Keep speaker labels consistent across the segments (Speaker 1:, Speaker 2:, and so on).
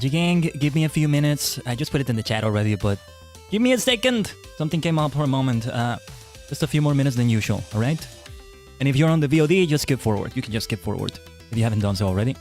Speaker 1: Tajigen, give me a few minutes. I just put it in the chat already, but give me a second. Something came up for a moment. Just a few more minutes than usual, alright? And if you're on the VOD, just skip forward. You can just skip forward if you haven't done so already.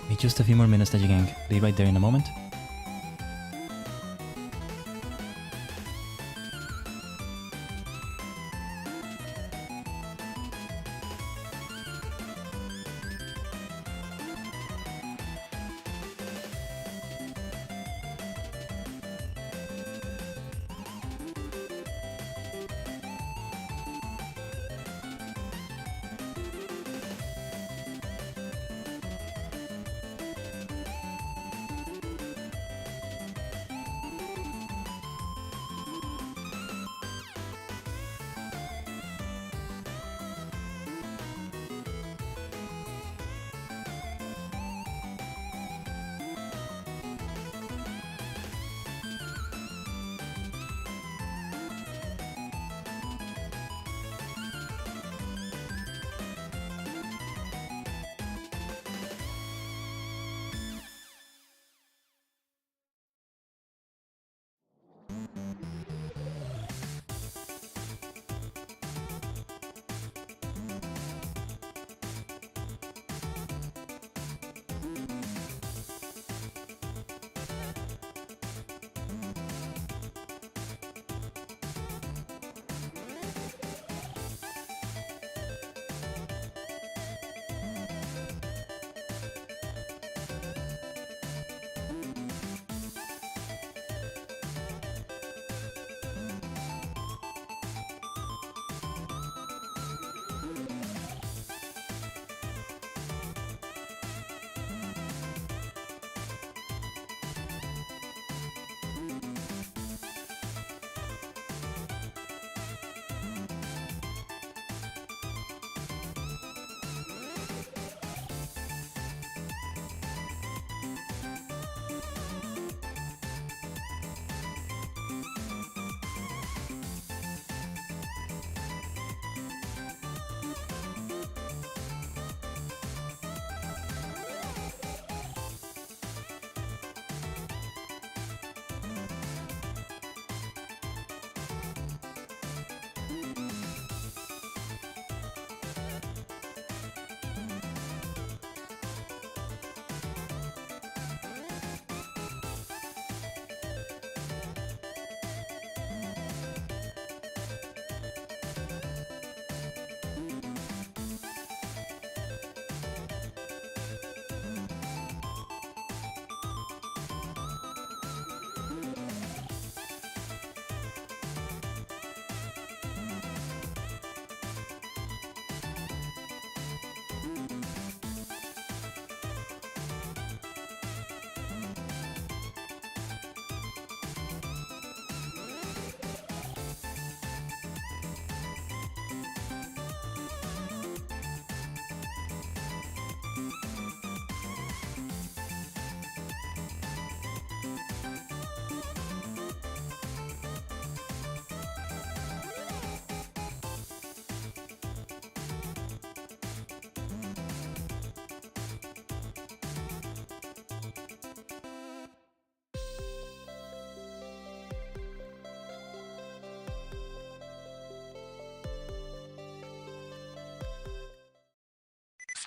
Speaker 1: Wait just a few more minutes, Tajigen. Be right there in a moment.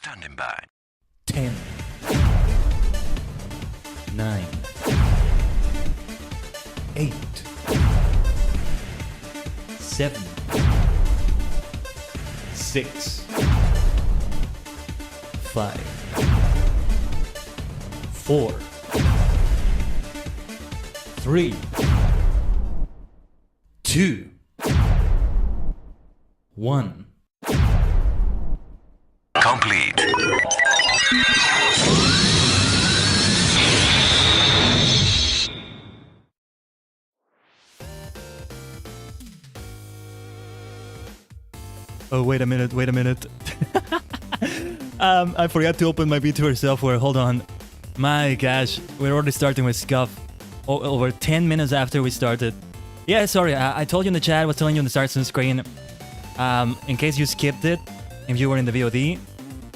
Speaker 2: Standing by.
Speaker 1: 10, 9, 8, 7, 6, 5, 4, 3, 2, 1.
Speaker 2: Complete.
Speaker 1: Oh, wait a minute. I forgot to open my VTuber software. Hold on. My gosh, we're already starting with scuff. Over 10 minutes after we started. Yeah, sorry, I told you in the chat, I was telling you on the start screen. In case you skipped it, if you were in the VOD.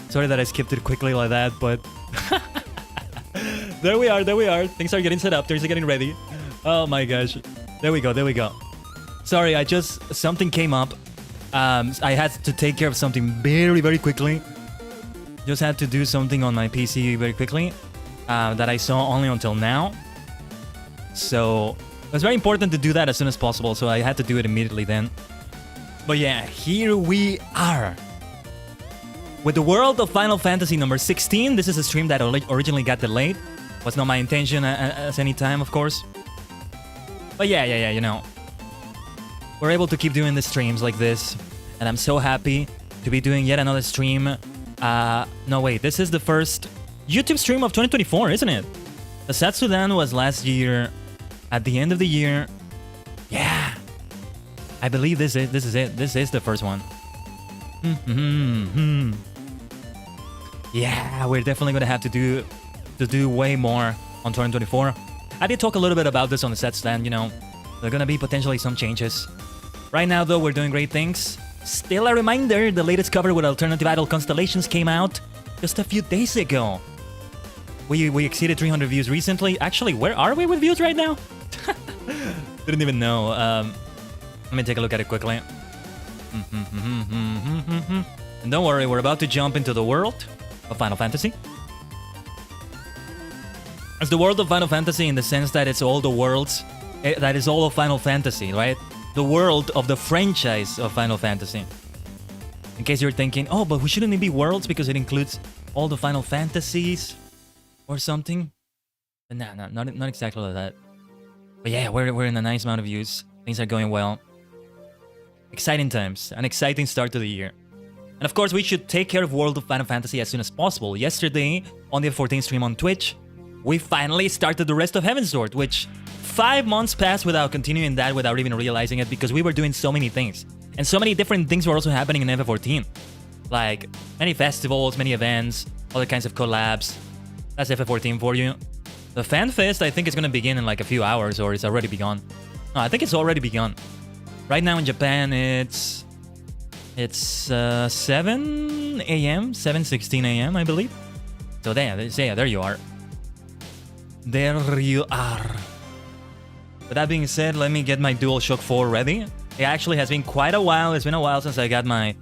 Speaker 1: Sorry that I skipped it quickly like that, but... there we are. Things are getting set up, things are getting ready. Oh my gosh. There we go. Sorry, something came up. I had to take care of something very, very quickly. Just had to do something on my PC very quickly that I saw only until now. So it was very important to do that as soon as possible, so I had to do it immediately then. But yeah, here we are. With the world of Final Fantasy number 16, this is a stream that originally got delayed. Was not my intention at any time, of course. But yeah, you know. We're able to keep doing the streams like this. And I'm so happy to be doing yet another stream. No, wait, this is the first YouTube stream of 2024, isn't it? The South Sudan was last year, at the end of the year. Yeah. I believe this is it. This is the first one. Yeah, we're definitely gonna have to do way more on 2024. I did talk a little bit about this on the set stand, you know. There are gonna be potentially some changes. Right now, though, we're doing great things. Still a reminder, the latest cover with alternative idol Constellations came out just a few days ago. We exceeded 300 views recently. Actually, where are we with views right now? Didn't even know. Let me take a look at it quickly. And don't worry, we're about to jump into the world of Final Fantasy. It's the world of Final Fantasy in the sense that it's all the worlds. That is all of Final Fantasy, right? The world of the franchise of Final Fantasy. In case you're thinking, oh, but shouldn't it be worlds because it includes all the Final Fantasies or something? But nah, not exactly like that. But yeah, we're in a nice amount of views. Things are going well. Exciting times. An exciting start to the year. And of course, we should take care of World of Final Fantasy as soon as possible. Yesterday, on the 14th stream on Twitch, we finally started the rest of Heavensward, which 5 months passed without continuing that, without even realizing it, because we were doing so many things. And so many different things were also happening in FF14. Like, many festivals, many events, other kinds of collabs. That's FF14 for you. The Fan Fest, I think, is going to begin in like a few hours, or it's already begun. No, I think it's already begun. Right now in Japan, it's 7 a.m., 7:16 a.m., I believe. So there you are. There you are. With that being said, let me get my DualShock 4 ready. It actually has been quite a while. It's been a while since I got my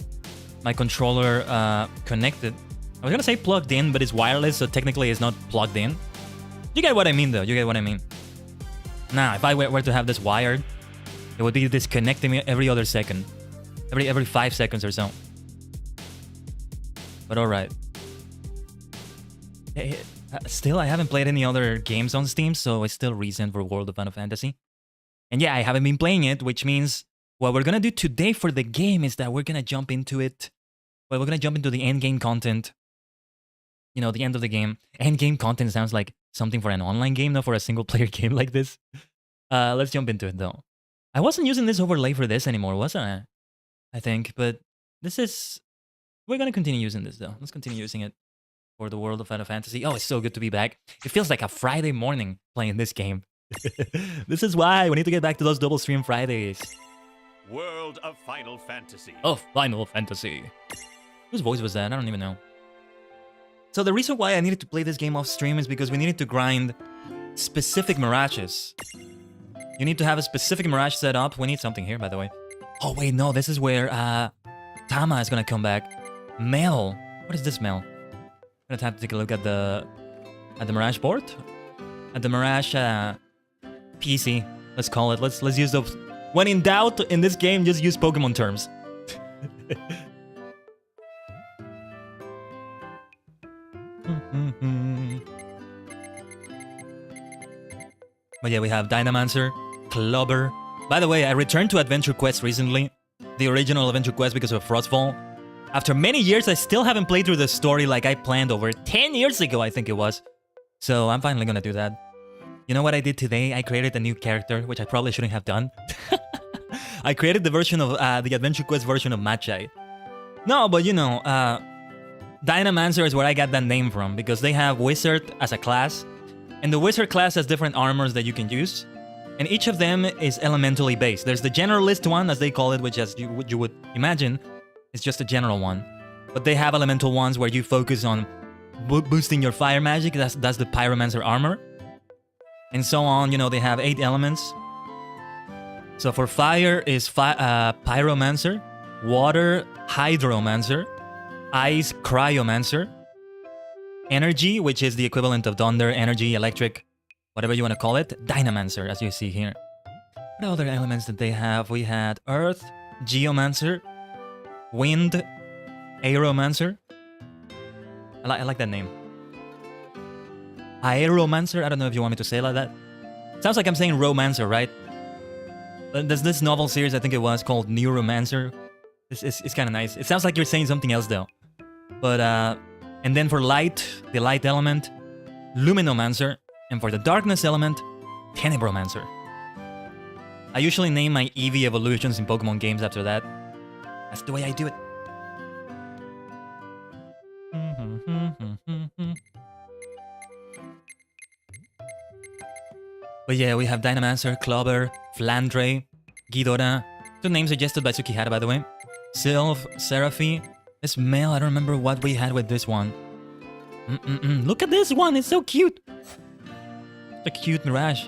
Speaker 1: controller connected. I was gonna say plugged in, but it's wireless, so technically it's not plugged in. You get what I mean, though. You get what I mean. Now, if I were to have this wired, it would be disconnecting me every other second. Every 5 seconds or so. But alright. Still, I haven't played any other games on Steam, so it's still recent for World of Final Fantasy. And yeah, I haven't been playing it, which means what we're gonna do today for the game is that we're gonna jump into it. Well, we're gonna jump into the end game content. You know, the end of the game. End game content sounds like something for an online game, not for a single player game like this. Let's jump into it, though. I wasn't using this overlay for this anymore, wasn't I? I think, but this is... We're gonna continue using this, though. Let's continue using it for the world of Final Fantasy. Oh, it's so good to be back. It feels like a Friday morning playing this game. This is why we need to get back to those double stream Fridays.
Speaker 2: World of Final Fantasy.
Speaker 1: Of Final Fantasy. Whose voice was that? I don't even know. So the reason why I needed to play this game off stream is because we needed to grind specific mirages. You need to have a specific mirage set up. We need something here, by the way. Oh, wait, no. This is where Tama is gonna come back. Mel. What is this Mel? I'm gonna have to take a look at the Mirage board? At the Mirage PC. Let's call it. Let's use those. When in doubt in this game, just use Pokemon terms. But yeah, we have Dynamancer, Clubber. By the way, I returned to Adventure Quest recently. The original Adventure Quest because of Frostfall. After many years, I still haven't played through the story like I planned over 10 years ago, I think it was. So I'm finally gonna do that. You know what I did today? I created a new character, which I probably shouldn't have done. I created the version of, the Adventure Quest version of Machai. No, but you know, Dynamancer is where I got that name from, because they have Wizard as a class. And the Wizard class has different armors that you can use. And each of them is elementally based. There's the Generalist one, as they call it, which as you would imagine, is just a general one. But they have elemental ones where you focus on boosting your fire magic. That's the Pyromancer armor. And so on, you know, they have 8 elements. So for fire is Pyromancer, water, Hydromancer, ice, Cryomancer, energy, which is the equivalent of thunder, energy, electric, whatever you want to call it. Dynamancer, as you see here. What other elements did they have? We had earth, geomancer, wind, aeromancer. I like that name. Aeromancer? I don't know if you want me to say it like that. Sounds like I'm saying romancer, right? There's this novel series, I think it was, called Neuromancer. It's kind of nice. It sounds like you're saying something else, though. But, and then for light, the light element, Luminomancer. And for the darkness element, Tenebromancer. I usually name my Eevee evolutions in Pokemon games after that. That's the way I do it. But yeah, we have Dynamancer, Clobber, Flandre, Ghidorah. Two names suggested by Tsukihara, by the way. Sylph, Seraphy. This male, I don't remember what we had with this one. Look at this one, it's so cute. It's a cute Mirage.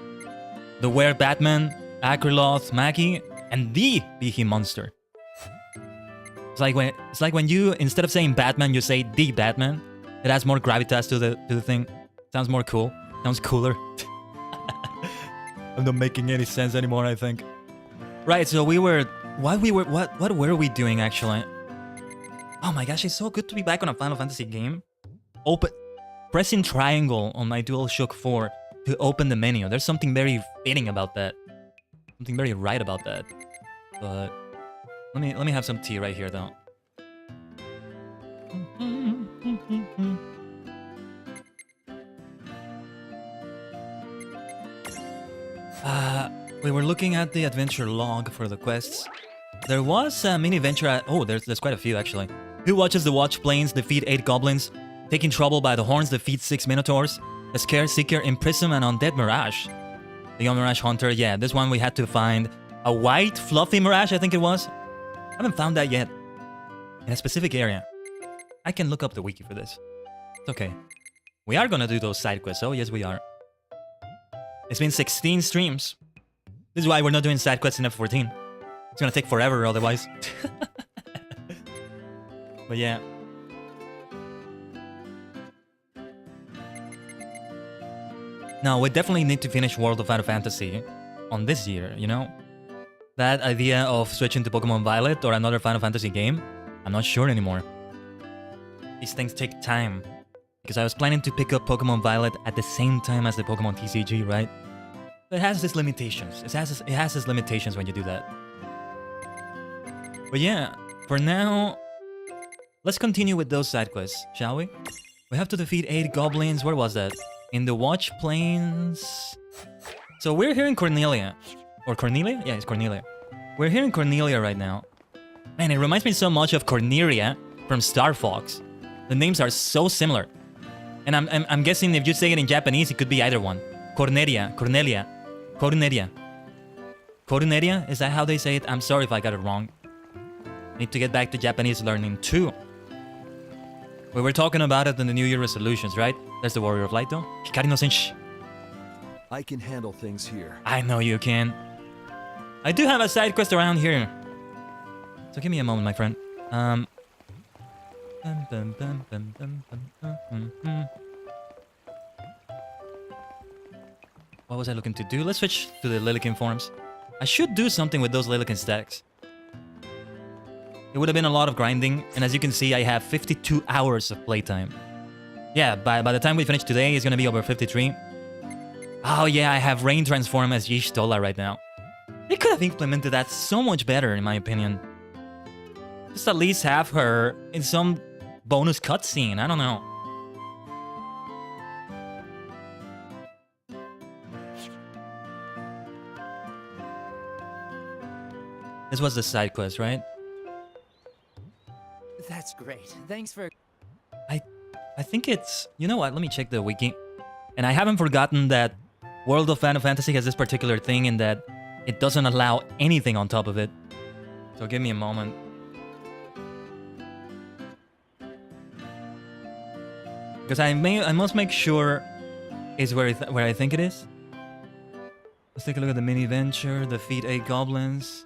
Speaker 1: The Were Batman, Acriloth, Maggie, and the Behemonster. It's like when you, instead of saying Batman, you say the Batman. It has more gravitas to the thing. Sounds more cool. Sounds cooler. I'm not making any sense anymore, I think. Right, so what were we doing actually? Oh my gosh, it's so good to be back on a Final Fantasy game. Pressing triangle on my DualShock 4 to open the menu. There's something very fitting about that. Something very right about that. But let me have some tea right here though. We were looking at the adventure log for the quests. There was a mini adventure oh, there's quite a few actually. Who watches the Watch Plains defeat 8 goblins? Taking trouble by the horns defeat 6 minotaurs? A Scare Seeker imprison an undead Mirage? The young Mirage Hunter, yeah, this one we had to find a white fluffy Mirage, I think it was. I haven't found that yet. In a specific area. I can look up the wiki for this. It's okay. We are gonna do those side quests, oh yes we are. It's been 16 streams. This is why we're not doing side quests in F14. It's gonna take forever otherwise. But yeah. Now, we definitely need to finish World of Final Fantasy on this year, you know? That idea of switching to Pokemon Violet or another Final Fantasy game, I'm not sure anymore. These things take time. Because I was planning to pick up Pokemon Violet at the same time as the Pokemon TCG, right? But it has its limitations. It has its limitations when you do that. But yeah, for now, let's continue with those side quests, shall we? We have to defeat 8 goblins. Where was that? In the Watch Plains. So we're here in Cornelia. Or Cornelia? Yeah, it's Cornelia. We're here in Cornelia right now. Man, it reminds me so much of Corneria from Star Fox. The names are so similar. And I'm guessing if you say it in Japanese, it could be either one. Cornelia, Cornelia, Corneria. Corneria? Is that how they say it? I'm sorry if I got it wrong. Need to get back to Japanese learning too. We were talking about it in the New Year resolutions, right? There's the Warrior of Light though. Hikari no Senshi.
Speaker 3: I can handle things here.
Speaker 1: I know you can. I do have a side quest around here. So give me a moment, my friend. What was I looking to do? Let's switch to the Lilikin forms. I should do something with those Lilikin stacks. It would have been a lot of grinding, and as you can see, I have 52 hours of playtime. Yeah, by the time we finish today, it's gonna be over 53. Oh yeah, I have Rain transform as Y'shtola right now. They could have implemented that so much better, in my opinion. Just at least have her in some bonus cutscene, I don't know. This was the side quest, right?
Speaker 4: That's great. Thanks for...
Speaker 1: I think it's... You know what? Let me check the wiki. And I haven't forgotten that World of Final Fantasy has this particular thing in that it doesn't allow anything on top of it. So give me a moment. Because I must make sure is where I think it is. Let's take a look at the mini venture. Defeat 8 goblins.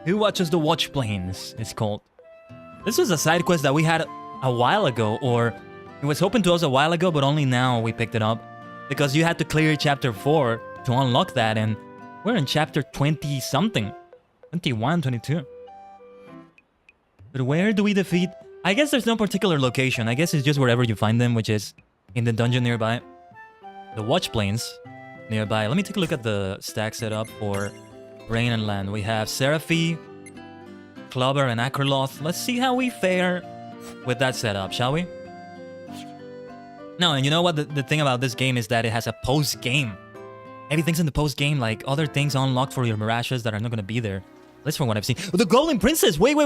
Speaker 1: Who watches the Watch Plains? It's called. This was a side quest that we had a while ago, or it was open to us a while ago, but only now we picked it up. Because you had to clear chapter 4 to unlock that, and we're in chapter 20-something. 21, 22. But where do we defeat? I guess there's no particular location. I guess it's just wherever you find them, which is in the dungeon nearby. The watch planes nearby. Let me take a look at the stack setup for Rain and Land. We have Seraphi, Clubber, and Akroloth. Let's see how we fare with that setup, shall we? No, and you know what? The thing about this game is that it has a post-game. Everything's in the post-game, like other things unlocked for your Mirages that are not going to be there. At least from what I've seen. Oh, the Golden Princess! Wait.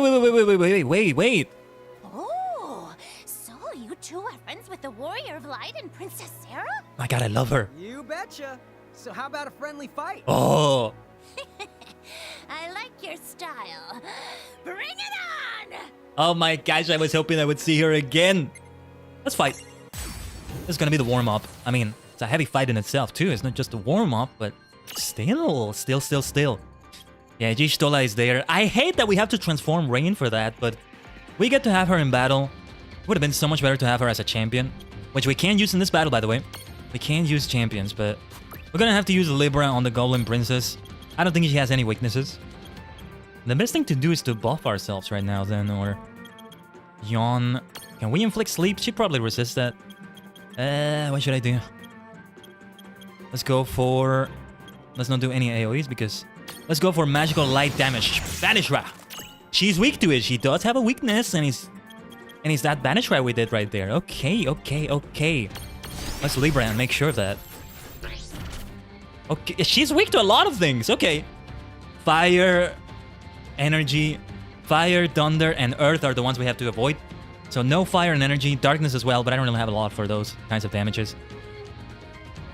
Speaker 5: Oh, so you two are friends with the Warrior of Light and Princess Sarah?
Speaker 1: My god, I love her.
Speaker 4: You betcha. So how about a friendly fight?
Speaker 1: Oh.
Speaker 5: I like your style. Bring it on!
Speaker 1: Oh my gosh, I was hoping I would see her again. Let's fight. This is gonna be the warm-up. I mean, it's a heavy fight in itself too. It's not just a warm-up, but still. Yeah, Y'shtola is there. I hate that we have to transform Rain for that, but we get to have her in battle. Would have been so much better to have her as a champion, which we can't use in this battle, by the way. We can't use champions, but we're gonna have to use Libra on the Goblin Princess. I don't think she has any weaknesses. The best thing to do is to buff ourselves right now, then, or yawn. Can we inflict sleep? She'd probably resist that. What should I do? Let's go for... Let's not do any AoEs because... Let's go for magical light damage. Banish Ra. She's weak to it. She does have a weakness, and it's that Banish Ra we did right there. Okay. Let's Libra and make sure of that. Okay, she's weak to a lot of things. Okay. Fire, energy, fire, thunder, and earth are the ones we have to avoid. So no fire and energy, darkness as well, but I don't really have a lot for those kinds of damages.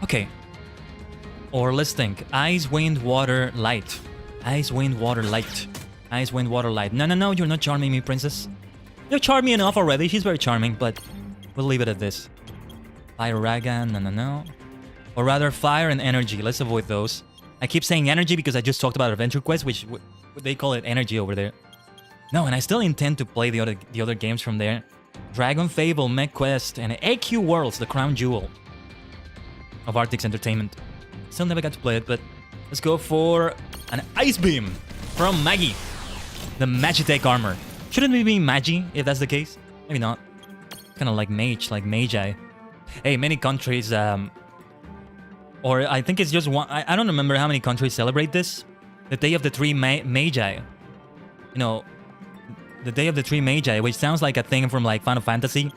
Speaker 1: Okay. Or let's think. Ice, wind, water, light. Ice, wind, water, light. Ice, wind, water, light. No, you're not charming me, princess. You've charmed me enough already. She's very charming, but we'll leave it at this. Fire, Raga, no. Or rather, fire and energy. Let's avoid those. I keep saying energy because I just talked about Adventure Quest, which they call it energy over there. No, and I still intend to play the other games from there. Dragon Fable, Mech Quest, and AQ Worlds, the crown jewel of Arctic's Entertainment. Still never got to play it, but let's go for an Ice Beam from Maggie. The Magitech armor. Shouldn't it be Magi, if that's the case? Maybe not. Kind of like Mage, like Magi. Hey, many countries, or I think it's just one... I don't remember how many countries celebrate this. The Day of the Three Magi. You know, the Day of the Three Magi, which sounds like a thing from like Final Fantasy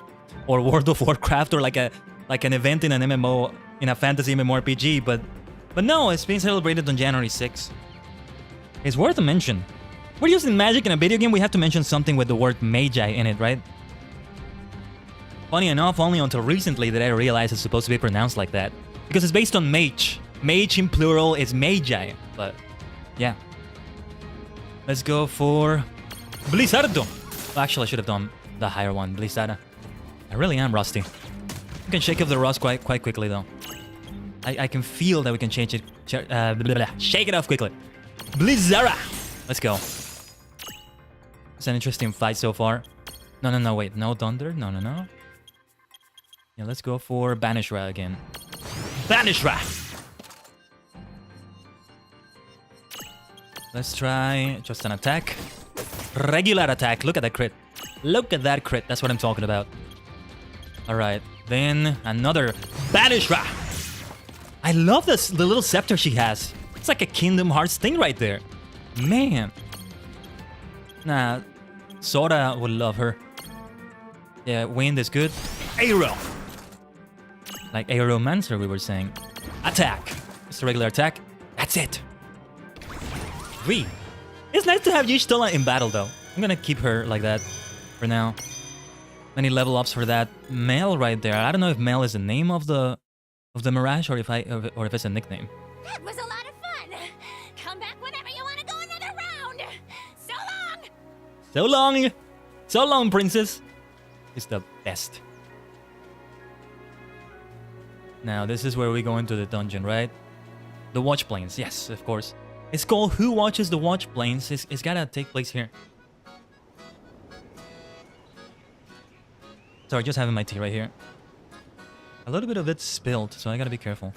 Speaker 1: or World of Warcraft, or like an event in an MMO, in a fantasy MMORPG, but no, it's being celebrated on January 6th. It's worth a mention. We're using magic in a video game, we have to mention something with the word Magi in it, right? Funny enough, only until recently did I realize it's supposed to be pronounced like that. Because it's based on mage. Mage in plural is Magi, but yeah. Let's go for Blizzardo. Well, actually, I should have done the higher one, Blizzada. I really am rusty. We can shake off the rust quite quickly, though. I can feel that we can change it. Shake it off quickly. Blizzara! Let's go. It's an interesting fight so far. No, wait. No thunder? No. Yeah, let's go for Banish Ra again. Banish Ra! Let's try just an attack. Regular attack. Look at that crit. Look at that crit. That's what I'm talking about. Alright. Then another Banish Ra! I love this, the little scepter she has. It's like a Kingdom Hearts thing right there. Man. Nah, Sora would love her. Yeah, wind is good. Arrow. Like Aeromancer, we were saying. Attack. Just a regular attack. That's it. 3. It's nice to have Y'shtola in battle, though. I'm gonna keep her like that for now. Many level ups for that Mel right there. I don't know if Mel is the name of the Mirage or if it's a nickname.
Speaker 5: That was a lot of fun. Come back whenever you want to go another round. So long.
Speaker 1: So long. So long, princess. It's the best. Now, this is where we go into the dungeon, right? The Watch Planes. Yes, of course. It's called Who Watches the Watch Planes. It's gotta take place here. Sorry, just having my tea right here. A little bit of it spilled, so I gotta be careful.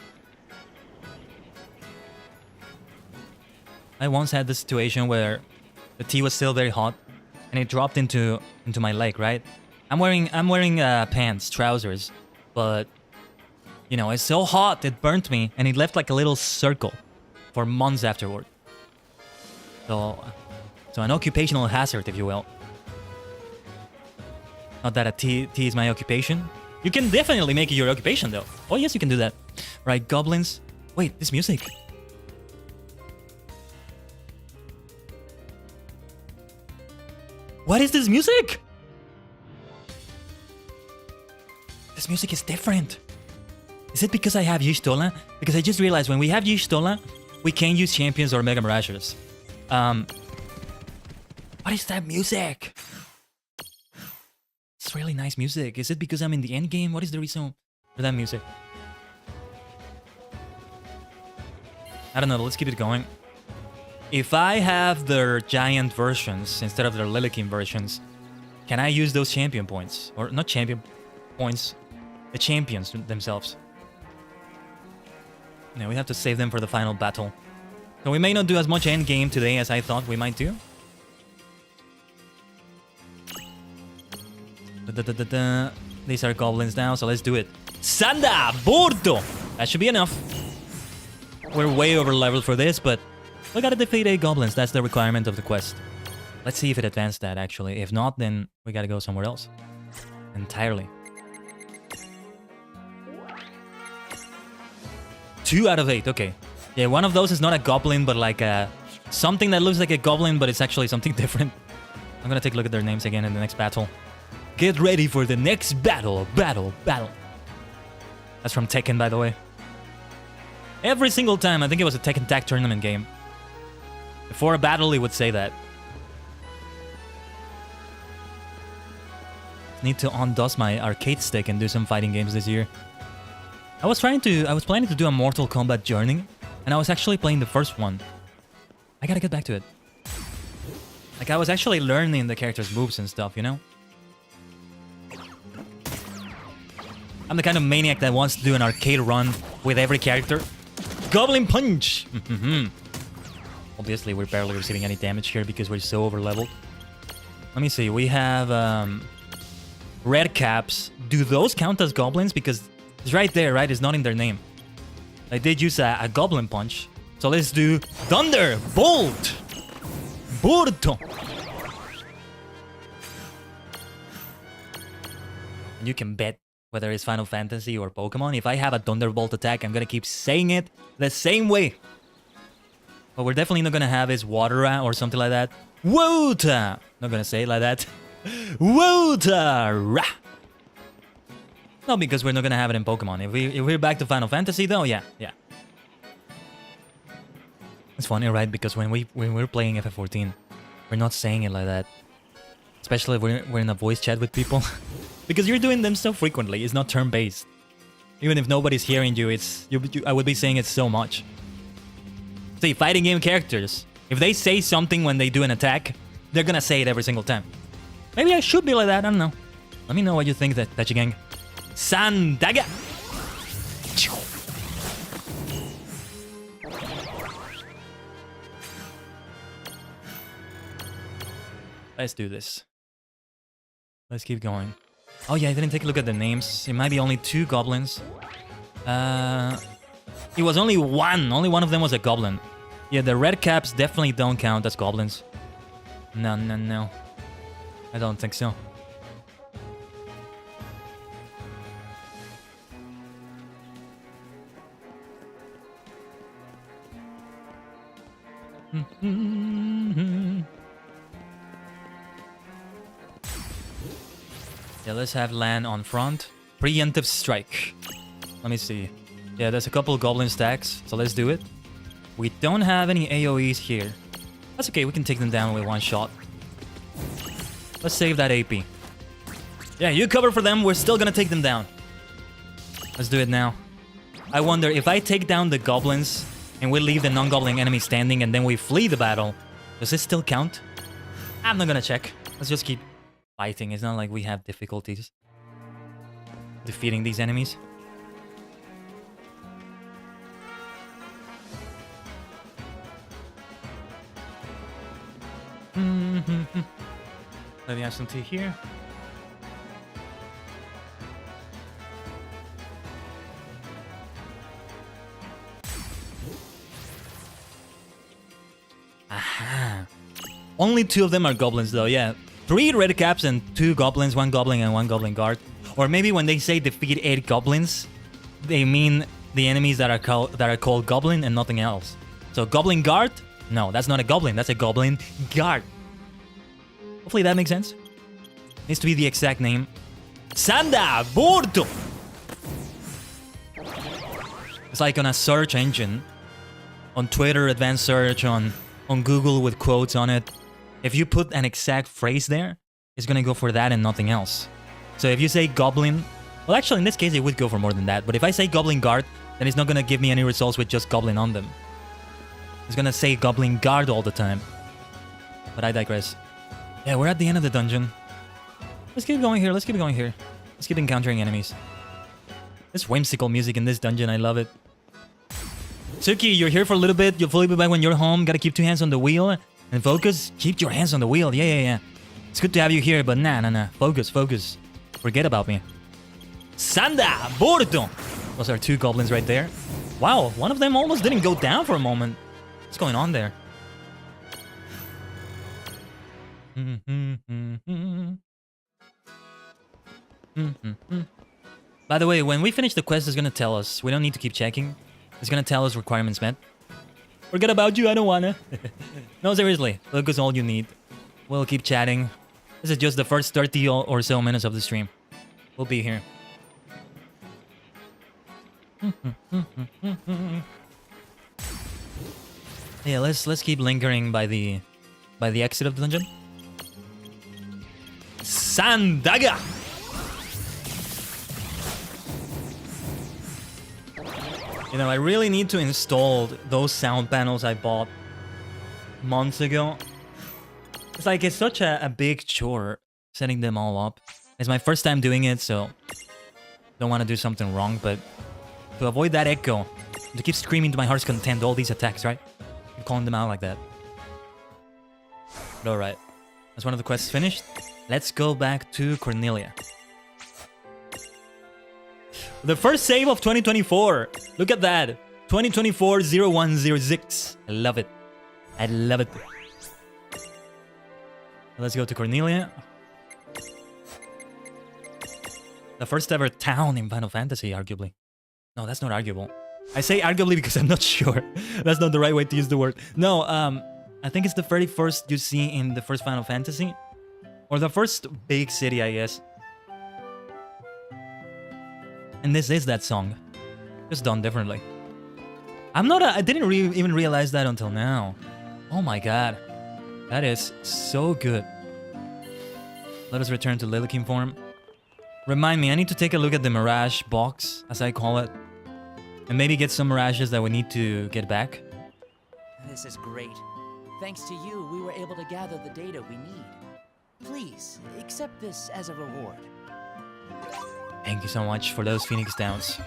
Speaker 1: I once had this situation where the tea was still very hot, and it dropped into my leg. Right? I'm wearing pants, trousers, but you know it's so hot it burnt me, and it left like a little circle for months afterward. So an occupational hazard, if you will. Not that a tea is my occupation. You can definitely make it your occupation, though. Oh, yes, you can do that. Right, goblins. Wait, this music. What is this music? This music is different. Is it because I have Y'shtola? Because I just realized when we have Y'shtola, we can't use champions or Mega Miragers. What is that music? It's really nice music. Is it because I'm in the end game? What is the reason for that music? I don't know. Let's keep it going. If I have their giant versions instead of their Lilikin versions, can I use those champion points? Or not champion points, the champions themselves. Yeah, we have to save them for the final battle. So we may not do as much end game today as I thought we might do. These are goblins now, so let's do it. Sanda! Bordo! That should be enough. We're way over leveled for this, but we gotta defeat 8 goblins. That's the requirement of the quest. Let's see if it advanced that, actually. If not, then we gotta go somewhere else. Entirely. 2 out of 8, okay. Yeah, one of those is not a goblin, but like something that looks like a goblin, but it's actually something different. I'm gonna take a look at their names again in the next battle. Get ready for the next battle. That's from Tekken, by the way. Every single time, I think it was a Tekken Tag Tournament game. Before a battle, he would say that. Need to undust my arcade stick and do some fighting games this year. I was planning to do a Mortal Kombat journey, and I was actually playing the first one. I gotta get back to it. Like, I was actually learning the character's moves and stuff, you know? I'm the kind of maniac that wants to do an arcade run with every character. Goblin Punch! Obviously, we're barely receiving any damage here because we're so over-leveled. Let me see, we have red caps. Do those count as goblins? Because it's right there, right? It's not in their name. I did use a Goblin Punch. So let's do Thunder! Bolt! Burto! And you can bet whether it's Final Fantasy or Pokemon. If I have a Thunderbolt attack, I'm gonna keep saying it the same way. What we're definitely not gonna have is Watera or something like that. Wota! Not gonna say it like that. Wotara! No, because we're not gonna have it in Pokemon. If we're back to Final Fantasy, though, yeah. It's funny, right? Because when we're playing FF14, we're not saying it like that. Especially if we're in a voice chat with people. Because you're doing them so frequently, it's not turn-based. Even if nobody's hearing you, I would be saying it so much. See, fighting game characters, if they say something when they do an attack, they're gonna say it every single time. Maybe I should be like that, I don't know. Let me know what you think, Tajigen. Sandaga! Let's do this. Let's keep going. Oh yeah, I didn't take a look at the names. It might be only 2 goblins. It was only one. Only one of them was a goblin. Yeah, the red caps definitely don't count as goblins. No. I don't think so. Yeah, let's have Lan on front. Preemptive strike. Let me see. Yeah, there's a couple of goblin stacks, so let's do it. We don't have any AoEs here. That's okay, we can take them down with one shot. Let's save that AP. Yeah, you cover for them, we're still gonna take them down. Let's do it now. I wonder, if I take down the goblins, and we leave the non-goblin enemy standing, and then we flee the battle, does this still count? I'm not gonna check. Let's just keep fighting. It's not like we have difficulties. defeating these enemies. Let me have some tea here. Aha. Only 2 of them are goblins though, yeah. 3 red caps and 2 goblins, 1 goblin and 1 goblin guard. Or maybe when they say defeat 8 goblins, they mean the enemies that are called goblin and nothing else. So goblin guard? No, that's not a goblin, that's a goblin guard. Hopefully that makes sense. Needs to be the exact name. Sanda Bordo! It's like on a search engine. On Twitter, advanced search, on Google with quotes on it. If you put an exact phrase there, it's gonna go for that and nothing else. So if you say goblin... Well, actually, in this case, it would go for more than that. But if I say goblin guard, then it's not gonna give me any results with just goblin on them. It's gonna say goblin guard all the time. But I digress. Yeah, we're at the end of the dungeon. Let's keep going here, let's keep going here. Let's keep encountering enemies. This whimsical music in this dungeon, I love it. Suki, you're here for a little bit. You'll fully be back when you're home. Gotta keep 2 hands on the wheel. And focus. Keep your hands on the wheel. Yeah. It's good to have you here, but nah. Focus. Forget about me. Sanda Bordo! Those are 2 goblins right there. Wow, one of them almost didn't go down for a moment. What's going on there? By the way, when we finish the quest, it's gonna tell us. We don't need to keep checking. It's gonna tell us requirements met. Forget about you, I don't wanna. No, seriously, focus all you need. We'll keep chatting. This is just the first 30 or so minutes of the stream. We'll be here. Yeah, let's keep lingering by the exit of the dungeon. Sandaga! You know, I really need to install those sound panels I bought months ago. It's like, it's such a big chore setting them all up. It's my first time doing it, so don't want to do something wrong, but to avoid that echo, to keep screaming to my heart's content all these attacks, right? Keep calling them out like that. But alright, that's one of the quests finished. Let's go back to Cornelia. The first save of 2024. Look at that. 2024-0106. I love it. I love it. Let's go to Cornelia. The first ever town in Final Fantasy, arguably. No, that's not arguable. I say arguably because I'm not sure. That's not the right way to use the word. No, I think it's the very first you see in the first Final Fantasy. Or the first big city, I guess. And this is that song. Just done differently. I didn't even realize that until now. Oh my god. That is so good. Let us return to Lilikin form. Remind me, I need to take a look at the Mirage box, as I call it. And maybe get some Mirages that we need to get back.
Speaker 6: This is great. Thanks to you, we were able to gather the data we need. Please, accept this as a reward.
Speaker 1: Thank you so much for those Phoenix Downs.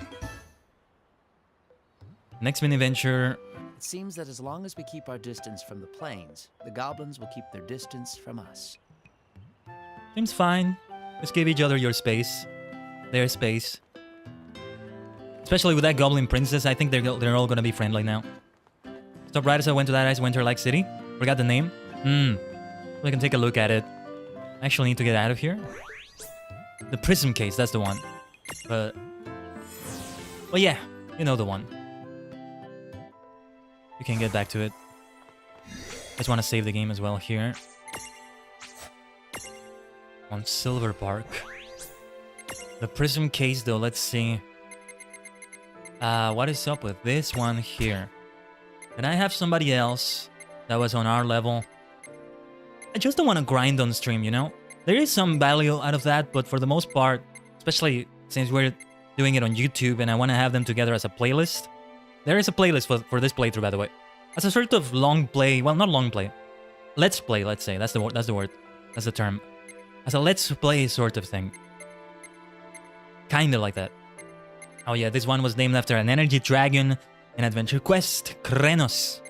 Speaker 1: Next mini-venture.
Speaker 6: It seems that as long as we keep our distance from the plains, the goblins will keep their distance from us.
Speaker 1: Seems fine. Just give each other your space. Their space. Especially with that goblin princess, I think they're all gonna be friendly now. Stop right as I went to that Ice Winter-like city. Forgot the name. We can take a look at it. I actually need to get out of here. The prism case, that's the one. But... well, yeah. You know the one. You can get back to it. I just want to save the game as well here. On Silver Park. The prism case though, let's see. What is up with this one here? Can I have somebody else that was on our level? I just don't want to grind on stream, you know? There is some value out of that, but for the most part, especially since we're doing it on YouTube and I want to have them together as a playlist. There is a playlist for this playthrough, by the way. As a sort of long play, well, not long play. Let's play, let's say. That's the word. That's the term. As a let's play sort of thing. Kinda like that. Oh yeah, this one was named after an energy dragon in Adventure Quest, Krenos.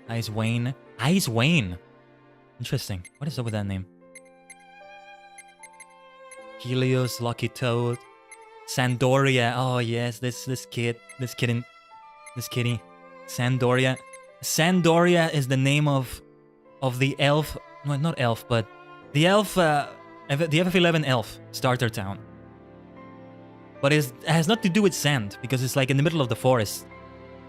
Speaker 1: Ice Wayne. Ice Wayne. Interesting. What is up with that name? Helios, Lucky Toad, Sandoria. Oh yes, this kitty. Sandoria. Sandoria is the name of the elf. No, not elf, but the elf. The FF11 elf starter town. But it has nothing to do with sand because it's like in the middle of the forest.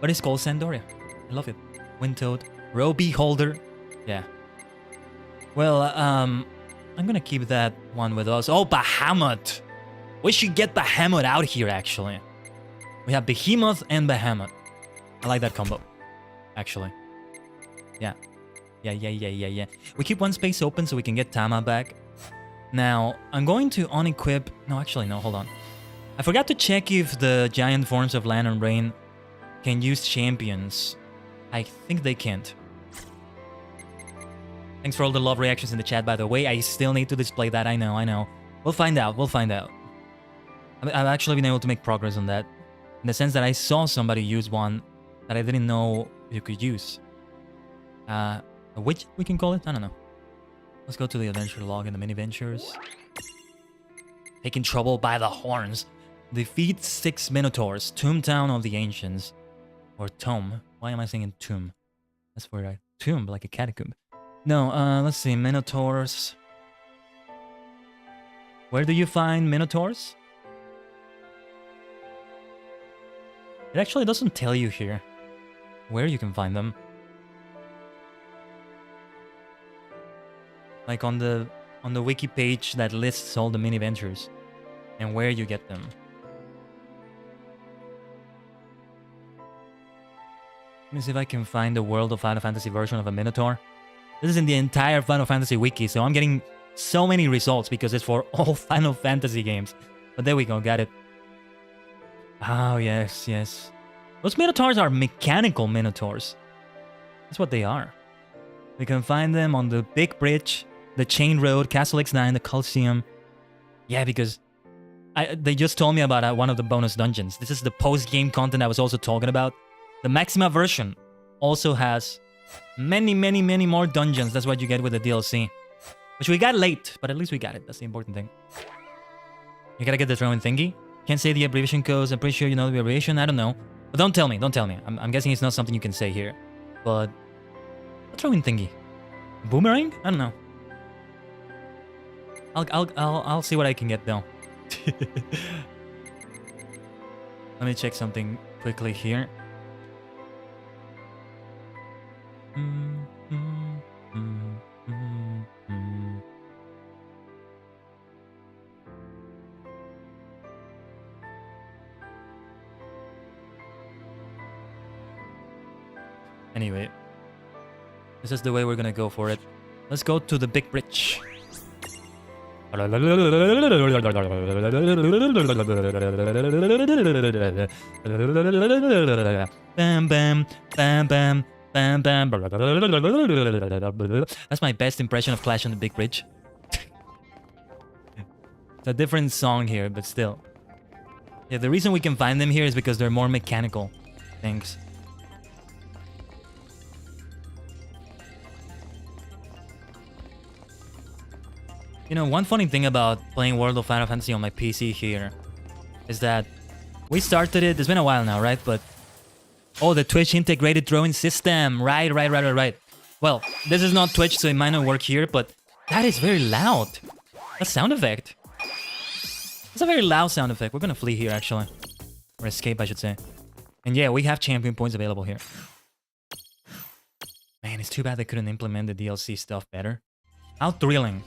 Speaker 1: But it's called Sandoria. I love it. Windtoad, Roby Holder. Yeah. Well, I'm gonna keep that one with us. Oh, Bahamut! We should get Bahamut out here, actually. We have Behemoth and Bahamut. I like that combo, actually. Yeah. Yeah. We keep one space open so we can get Tama back. Now, I'm going to unequip... No, actually, no, hold on. I forgot to check if the giant forms of Land and Rain can use champions. I think they can't. Thanks for all the love reactions in the chat, by the way. I still need to display that, I know. We'll find out. I've actually been able to make progress on that. In the sense that I saw somebody use one that I didn't know you could use. A witch, we can call it? I don't know. Let's go to the adventure log in the mini ventures. Taking trouble by the horns. Defeat 6 Minotaurs. Tombtown of the Ancients. Or Tome. Why am I saying tomb? That's where I... Tomb, like a catacomb. No, let's see. Minotaurs. Where do you find Minotaurs? It actually doesn't tell you here where you can find them. Like on the wiki page that lists all the mini ventures and where you get them. Let me see if I can find the World of Final Fantasy version of a Minotaur. This is in the entire Final Fantasy wiki, so I'm getting so many results because it's for all Final Fantasy games. But there we go, got it. Oh, yes. Those Minotaurs are mechanical Minotaurs. That's what they are. We can find them on the Big Bridge, the Chain Road, Castle X9, the Coliseum. Yeah, because they just told me about one of the bonus dungeons. This is the post-game content I was also talking about. The Maxima version also has many more dungeons. That's what you get with the DLC. Which we got late, but at least we got it. That's the important thing. You gotta get the throwing thingy. Can't say the abbreviation codes. I'm pretty sure you know the abbreviation. I don't know. But don't tell me. I'm guessing it's not something you can say here. But... a throwing thingy. Boomerang? I don't know. I'll see what I can get though. Let me check something quickly here. Anyway, this is the way we're gonna go for it. Let's go to the Big Bridge. Bam, bam, bam, bam. Bam, bam. That's my best impression of Clash on the Big Bridge. It's a different song here, but still. Yeah, the reason we can find them here is because they're more mechanical things. You know, one funny thing about playing World of Final Fantasy on my PC here is that we started it, it's been a while now, right? But oh, the Twitch integrated throwing system. Right. Well, this is not Twitch, so it might not work here, but that is very loud. A sound effect. It's a very loud sound effect. We're gonna flee here, actually. Or escape, I should say. And yeah, we have champion points available here. Man, it's too bad they couldn't implement the DLC stuff better. How thrilling.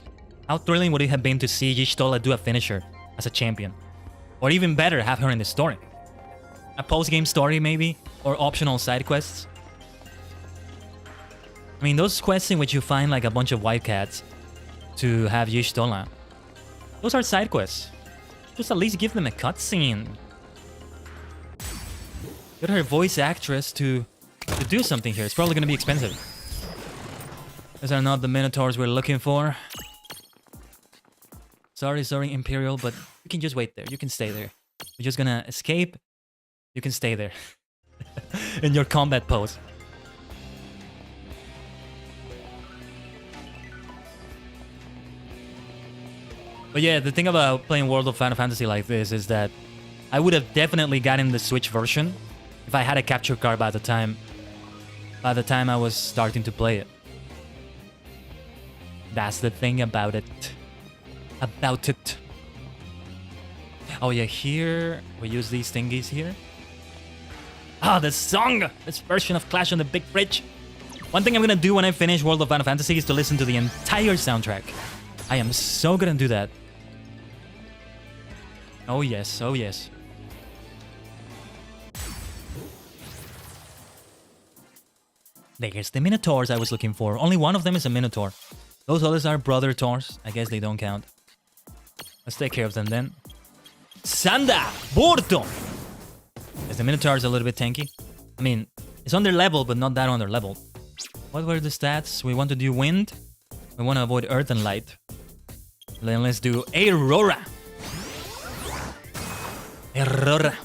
Speaker 1: How thrilling would it have been to see Y'shtola do a finisher as a champion? Or even better, have her in the story. A post-game story, maybe? Or optional side quests? I mean, those quests in which you find like a bunch of white cats to have Y'shtola. Those are side quests. Just at least give them a cutscene. Get her voice actress to do something here. It's probably gonna be expensive. These are not the Minotaurs we're looking for. Sorry, Imperial, but you can just wait there. You can stay there. We're just gonna escape. You can stay there. In your combat pose. But yeah, the thing about playing World of Final Fantasy like this is that I would have definitely gotten the Switch version if I had a capture card by the time I was starting to play it. That's the thing about it. Oh yeah, here we use these thingies here. Ah, the song! This version of Clash on the Big Bridge. One thing I'm gonna do when I finish World of Final Fantasy is to listen to the entire soundtrack. I am so gonna do that. Oh yes, oh yes. There's the Minotaurs I was looking for. Only one of them is a Minotaur. Those others are brother Taurs. I guess they don't count. Let's take care of them then. Sanda! Borto! Yes, the Minotaur is a little bit tanky. I mean, it's under level, but not that under level. What were the stats? We want to do wind. We want to avoid earth and light. Then let's do Aurora. Aurora.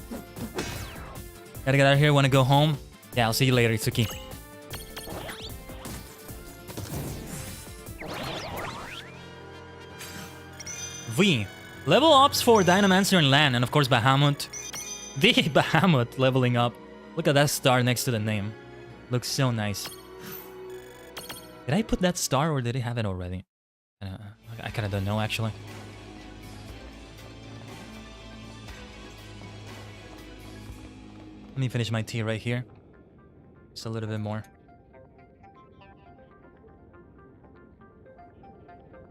Speaker 1: Gotta get out of here. Want to go home? Yeah, I'll see you later, Itsuki. V. Level ups for Dynamancer and Lan, and of course Bahamut. The Bahamut leveling up. Look at that star next to the name. Looks so nice. Did I put that star or did he have it already? I kind of don't know actually. Let me finish my tea right here. Just a little bit more.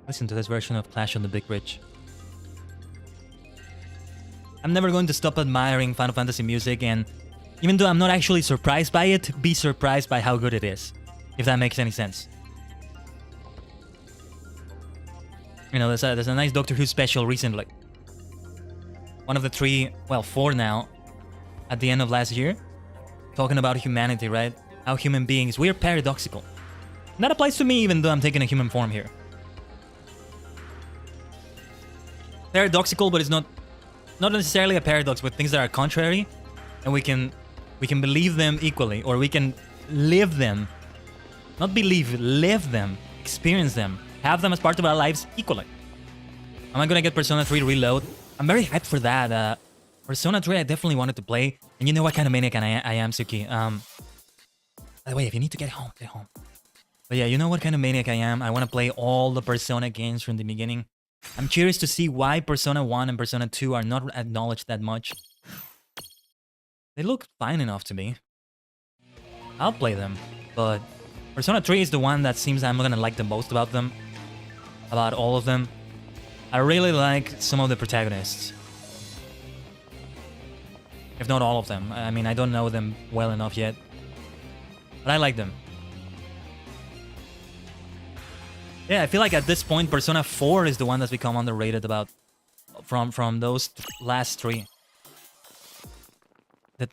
Speaker 1: Listen to this version of Clash on the Big Bridge. I'm never going to stop admiring Final Fantasy music, and even though I'm not actually surprised by it, be surprised by how good it is. If that makes any sense. You know, there's a nice Doctor Who special recently. One of the 3, well, 4 now, at the end of last year. Talking about humanity, right? How human beings, we're paradoxical. And that applies to me even though I'm taking a human form here. Paradoxical, but it's not necessarily a paradox, but things that are contrary, and we can believe them equally, or we can live them. Not believe, live them, experience them, have them as part of our lives equally. Am I gonna get Persona 3 Reload? I'm very hyped for that. Persona 3 I definitely wanted to play, and you know what kind of maniac I am, Suki. By the way, if you need to get home, get home. But yeah, you know what kind of maniac I am. I want to play all the Persona games from the beginning. I'm curious to see why Persona 1 and Persona 2 are not acknowledged that much. They look fine enough to me. I'll play them, but Persona 3 is the one that seems I'm gonna like the most about them. About all of them. I really like some of the protagonists. If not all of them. I mean, I don't know them well enough yet. But I like them. Yeah, I feel like at this point, Persona 4 is the one that's become underrated about from those last 3.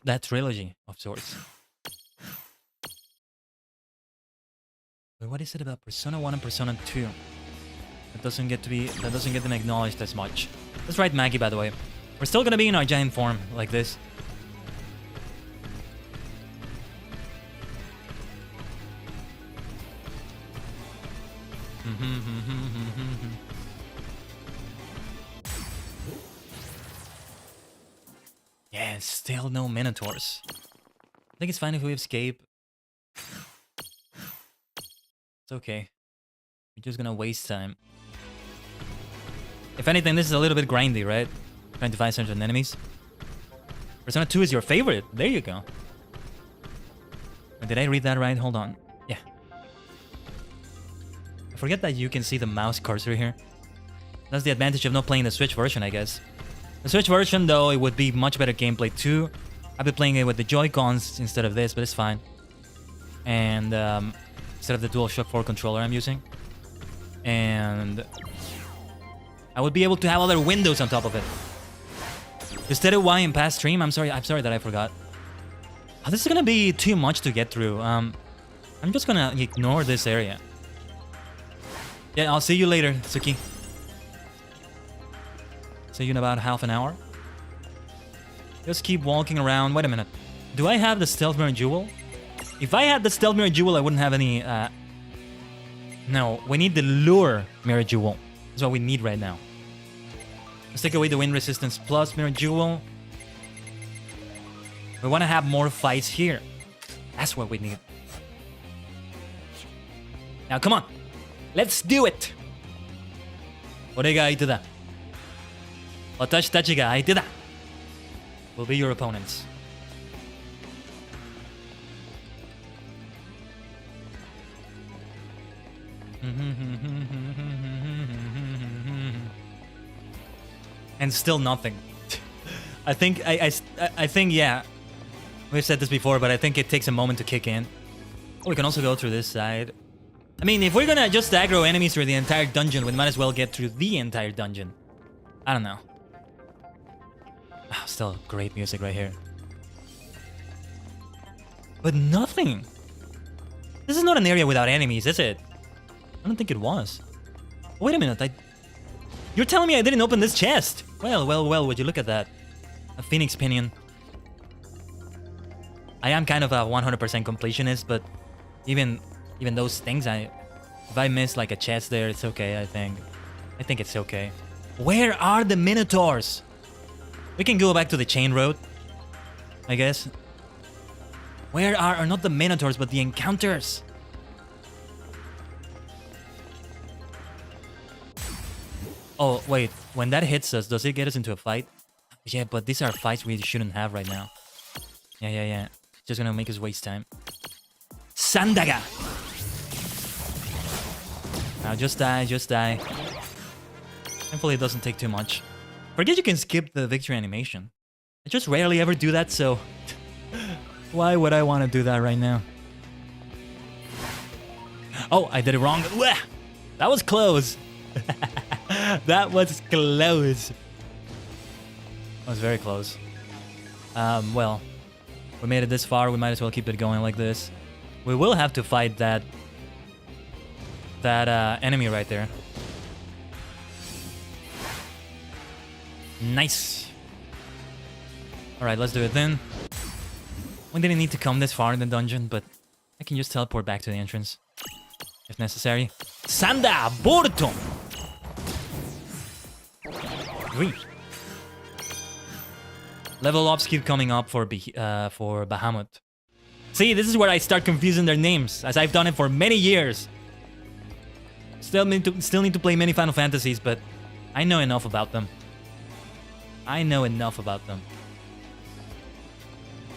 Speaker 1: That trilogy of sorts. But what is it about Persona 1 and Persona 2 that doesn't get them acknowledged as much? That's right, Maggie, by the way. We're still gonna be in our giant form like this. Yeah, still no Minotaurs. I think it's fine if we escape. It's okay. We're just gonna waste time. If anything, this is a little bit grindy, right? Trying to find certain enemies. Persona 2 is your favorite. There you go. Did I read that right? Hold on. Yeah. I forget that you can see the mouse cursor here. That's the advantage of not playing the Switch version, I guess. The Switch version, though, it would be much better gameplay too. I've been playing it with the Joy-Cons instead of this, but it's fine. And instead of the DualShock 4 controller I'm using. And I would be able to have other windows on top of it. Instead of why in past stream, I'm sorry that I forgot. Oh, this is gonna be too much to get through. I'm just gonna ignore this area. Yeah, I'll see you later, Suki. See you in about half an hour. Just keep walking around. Wait a minute. Do I have the stealth mirror jewel? If I had the stealth mirror jewel, I wouldn't have any... No, we need the lure mirror jewel. That's what we need right now. Let's take away the wind resistance plus mirror jewel. We want to have more fights here. That's what we need. Now, come on. Let's do it. 俺が相手だ。私たちが相手だ。Will be your opponents. And still nothing. I think yeah. We've said this before, but I think it takes a moment to kick in. Oh, we can also go through this side. I mean, if we're gonna just aggro enemies through the entire dungeon, we might as well get through the entire dungeon. I don't know. Oh, still great music right here. But nothing. This is not an area without enemies, is it? I don't think it was. Wait a minute, You're telling me I didn't open this chest? Well, would you look at that? A Phoenix Pinion. I am kind of a 100% completionist, but even those things, if I miss like a chest there, it's okay, I think. I think it's okay. Where are the Minotaurs? We can go back to the chain road, I guess. Where are not the Minotaurs, but the encounters? Oh, wait. When that hits us, does it get us into a fight? Yeah, but these are fights we shouldn't have right now. Yeah. Just gonna make us waste time. Sandaga! Now, just die. Thankfully, it doesn't take too much. Forget you can skip the victory animation. I just rarely ever do that, so... Why would I want to do that right now? Oh, I did it wrong. Uah! That was close. That was close. That was very close. Well, we made it this far. We might as well keep it going like this. We will have to fight that enemy right there. Nice. Alright, let's do it then. We didn't need to come this far in the dungeon, but I can just teleport back to the entrance if necessary. Sanda Borton! 3. Level ups keep coming up for Bahamut. See, this is where I start confusing their names, as I've done it for many years. Still need to play many Final Fantasies, but I know enough about them.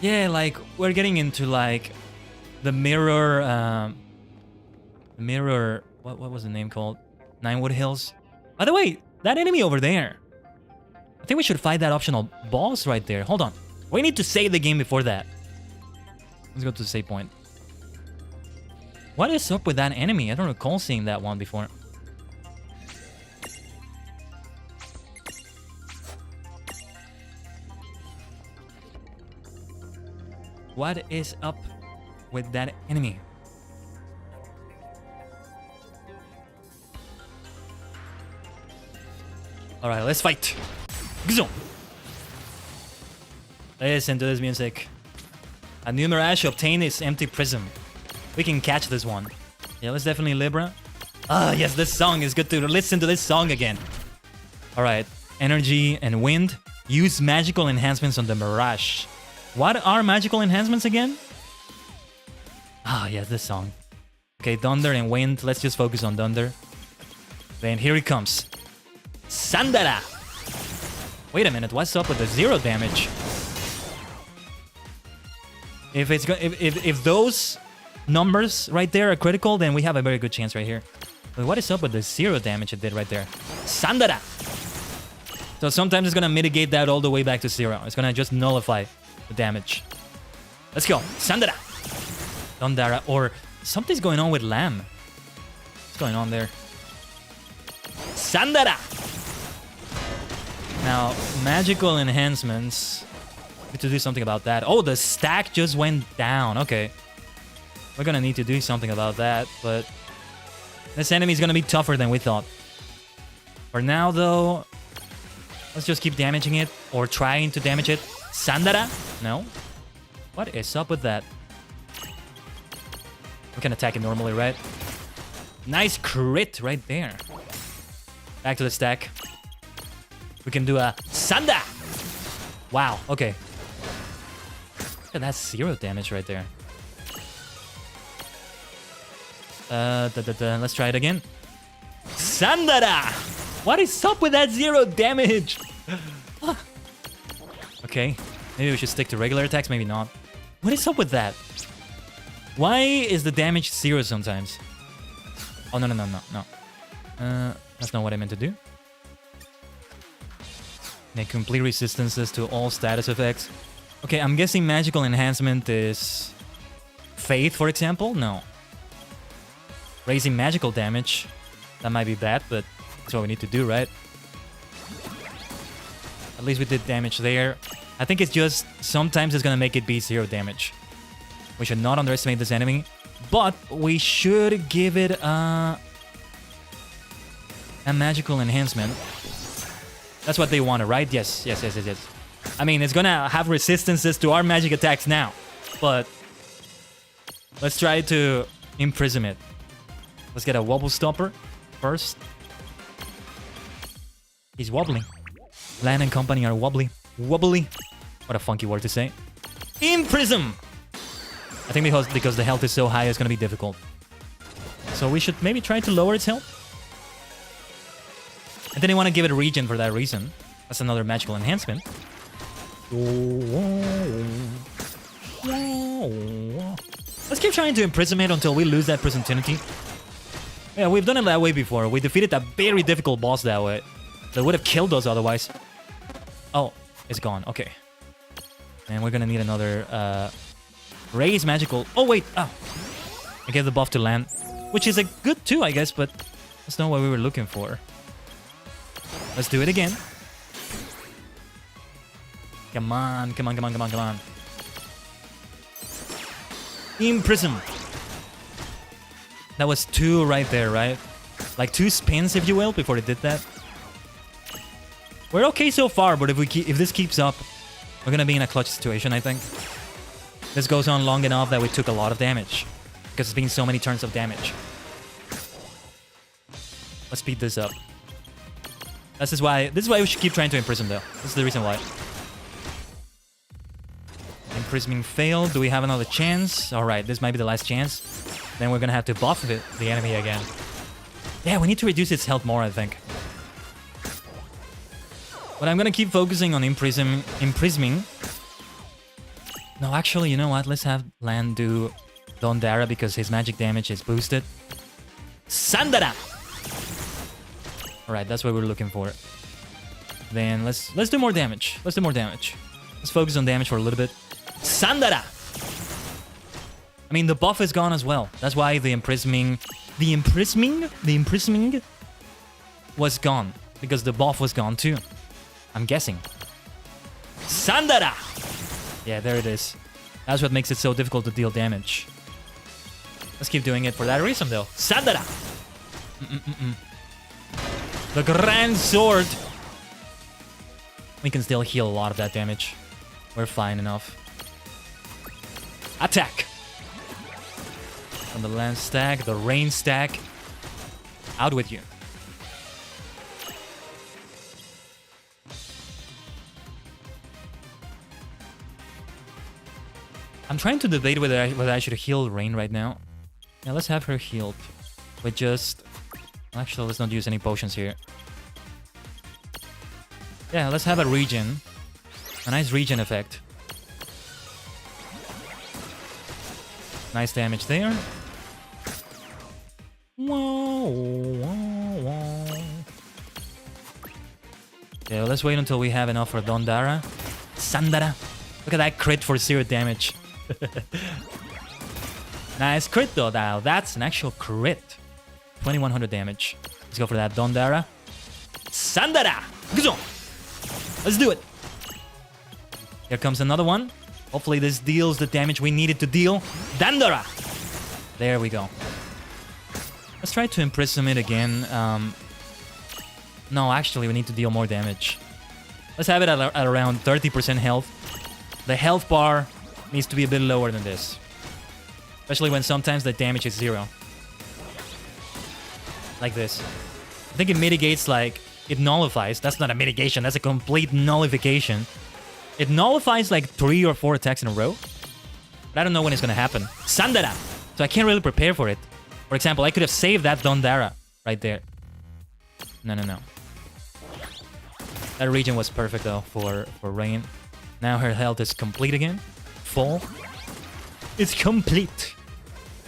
Speaker 1: Yeah, like, we're getting into, like, the mirror, what was the name called? Ninewood Hills? By the way, that enemy over there. I think we should fight that optional boss right there. Hold on. We need to save the game before that. Let's go to the save point. What is up with that enemy? I don't recall seeing that one before. What is up with that enemy? Alright, let's fight. Gzo! Listen to this music. A new mirage obtained its empty prism. We can catch this one. Yeah, let's definitely Libra. Ah, yes, this song is good to listen to this song again. Alright, energy and wind. Use magical enhancements on the mirage. What are magical enhancements again? Ah, yes, this song. Okay, thunder and wind. Let's just focus on thunder. Then here it comes. Sandara! Wait a minute, what's up with the 0 damage? If those numbers right there are critical, then we have a very good chance right here. But what is up with the 0 damage it did right there? Sandara! So sometimes it's gonna mitigate that all the way back to 0. It's gonna just nullify the damage. Let's go. Sandara! Dondara, or something's going on with Lamb. What's going on there? Sandara! Now, magical enhancements. We need to do something about that. Oh, the stack just went down. Okay. We're gonna need to do something about that, but this enemy is gonna be tougher than we thought. For now, though, Let's just keep damaging it or trying to damage it. Sandara? No. What is up with that? We can attack it normally, right? Nice crit right there. Back to the stack. We can do a Sanda! Wow, okay. Look at that 0 damage right there. Let's try it again. Sandara! What is up with that 0 damage? Okay, maybe we should stick to regular attacks, maybe not. What is up with that? Why is the damage 0 sometimes? Oh, no. That's not what I meant to do. Make complete resistances to all status effects. Okay, I'm guessing magical enhancement is... Faith, for example? No. Raising magical damage. That might be bad, but that's what we need to do, right? At least we did damage there. I think it's just... Sometimes it's gonna make it be 0 damage. We should not underestimate this enemy. But we should give it a magical enhancement. That's what they wanted, right? Yes. I mean, it's gonna have resistances to our magic attacks now. But let's try to imprison it. Let's get a wobble stopper first. He's wobbling. Lan and company are wobbly. Wobbly. What a funky word to say. Imprison! I think because the health is so high, it's gonna be difficult. So we should maybe try to lower its health. I didn't want to give it a regen for that reason. That's another magical enhancement. Let's keep trying to imprison it until we lose that prisontinity. Yeah, we've done it that way before. We defeated a very difficult boss that way. That would have killed us otherwise. Oh, it's gone. Okay. And we're gonna need another raise magical. Oh wait, I gave the buff to Lan, which is a good too, I guess, but that's not what we were looking for. Let's do it again. Come on. Imprison. That was 2 right there, right? Like 2 spins, if you will, before it did that. We're okay so far, but if this keeps up, we're gonna be in a clutch situation, I think. This goes on long enough that we took a lot of damage. Because it's been so many turns of damage. Let's speed this up. This is why we should keep trying to imprison though. This is the reason why. Imprisoning failed. Do we have another chance? Alright, this might be the last chance. Then we're gonna have to buff the enemy again. Yeah, we need to reduce its health more, I think. But I'm gonna keep focusing on imprisoning. No, actually, you know what? Let's have Lan do Dondara because his magic damage is boosted. Sandara! Alright, that's what we're looking for. Then let's do more damage. Let's focus on damage for a little bit. Sandara! I mean, the buff is gone as well. That's why the imprisoning was gone. Because the buff was gone too. I'm guessing. Sandara! Yeah, there it is. That's what makes it so difficult to deal damage. Let's keep doing it for that reason though. Sandara! The Grand Sword! We can still heal a lot of that damage. We're fine enough. Attack! On the land stack, the rain stack. Out with you. I'm trying to debate whether I should heal Rain right now. Yeah, let's have her healed. With just... Actually, let's not use any potions here. Yeah, let's have a regen. A nice regen effect. Nice damage there. Yeah, let's wait until we have enough for Dondara. Sandara. Look at that crit for 0 damage. Nice crit though, now. That's an actual crit. 2100 damage. Let's go for that Dondara. Sandara! Let's do it! Here comes another one. Hopefully this deals the damage we needed to deal. Dandara! There we go. Let's try to imprison it again. No, actually we need to deal more damage. Let's have it at around 30% health. The health bar needs to be a bit lower than this. Especially when sometimes the damage is 0. Like this. I think it mitigates, like, it nullifies. That's not a mitigation, that's a complete nullification. It nullifies like 3 or 4 attacks in a row. But I don't know when it's gonna happen. Sandara! So I can't really prepare for it. For example, I could have saved that Dondara right there. No. That region was perfect though for Rain. Now her health is complete again. Full. It's complete.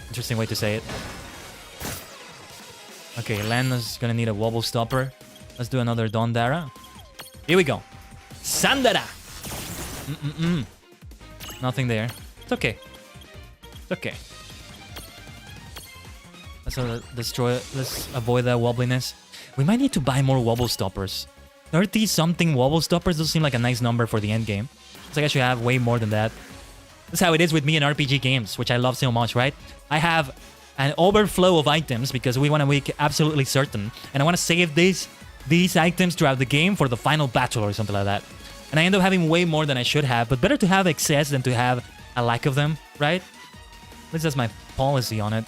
Speaker 1: Interesting way to say it. Okay, Lana's gonna need a wobble stopper. Let's do another Dondara. Here we go. Sandara! Nothing there. It's okay. It's okay. Let's avoid that wobbliness. We might need to buy more wobble stoppers. 30-something wobble stoppers does seem like a nice number for the end game. It's like I should have way more than that. That's how it is with me in RPG games, which I love so much, right? I have an overflow of items because we want to make absolutely certain. And I want to save these items throughout the game for the final battle or something like that. And I end up having way more than I should have, but better to have excess than to have a lack of them, right? At least that's my policy on it.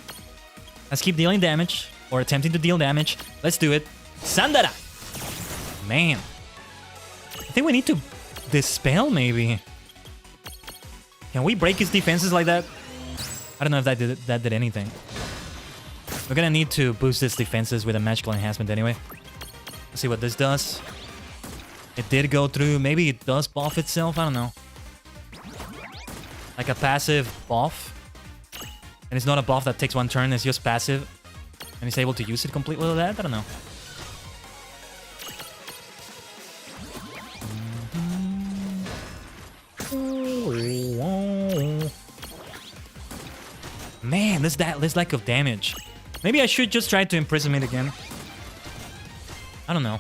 Speaker 1: Let's keep dealing damage, or attempting to deal damage. Let's do it. Sandara! Man. I think we need to dispel, maybe. Can we break his defenses like that? I don't know if that did anything. We're gonna need to boost his defenses with a magical enhancement anyway. Let's see what this does. It did go through. Maybe it does buff itself. I don't know. Like a passive buff. And it's not a buff that takes 1 turn. It's just passive. And he's able to use it completely with that. I don't know. Man, this lack of damage. Maybe I should just try to imprison it again. I don't know.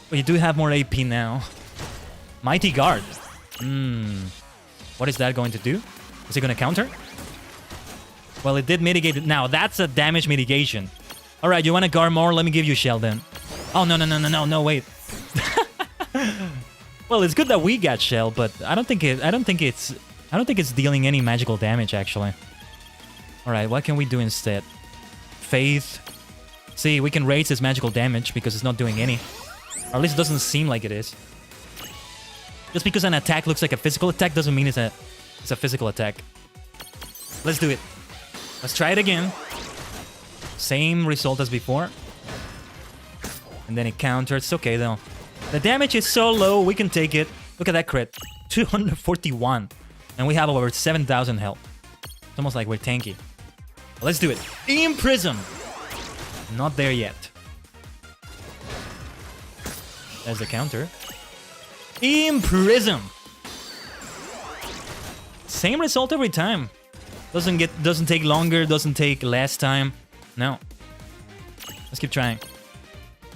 Speaker 1: But you do have more AP now. Mighty Guard. What is that going to do? Is it going to counter? Well, it did mitigate it. Now, that's a damage mitigation. Alright, you want to guard more? Let me give you Shell then. Oh, no, wait. Well, it's good that we got Shell, but I don't think it's dealing any magical damage, actually. Alright, what can we do instead? Faith. See, we can raise his magical damage because it's not doing any. Or at least it doesn't seem like it is. Just because an attack looks like a physical attack doesn't mean it's a physical attack. Let's do it. Let's try it again. Same result as before. And then it counters. It's okay, though. The damage is so low, we can take it. Look at that crit. 241. And we have over 7,000 health. It's almost like we're tanky. Let's do it. Imprison! Not there yet. There's the counter. Imprison! Same result every time. Doesn't take longer, doesn't take less time. No. Let's keep trying.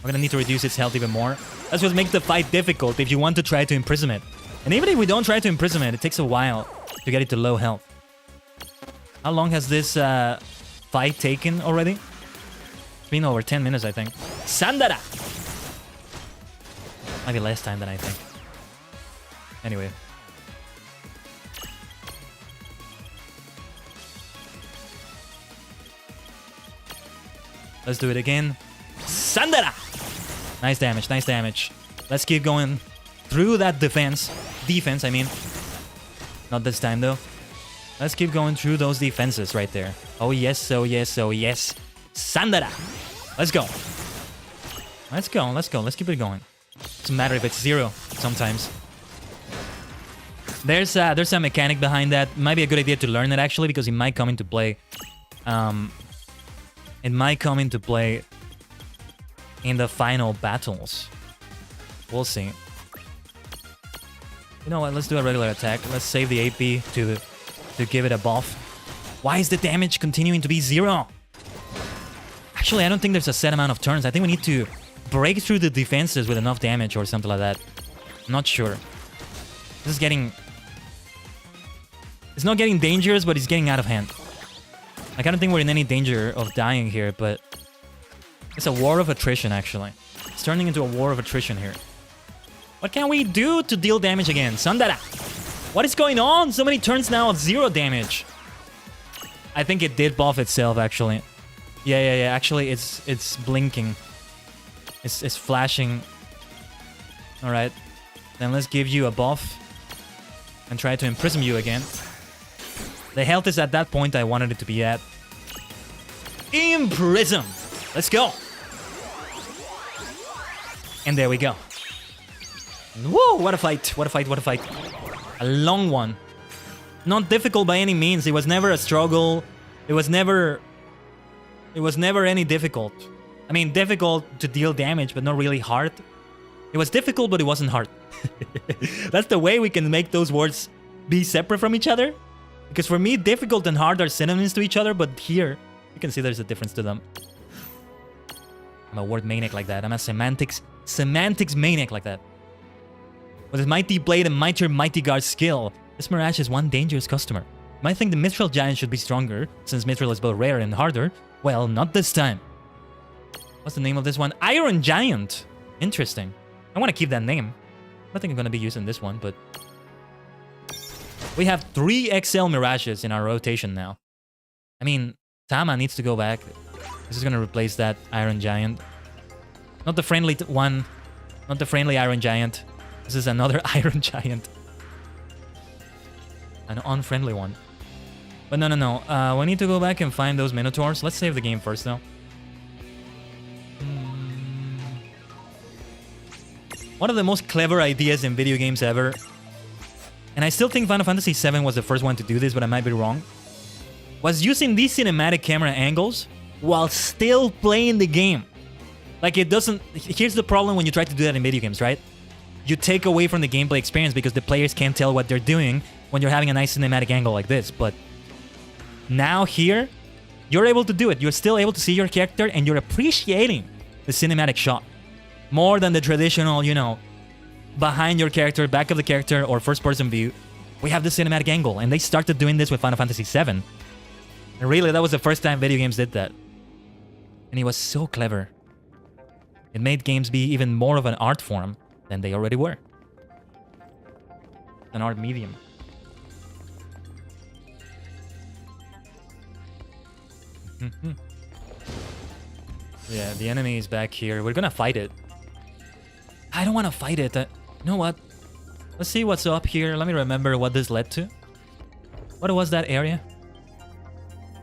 Speaker 1: We're gonna need to reduce its health even more. That's what makes the fight difficult if you want to try to imprison it. And even if we don't try to imprison it, it takes a while to get it to low health. How long has this fight taken already? It's been over 10 minutes, I think. Sandara! Might be less time than I think. Anyway. Let's do it again. Sandara! Nice damage, nice damage. Let's keep going through that defense. Defense, I mean. Not this time, though. Let's keep going through those defenses right there. Oh, yes, oh, yes, oh, yes. Sandara! Let's go. Let's go, let's go. Let's keep it going. Doesn't matter if it's 0 sometimes. There's a mechanic behind that. Might be a good idea to learn it, actually, because it might come into play. It might come into play in the final battles. We'll see. You know what? Let's do a regular attack. Let's save the AP to give it a buff. Why is the damage continuing to be 0? Actually, I don't think there's a set amount of turns. I think we need to break through the defenses with enough damage or something like that. I'm not sure. This is getting... It's not getting dangerous, but it's getting out of hand. Like, I don't think we're in any danger of dying here, but... It's a war of attrition, actually. It's turning into a war of attrition here. What can we do to deal damage again? Sandara! What is going on? So many turns now of 0 damage. I think it did buff itself, actually. Yeah. Actually, it's blinking. It's flashing. Alright. Then let's give you a buff. And try to imprison you again. The health is at that point I wanted it to be at. Imprison! Let's go! And there we go. Whoa, what a fight, what a fight, what a fight. A long one. Not difficult by any means. It was never a struggle. It was never any difficult. I mean, difficult to deal damage, but not really hard. It was difficult, but it wasn't hard. That's the way we can make those words be separate from each other. Because for me, difficult and hard are synonyms to each other, but here, you can see there's a difference to them. I'm a word maniac like that. I'm a semantics maniac like that. With his mighty blade and mighty guard skill, this Mirage is one dangerous customer. You might think the Mithril Giant should be stronger, since Mithril is both rare and harder. Well, not this time. What's the name of this one? Iron Giant. Interesting. I want to keep that name. I think I'm going to be using this one, but... We have 3 XL Mirages in our rotation now. I mean, Tama needs to go back. This is going to replace that Iron Giant. Not the friendly one. Not the friendly Iron Giant. This is another Iron Giant. An unfriendly one. But no. We need to go back and find those Minotaurs. Let's save the game first, though. One of the most clever ideas in video games ever. And I still think Final Fantasy VII was the first one to do this, but I might be wrong. Was using these cinematic camera angles while still playing the game. Like, it doesn't... Here's the problem when you try to do that in video games, right? You take away from the gameplay experience because the players can't tell what they're doing when you're having a nice cinematic angle like this. But now here, you're able to do it. You're still able to see your character and you're appreciating the cinematic shot. More than the traditional, you know, behind your character, back of the character, or first-person view. We have the cinematic angle, and they started doing this with Final Fantasy VII. And really, that was the first time video games did that. And it was so clever. It made games be even more of an art form than they already were. An art medium. Yeah, the enemy is back here. We're gonna fight it. I don't want to fight it. You know what? Let's see what's up here. Let me remember what this led to. What was that area?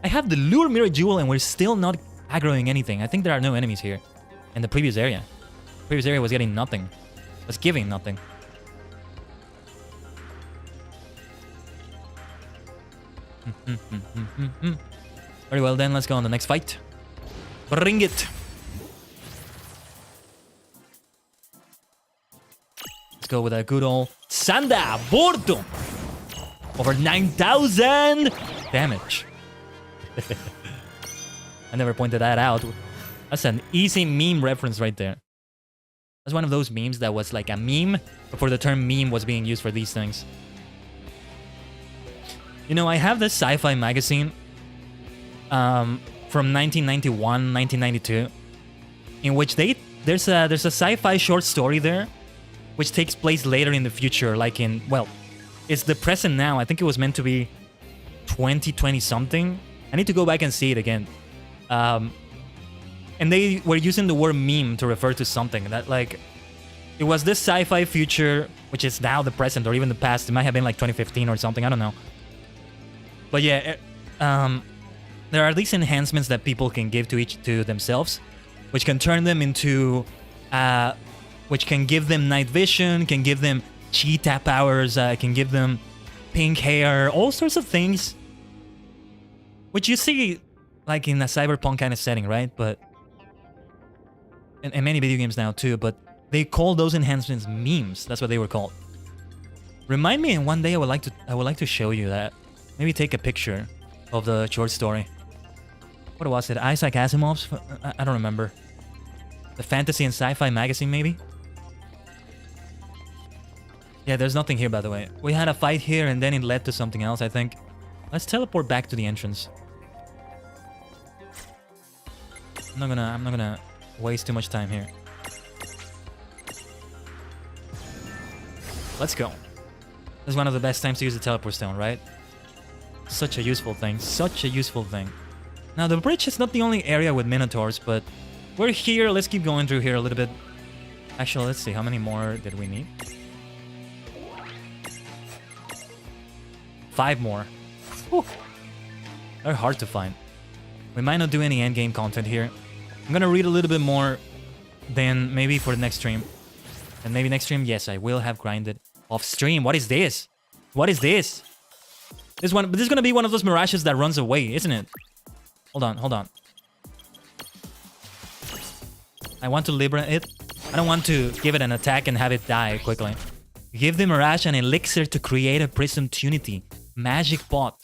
Speaker 1: I have the Lure Mirror Jewel and we're still not aggroing anything. I think there are no enemies here. In the previous area. The previous area was getting nothing. Was giving nothing. Very well then, let's go on the next fight. Bring it! Let's go with a good old Sanda Bordo! Over 9,000 damage. I never pointed that out. That's an easy meme reference right there. That's one of those memes that was like a meme before the term meme was being used for these things. You know, I have this sci-fi magazine from 1991, 1992, in which there's a sci-fi short story there, which takes place later in the future, like in, well, it's the present now. I think it was meant to be 2020 something. I need to go back and see it again. And they were using the word meme to refer to something that, like, it was this sci-fi future, which is now the present or even the past. It might have been like 2015 or something. I don't know. But yeah, there are these enhancements that people can give to themselves, which can turn them into, which can give them night vision, can give them cheetah powers, can give them pink hair, all sorts of things, which you see like in a cyberpunk kind of setting, right? But and many video games now too. But they call those enhancements memes. That's what they were called. Remind me, and one day I would like to show you that. Maybe take a picture of the short story. What was it? Isaac Asimov's? I don't remember. The Fantasy and Sci-Fi magazine, maybe? Yeah, there's nothing here, by the way. We had a fight here, and then it led to something else, I think. Let's teleport back to the entrance. I'm not gonna waste too much time here. Let's go. This is one of the best times to use the teleport stone, right? Such a useful thing. Such a useful thing. Now, the bridge is not the only area with minotaurs, but we're here. Let's keep going through here a little bit. Actually, let's see. How many more did we need? 5 more. Whew. They're hard to find. We might not do any endgame content here. I'm gonna read a little bit more than maybe for the next stream. And maybe next stream, yes, I will have grinded off stream. What is this? What is this? This is gonna be one of those mirages that runs away, isn't it? Hold on, hold on. I want to liberate it. I don't want to give it an attack and have it die quickly. Give the mirage an elixir to create a presumptunity. Magic pot.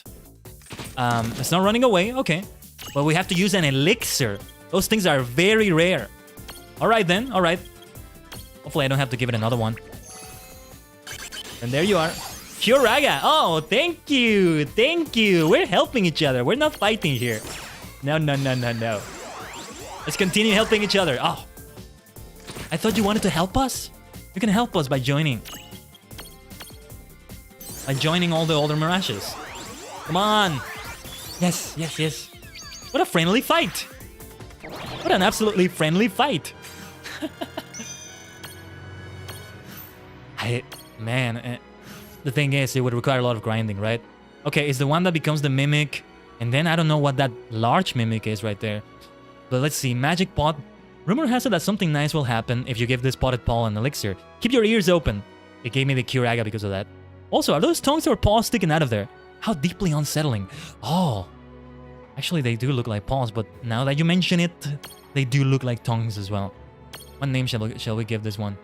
Speaker 1: It's not running away, okay. But we have to use an elixir. Those things are very rare. Alright then, alright. Hopefully I don't have to give it another one. And there you are. Kyuraga! Oh, thank you! Thank you! We're helping each other. We're not fighting here. No, no, no, no, no. Let's continue helping each other. Oh. I thought you wanted to help us? You can help us by joining. By joining all the older mirages. Come on! Yes, yes, yes. What a friendly fight! What an absolutely friendly fight! The thing is, it would require a lot of grinding, right? Okay, it's the one that becomes the mimic, and then I don't know what that large mimic is right there. But let's see, magic pot. Rumor has it that something nice will happen if you give this potted paw an elixir. Keep your ears open. It gave me the Kyuraga because of that. Also, are those tongues or paws sticking out of there? How deeply unsettling. Oh. Actually, they do look like paws, but now that you mention it, they do look like tongues as well. What name shall we give this one?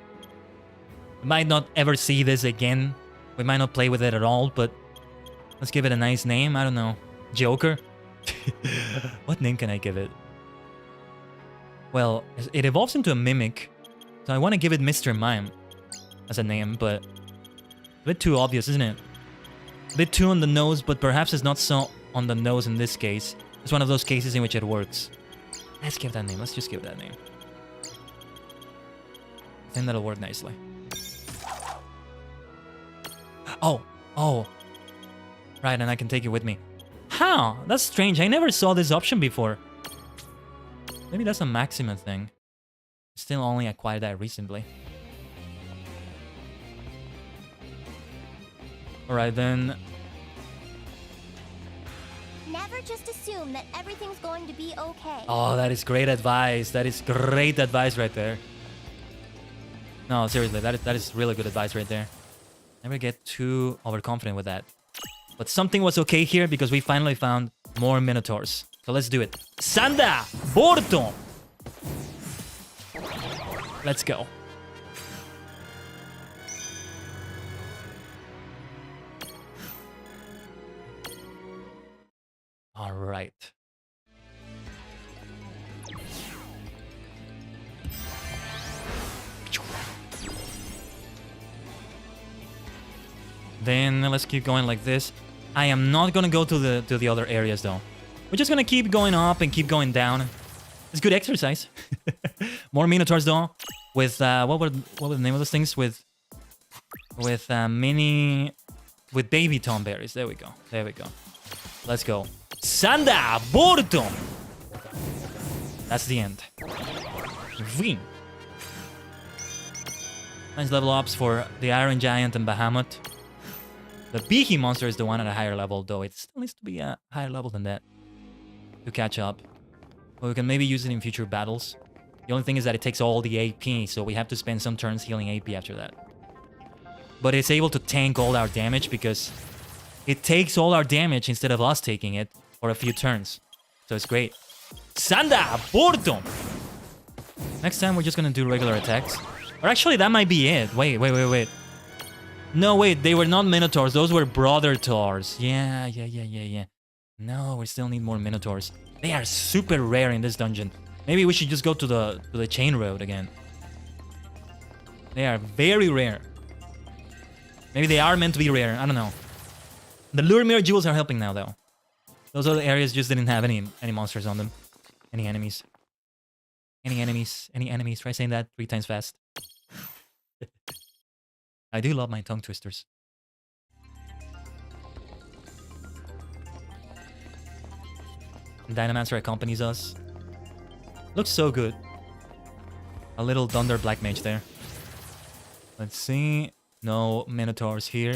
Speaker 1: We might not ever see this again. We might not play with it at all, but let's give it a nice name. I don't know. Joker? What name can I give it? Well, it evolves into a mimic, so I want to give it Mr. Mime as a name, but a bit too obvious, isn't it? A bit too on the nose, but perhaps it's not so on the nose in this case. It's one of those cases in which it works. Let's give that name. Let's just give that name. I think that'll work nicely. Oh. Right, and I can take it with me. How? That's strange. I never saw this option before. Maybe that's a Maxima thing. Still only acquired that recently. Alright then.
Speaker 5: Never just assume that everything's going to be okay.
Speaker 1: Oh, that is great advice. That is great advice right there. No, seriously, that is really good advice right there. Never get too overconfident with that. But something was okay here because we finally found more minotaurs. So let's do it. Sanda! Borto! Let's go. All right. Then let's keep going like this. I am not gonna go to the other areas though. We're just gonna keep going up and keep going down. It's good exercise. More minotaurs though. With what were the name of those things? With baby tomberries. There we go. There we go. Let's go. Sanda Borto. That's the end. Win. Nice level ups for the Iron Giant and Bahamut. The Behe monster is the one at a higher level, though it still needs to be a higher level than that to catch up. But we can maybe use it in future battles. The only thing is that it takes all the AP, so we have to spend some turns healing AP after that. But it's able to tank all our damage because it takes all our damage instead of us taking it for a few turns. So it's great. Sanda Borto! Next time we're just gonna do regular attacks. Or actually, that might be it. Wait. No, wait, they were not Minotaurs. Those were Brother Taurs. Yeah. No, we still need more Minotaurs. They are super rare in this dungeon. Maybe we should just go to the chain road again. They are very rare. Maybe they are meant to be rare. I don't know. The Luremere jewels are helping now, though. Those other areas just didn't have any monsters on them. Any enemies. Any enemies. Try saying that 3 times fast. I do love my tongue twisters. Dynamancer accompanies us. Looks so good. A little Thunder Black Mage there. Let's see. No Minotaurs here.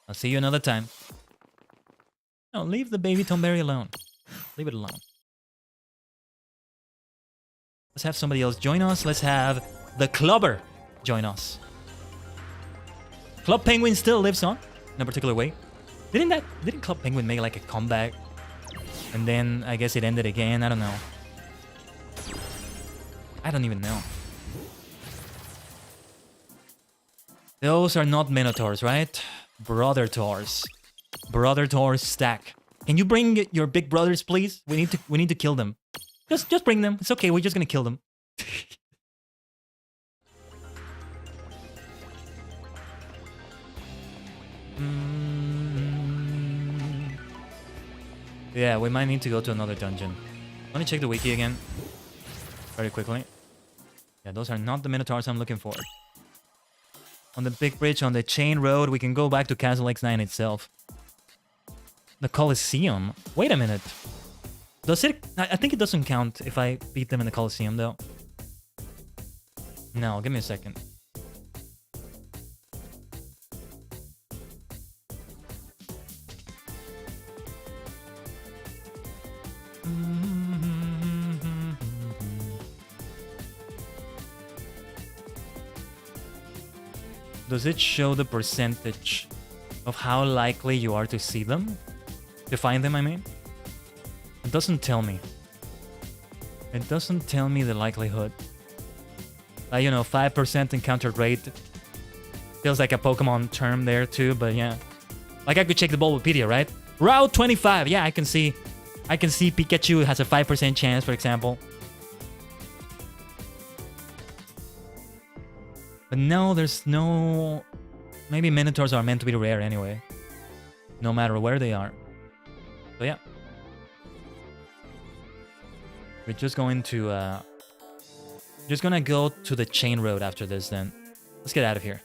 Speaker 1: I'll see you another time. No, leave the baby Tomberry alone. Leave it alone. Let's have somebody else join us. Let's have the Clubber join us. Club Penguin still lives on in a particular way. Didn't Club Penguin make like a comeback? And then I guess it ended again. I don't know. I don't even know. Those are not Minotaurs, right? Brother Taurs. Brother Taurs stack. Can you bring your big brothers, please? We need to kill them. Just bring them. It's okay. We're just gonna kill them. Yeah, we might need to go to another dungeon. Let me check the wiki again. Very quickly. Yeah, those are not the Minotaurs I'm looking for. On the big bridge, on the chain road, we can go back to Castle X9 itself. The Colosseum? Wait a minute. Does it... I think it doesn't count if I beat them in the Colosseum, though. No, give me a second. Does it show the percentage of how likely you are to see them? To find them, I mean? It doesn't tell me. It doesn't tell me the likelihood. You know, 5% encounter rate. Feels like a Pokemon term there too, but yeah. Like I could check the Bulbapedia, right? Route 25, yeah, I can see Pikachu has a 5% chance, for example. But no, there's no... Maybe Minotaurs are meant to be rare anyway. No matter where they are. So yeah. We're just going to... just gonna go to the chain road after this then. Let's get out of here.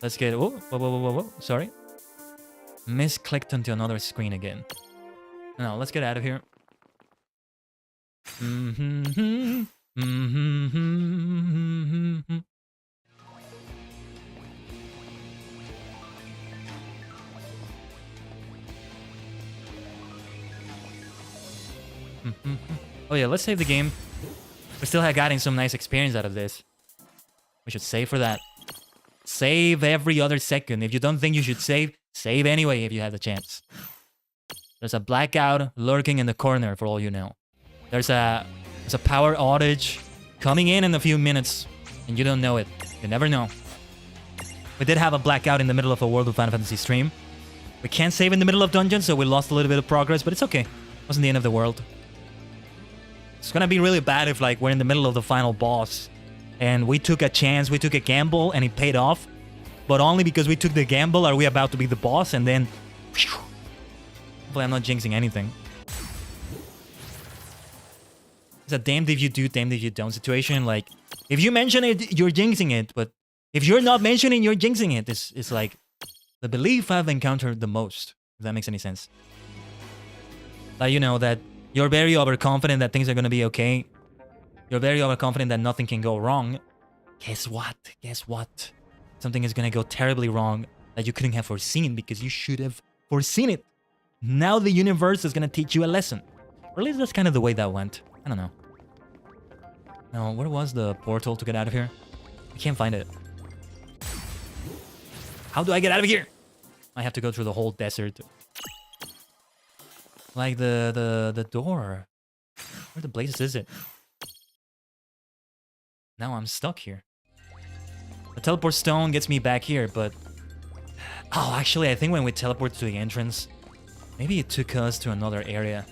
Speaker 1: Let's get... Whoa. Sorry. Misclicked onto another screen again. No, let's get out of here. Oh yeah, let's save the game. We still have gotten some nice experience out of this. We should save for that. Save every other second. If you don't think you should save, save anyway if you have the chance. There's a blackout lurking in the corner for all you know. There's a power outage coming in a few minutes, and you don't know it. You never know. We did have a blackout in the middle of a World of Final Fantasy stream. We can't save in the middle of dungeons, so we lost a little bit of progress, but it's okay. It wasn't the end of the world. It's gonna be really bad if like we're in the middle of the final boss and we took a chance, we took a gamble, and it paid off. But only because we took the gamble are we about to be the boss, and then... Hopefully I'm not jinxing anything. It's a damned if you do, damned if you don't situation. Like, if you mention it, you're jinxing it. But if you're not mentioning, you're jinxing it. It's like the belief I've encountered the most. If that makes any sense. Like, you know, that you're very overconfident that things are going to be okay. You're very overconfident that nothing can go wrong. Guess what? Guess what? Something is going to go terribly wrong that you couldn't have foreseen because you should have foreseen it. Now the universe is going to teach you a lesson. Or at least that's kind of the way that went. I don't know. Now, where was the portal to get out of here? I can't find it. How do I get out of here? I have to go through the whole desert. Like the door. Where the blazes is it? Now I'm stuck here. The teleport stone gets me back here, but... Oh, actually, I think when we teleport to the entrance, maybe it took us to another area.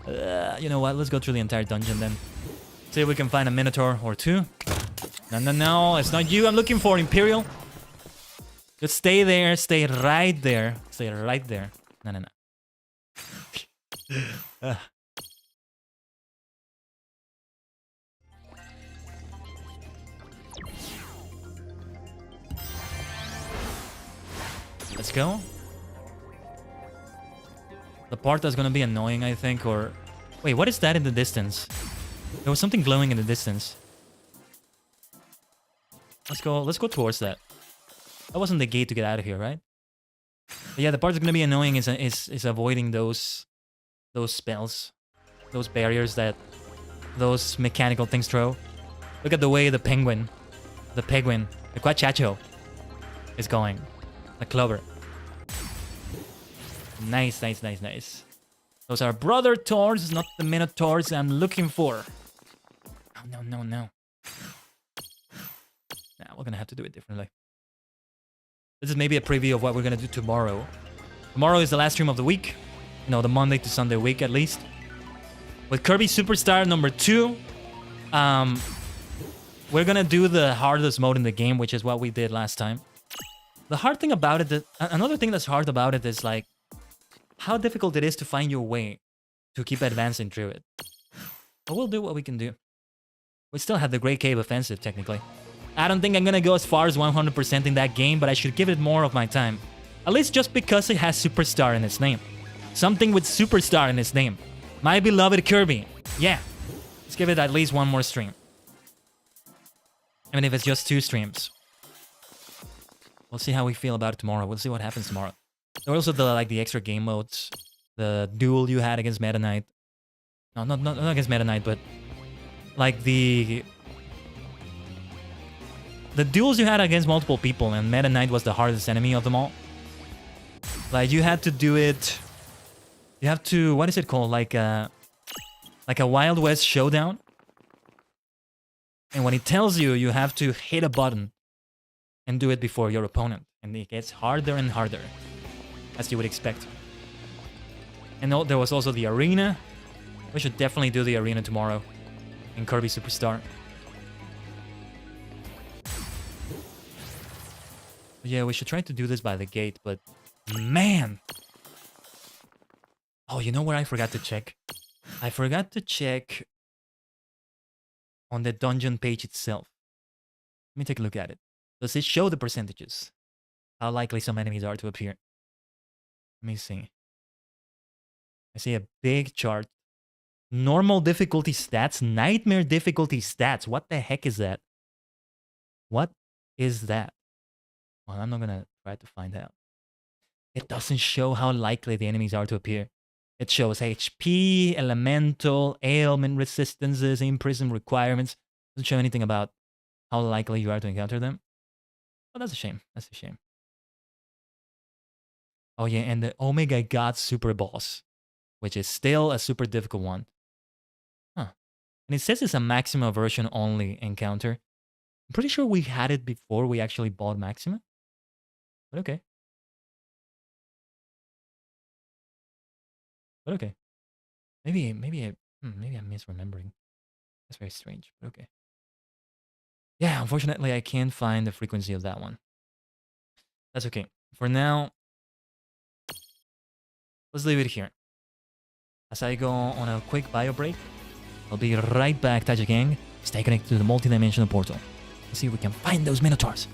Speaker 1: You know what? Let's go through the entire dungeon then. See if we can find a Minotaur or two. No, it's not you I'm looking for, Imperial. Just stay there, stay right there. Stay right there. No. Let's go. The part that's gonna be annoying, I think, or... Wait, what is that in the distance? There was something glowing in the distance. Let's go towards that. That wasn't the gate to get out of here, right? But yeah, the part that's gonna be annoying is avoiding those spells. Those barriers that those mechanical things throw. Look at the way the Quachacho is going. The clover. Nice, nice, nice, nice. Those are brother Taurs, not the Minotaurs I'm looking for. Oh, no, no, no. Nah, we're gonna have to do it differently. This is maybe a preview of what we're gonna do tomorrow. Tomorrow is the last stream of the week. You know, the Monday to Sunday week at least. With Kirby Superstar number 2. We're gonna do the hardest mode in the game, which is what we did last time. The hard thing about it, another thing that's hard about it is like how difficult it is to find your way to keep advancing through it. But we'll do what we can do. We still have the Great Cave Offensive, technically. I don't think I'm gonna go as far as 100% in that game, but I should give it more of my time. At least just because it has Superstar in its name. Something with Superstar in its name. My beloved Kirby. Yeah. Let's give it at least one more stream. Even if it's just 2 streams. We'll see how we feel about it tomorrow. We'll see what happens tomorrow. There were also the extra game modes. The duel you had against Meta Knight. No, not against Meta Knight, but like the duels you had against multiple people, and Meta Knight was the hardest enemy of them all. Like you had to do it. You have to, what is it called? Like a Wild West showdown. And when it tells you, you have to hit a button and do it before your opponent. And it gets harder and harder, as you would expect. And there was also the arena. We should definitely do the arena tomorrow in Kirby Superstar. Yeah, we should try to do this by the gate, but man! Oh, you know where I forgot to check? I forgot to check on the dungeon page itself. Let me take a look at it. Does it show the percentages? How likely some enemies are to appear? Let me see. I see a big chart. Normal difficulty stats, nightmare difficulty stats. What the heck is that? What is that? Well, I'm not gonna try to find out. It doesn't show how likely the enemies are to appear. It shows HP, elemental, ailment resistances, imprisoned requirements. It doesn't show anything about how likely you are to encounter them. Oh, that's a shame. That's a shame. Oh yeah, and the Omega God Super Boss, which is still a super difficult one. Huh. And it says it's a Maxima version only encounter. I'm pretty sure we had it before we actually bought Maxima. But okay. But okay. Maybe I'm misremembering. That's very strange, but okay. Yeah, unfortunately I can't find the frequency of that one. That's okay. For now, let's leave it here. As I go on a quick bio break, I'll be right back, Tajigen. Stay connected to the multidimensional portal. Let's see if we can find those Minotaurs.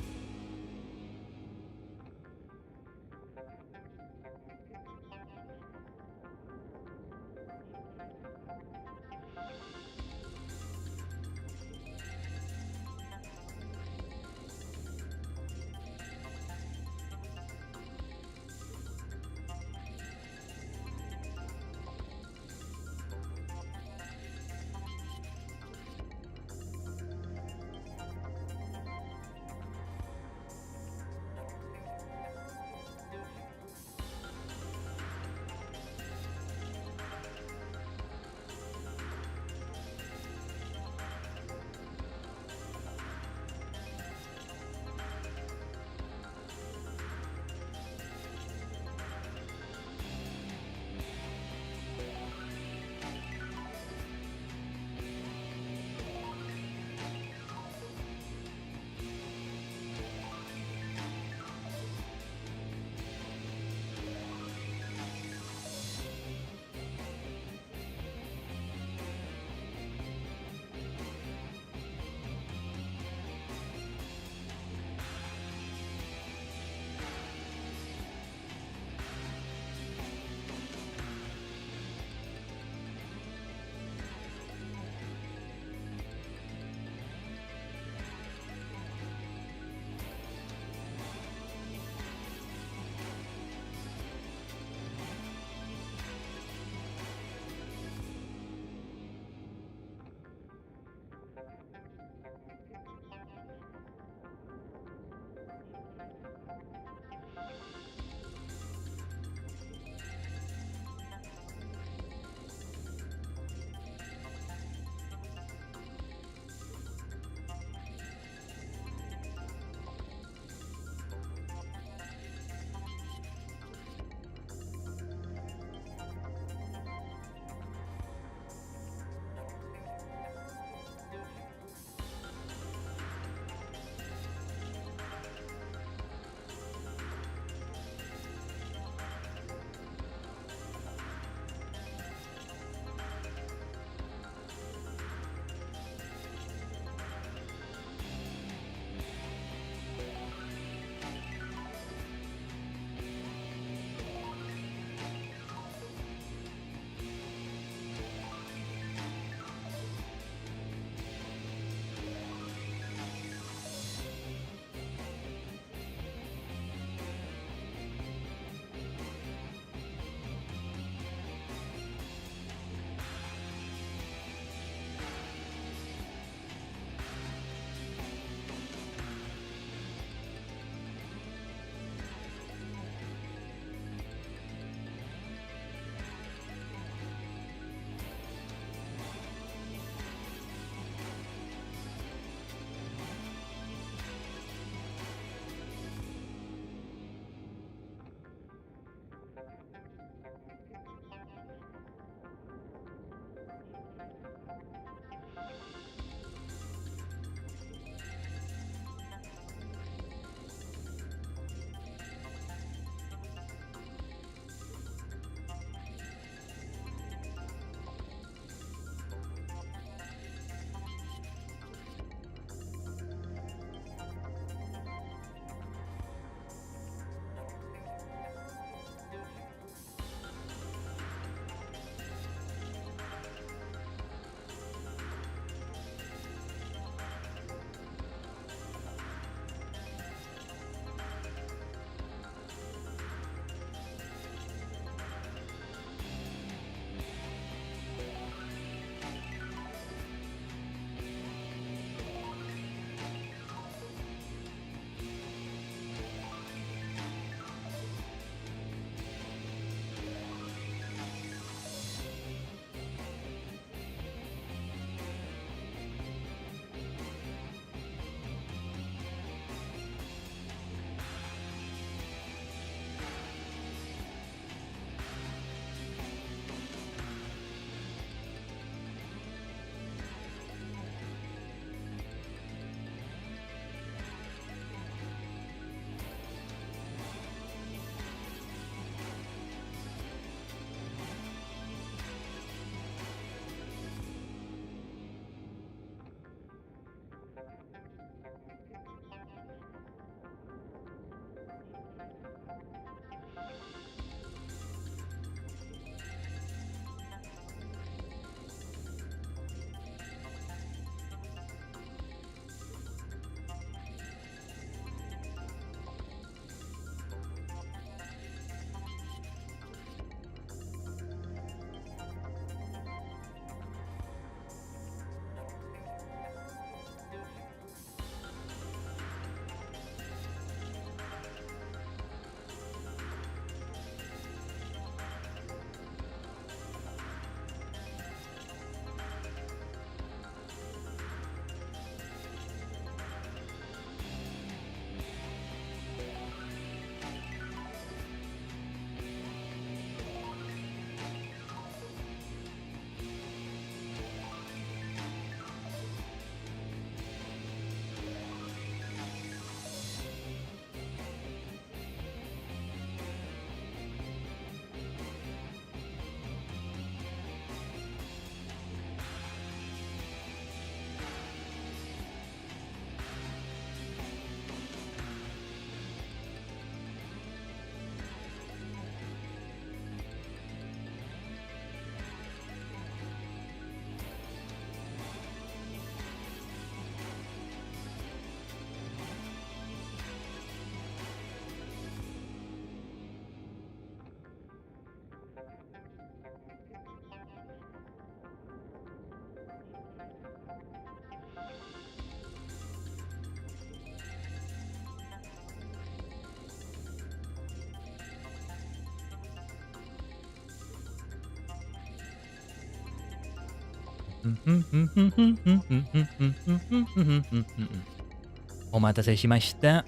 Speaker 1: Omatase shimashita.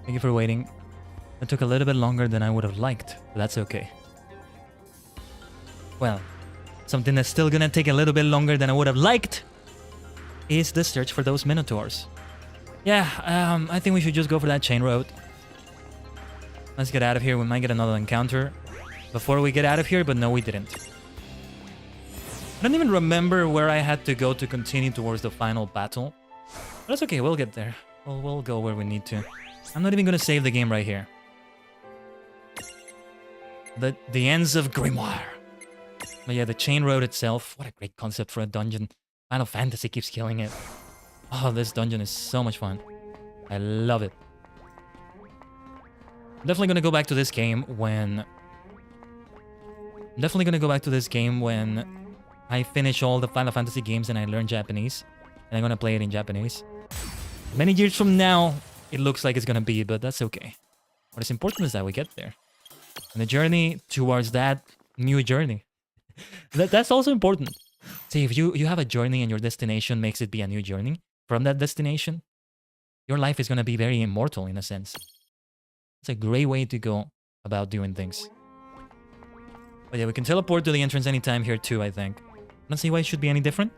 Speaker 1: Thank you for waiting. It took a little bit longer than I would have liked, but that's okay. Well, something that's still gonna take a little bit longer than I would have liked is the search for those minotaurs. Yeah, I think we should just go for that chain road. Let's get out of here. We might get another encounter before we get out of here, but no, we didn't. I don't even remember where I had to go to continue towards the final battle. But that's okay, we'll get there. We'll go where we need to. I'm not even gonna save the game right here. The ends of Grimoire. But yeah, the chain road itself, what a great concept for a dungeon. Final Fantasy keeps killing it. Oh, this dungeon is so much fun. I love it. I'm definitely gonna go back to this game when... I finish all the Final Fantasy games and I learn Japanese. And I'm gonna play it in Japanese. Many years from now, it looks like it's gonna be, but that's okay. What is important is that we get there. And the journey towards that new journey. That's also important. See, if you have a journey and your destination makes it be a new journey from that destination, your life is gonna be very immortal in a sense. It's a great way to go about doing things. But yeah, we can teleport to the entrance anytime here too, I think. I don't see why it should be any different.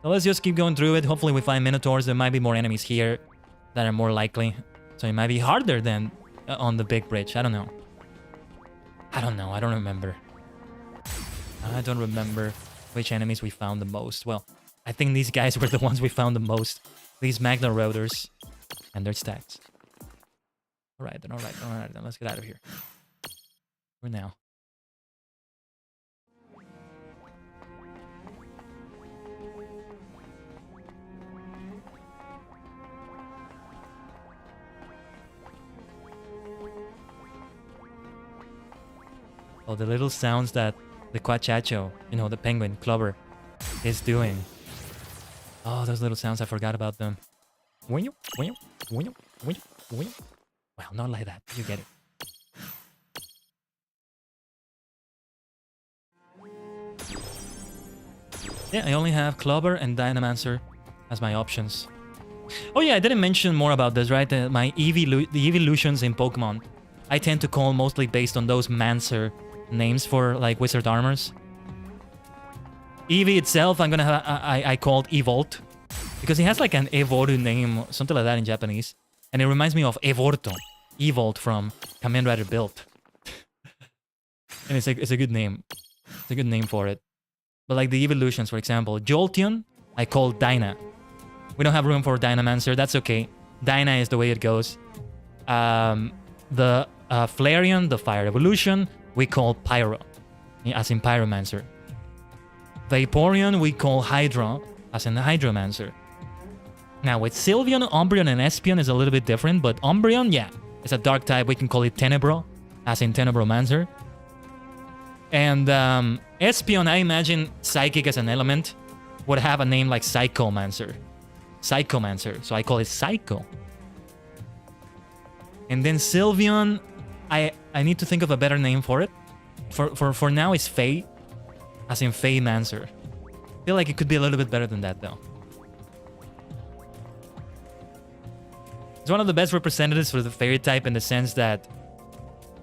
Speaker 1: So let's just keep going through it. Hopefully we find minotaurs. There might be more enemies here that are more likely. So it might be harder than on the big bridge. I don't know. I don't remember. I don't remember which enemies we found the most. Well, I think these guys were the ones we found the most. These Magna Roaders and their stacks. Alright then, let's get out of here. For now. Oh, the little sounds that the Quachacho, you know, the penguin, Clover, is doing. Oh, those little sounds, I forgot about them. Well, not like that. You get it. Yeah, I only have Clover and Dynamancer as my options. Oh yeah, I didn't mention more about this, right? The evolutions in Pokemon. I tend to call mostly based on those Mancer names for like wizard armors. Eevee itself, I called Evolt because he has like an Evoru name, something like that in Japanese, and it reminds me of Evorto, Evolt from Kamen Rider Build. And it's a good name. It's a good name for it. But like the evolutions, for example, Jolteon, I call Dyna. We don't have room for Dynamancer. That's okay. Dyna is the way it goes. The Flareon, the fire evolution, we call Pyro, as in Pyromancer. Vaporeon, we call Hydra, as in Hydromancer. Now, with Sylveon, Umbreon, and Espeon is a little bit different, but Umbreon, yeah, it's a dark type. We can call it Tenebro, as in Tenebromancer. And Espeon, I imagine Psychic as an element, would have a name like Psychomancer. Psychomancer, so I call it Psycho. And then Sylveon, I need to think of a better name for it. For now, it's Fae, as in Faemancer. I feel like it could be a little bit better than that, though. It's one of the best representatives for the fairy type in the sense that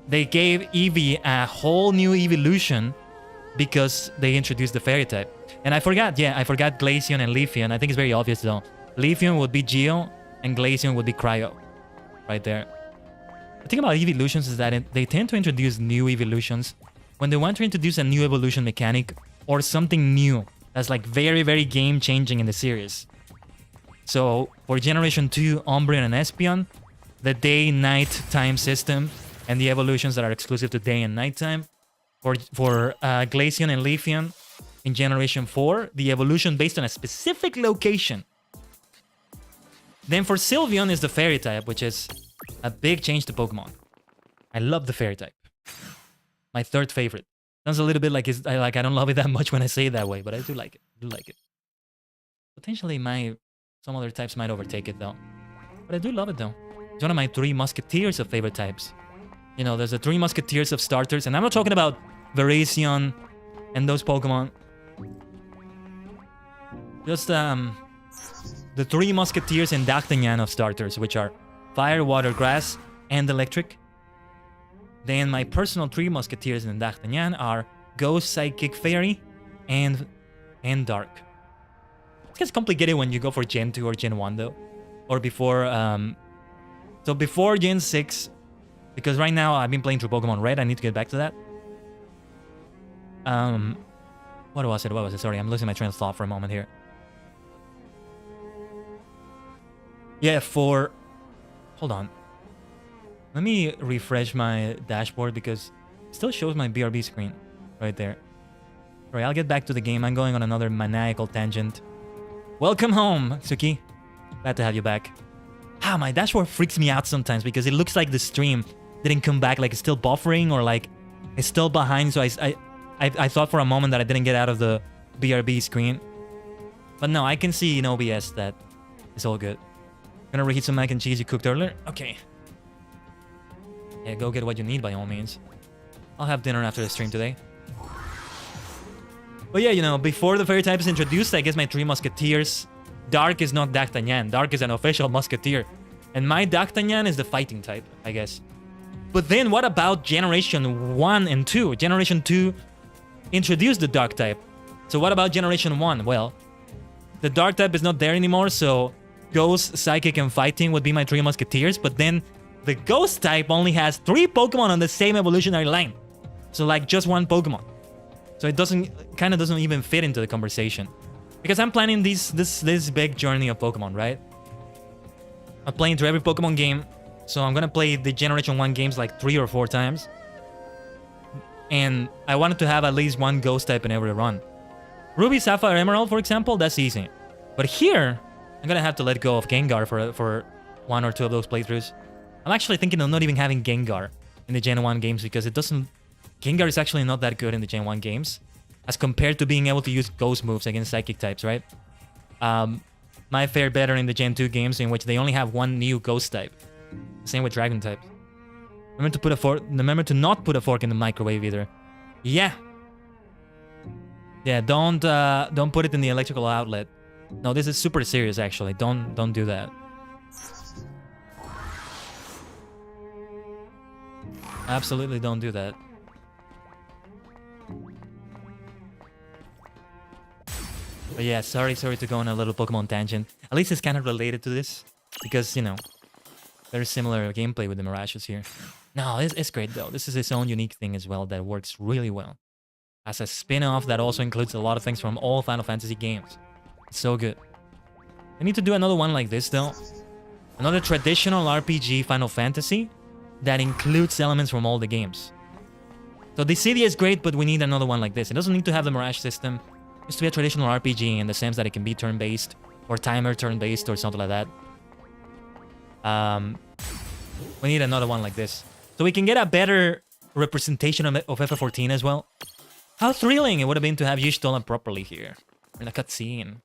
Speaker 1: they gave Eevee a whole new evolution because they introduced the fairy type. And I forgot Glaceon and Leafeon. I think it's very obvious, though. Leafeon would be Geo, and Glaceon would be Cryo. Right there. The thing about evolutions is that they tend to introduce new evolutions when they want to introduce a new evolution mechanic or something new that's like very, very game-changing in the series. So for Generation 2, Umbreon and Espeon, the day-night time system and the evolutions that are exclusive to day and night time. For Glaceon and Leafeon in Generation 4, the evolution based on a specific location. Then for Sylveon is the fairy type, which is a big change to Pokemon. I love the fairy type. My third favorite. Sounds a little bit like I don't love it that much when I say it that way, but I do like it. Potentially some other types might overtake it though. But I do love it though. It's one of my 3 musketeers of favorite types. You know, there's the 3 musketeers of starters, and I'm not talking about Veracion and those Pokemon. Just the three musketeers and D'Artagnan of starters, which are fire, water, grass, and electric. Then my personal three musketeers in D'Artagnan are Ghost, Psychic, Fairy, and Dark. It gets complicated when you go for Gen 2 or Gen 1 though. Or before, so before Gen 6, because right now I've been playing through Pokemon Red, I need to get back to that. What was it? Sorry, I'm losing my train of thought for a moment here. Yeah, hold on. Let me refresh my dashboard because it still shows my BRB screen right there. Alright, I'll get back to the game. I'm going on another maniacal tangent. Welcome home, Suki. Glad to have you back. My dashboard freaks me out sometimes because it looks like the stream didn't come back, like it's still buffering or like it's still behind. So I thought for a moment that I didn't get out of the BRB screen. But no, I can see in OBS that it's all good. Gonna reheat some mac and cheese you cooked earlier? Okay. Yeah, go get what you need by all means. I'll have dinner after the stream today. But yeah, you know, before the fairy type is introduced, I guess my three musketeers. Dark is not D'Artagnan. Dark is an official musketeer. And my D'Artagnan is the fighting type, I guess. But then what about Generation 1 and 2? Generation 2 introduced the Dark type. So what about Generation 1? Well, the Dark type is not there anymore, so Ghost, Psychic, and Fighting would be my three musketeers. But then the Ghost type only has 3 Pokemon on the same evolutionary line. So like just one Pokemon. So it kind of doesn't even fit into the conversation. Because I'm planning this big journey of Pokemon, right? I'm playing through every Pokemon game. So I'm gonna play the Generation 1 games like 3 or 4 times. And I wanted to have at least one Ghost type in every run. Ruby, Sapphire, Emerald, for example, that's easy. But here, I'm gonna have to let go of Gengar for 1 or 2 of those playthroughs. I'm actually thinking of not even having Gengar in the Gen 1 games because it doesn't... Gengar is actually not that good in the Gen 1 games as compared to being able to use Ghost moves against Psychic types, right? Might fare better in the Gen 2 games in which they only have one new Ghost type. Same with Dragon type. Remember to not put a fork in the microwave either. Yeah. Yeah, don't put it in the electrical outlet. No, this is super serious actually. Don't do that. Absolutely don't do that. But yeah, sorry to go on a little Pokemon tangent. At least it's kind of related to this. Because, you know, there's similar gameplay with the Mirages here. No, it's great though. This is its own unique thing as well that works really well. As a spin-off that also includes a lot of things from all Final Fantasy games. It's so good. I need to do another one like this though. Another traditional RPG Final Fantasy that includes elements from all the games. So the city is great, but we need another one like this. It doesn't need to have the Mirage system. It needs to be a traditional RPG in the sense that it can be turn-based, or timer turn-based, or something like that. We need another one like this. So we can get a better representation of FF14 as well. How thrilling it would have been to have you stolen properly here. In a cutscene.